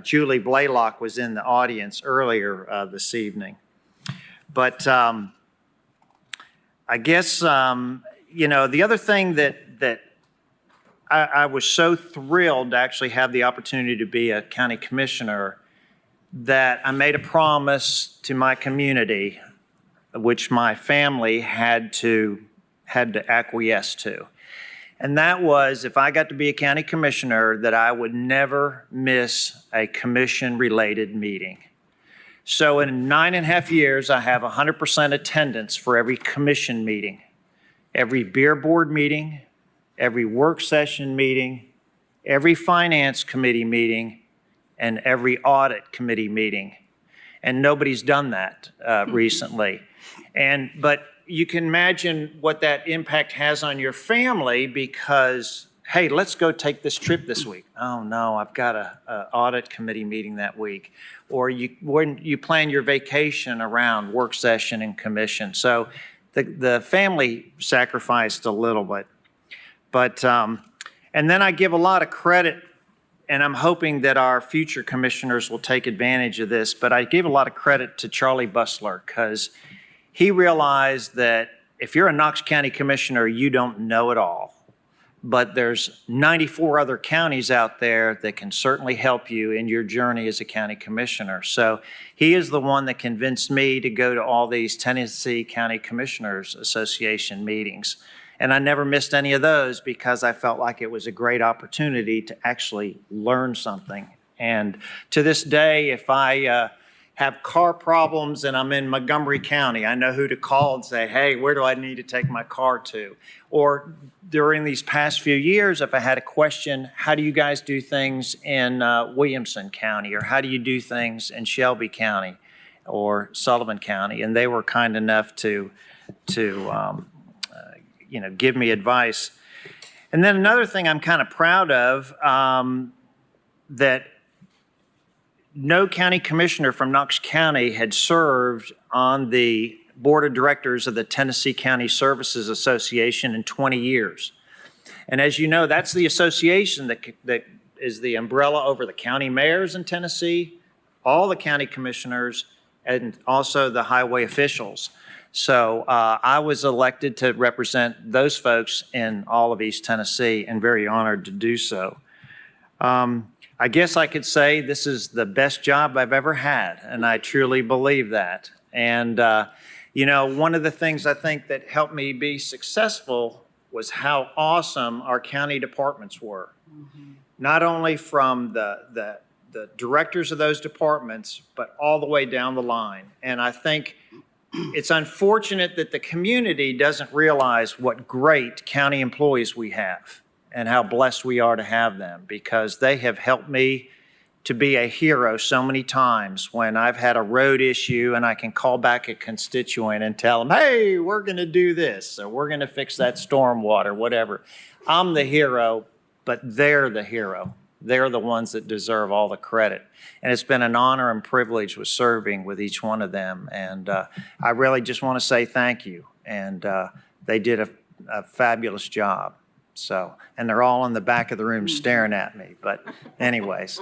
Julie Blaylock was in the audience earlier this evening. But I guess, you know, the other thing that I was so thrilled to actually have the opportunity to be a county commissioner that I made a promise to my community, which my family had to acquiesce to. And that was, if I got to be a county commissioner, that I would never miss a commission-related meeting. So in 9.5 years, I have 100% attendance for every commission meeting, every beer board meeting, every work session meeting, every finance committee meeting, and every audit committee meeting. And nobody's done that recently. But you can imagine what that impact has on your family because, hey, let's go take this trip this week. Oh no, I've got an audit committee meeting that week. Or when you plan your vacation around work session and commission. So the family sacrificed a little bit. But, and then I give a lot of credit, and I'm hoping that our future commissioners will take advantage of this, but I give a lot of credit to Charlie Bussler because he realized that if you're a Knox County Commissioner, you don't know it all. But there's 94 other counties out there that can certainly help you in your journey as a county commissioner. So he is the one that convinced me to go to all these Tennessee County Commissioners Association meetings. And I never missed any of those because I felt like it was a great opportunity to actually learn something. And to this day, if I have car problems and I'm in Montgomery County, I know who to call and say, hey, where do I need to take my car to? Or during these past few years, if I had a question, how do you guys do things in Williamson County? Or how do you do things in Shelby County or Sullivan County? And they were kind enough to give me advice. And then another thing I'm kind of proud of, that no county commissioner from Knox County had served on the board of directors of the Tennessee County Services Association in 20 years. And as you know, that's the association that is the umbrella over the county mayors in Tennessee, all the county commissioners, and also the highway officials. So I was elected to represent those folks in all of East Tennessee and very honored to do so. I guess I could say this is the best job I've ever had, and I truly believe that. And, you know, one of the things I think that helped me be successful was how awesome our county departments were. Not only from the directors of those departments, but all the way down the line. And I think it's unfortunate that the community doesn't realize what great county employees we have and how blessed we are to have them, because they have helped me to be a hero so many times when I've had a road issue and I can call back a constituent and tell them, hey, we're going to do this, or we're going to fix that stormwater, whatever. I'm the hero, but they're the hero. They're the ones that deserve all the credit. And it's been an honor and privilege with serving with each one of them. And I really just want to say thank you. And they did a fabulous job. So, and they're all in the back of the room staring at me. But anyways,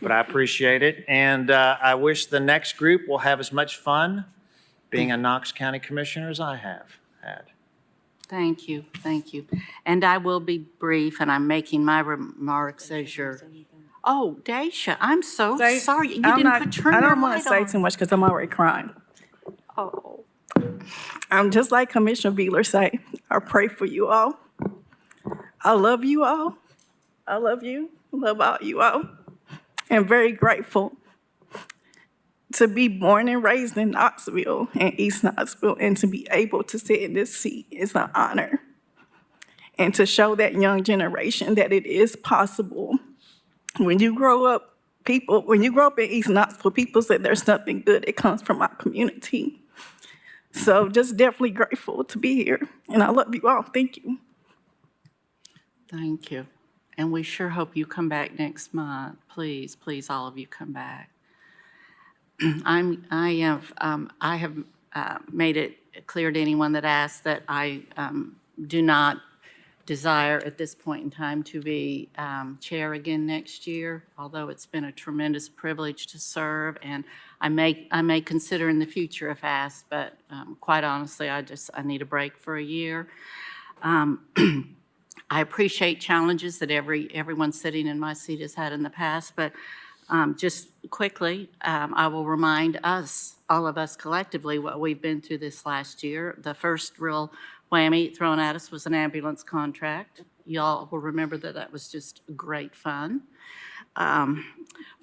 but I appreciate it. And I wish the next group will have as much fun being a Knox County Commissioner as I have had. Thank you, thank you. And I will be brief, and I'm making my remarks as your, oh, Daisha, I'm so sorry. You didn't turn I your don't want light to say on. too much because I'm already crying. Oh. I'm just like Commissioner Beeler say, I pray for you all. I love you all. I love you. I love all you all. And very grateful to be born and raised in Knoxville and East Knoxville, and to be able to sit in this seat is an honor. And to show that young generation that it is possible. When you grow up in East Knoxville, people say there's nothing good that comes from our community. So just definitely grateful to be here. And I love you all. Thank you. Thank you. And we sure hope you come back next month. Please, please, all of you come back. I have made it clear to anyone that asks that I do not desire at this point in time to be chair again next year, although it's been a tremendous privilege to serve, and I may consider in the future if asked, but quite honestly, I need a break for a year. I appreciate challenges that everyone sitting in my seat has had in the past, but just quickly, I will remind us, all of us collectively, what we've been through this last year. The first real whammy thrown at us was an ambulance contract. Y'all will remember that was just great fun.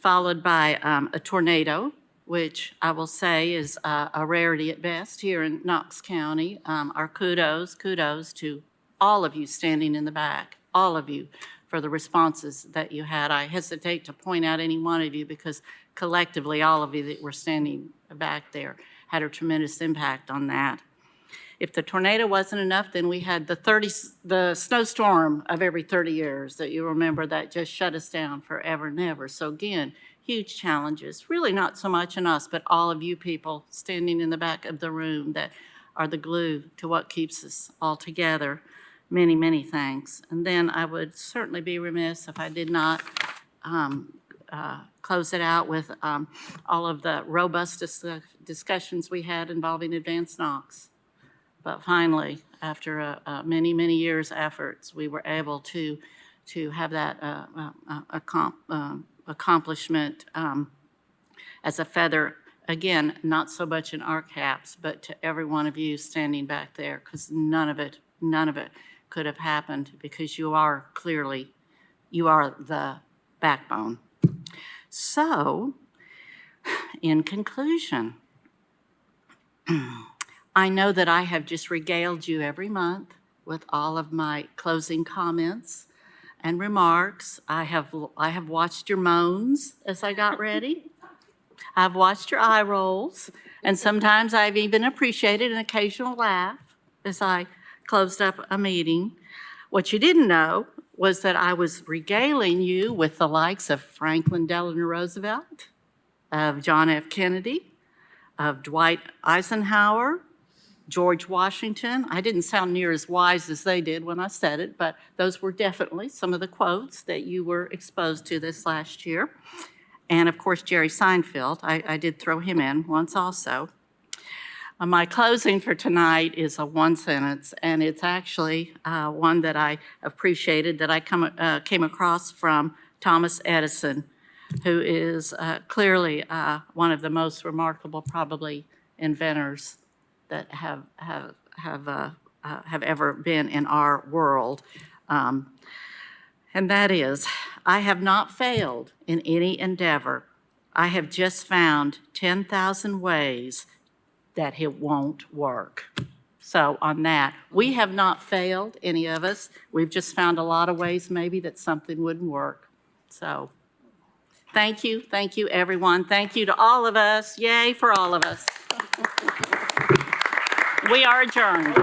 Followed by a tornado, which I will say is a rarity at best here in Knox County. Our kudos to all of you standing in the back, all of you, for the responses that you had. I hesitate to point out any one of you because collectively, all of you that were standing back there had a tremendous impact on that. If the tornado wasn't enough, then we had the snowstorm of every 30 years that you remember that just shut us down forever and ever. So again, huge challenges, really not so much in us, but all of you people standing in the back of the room that are the glue to what keeps us all together. Many, many thanks. And then I would certainly be remiss if I did not close it out with all of the robust discussions we had involving Advanced Knox. But finally, after many, many years' efforts, we were able to have that accomplishment as a feather, again, not so much in our caps, but to every one of you standing back there, because none of it could have happened, because you are the backbone. So, in conclusion, I know that I have just regaled you every month with all of my closing comments and remarks. I have watched your moans as I got ready. I've watched your eye rolls, and sometimes I've even appreciated an occasional laugh as I closed up a meeting. What you didn't know was that I was regaling you with the likes of Franklin Delano Roosevelt, of John F. Kennedy, of Dwight Eisenhower, George Washington. I didn't sound near as wise as they did when I said it, but those were definitely some of the quotes that you were exposed to this last year. And of course, Jerry Seinfeld, I did throw him in once also. My closing for tonight is a one sentence, and it's actually one that I appreciated that I came across from Thomas Edison, who is clearly one of the most remarkable, probably, inventors that have ever been in our world. And that is, I have not failed in any endeavor. I have just found 10,000 ways that it won't work. So on that, we have not failed, any of us. We've just found a lot of ways maybe that something wouldn't work. So thank you, everyone. Thank you to all of us. Yay for all of us. We are adjourned.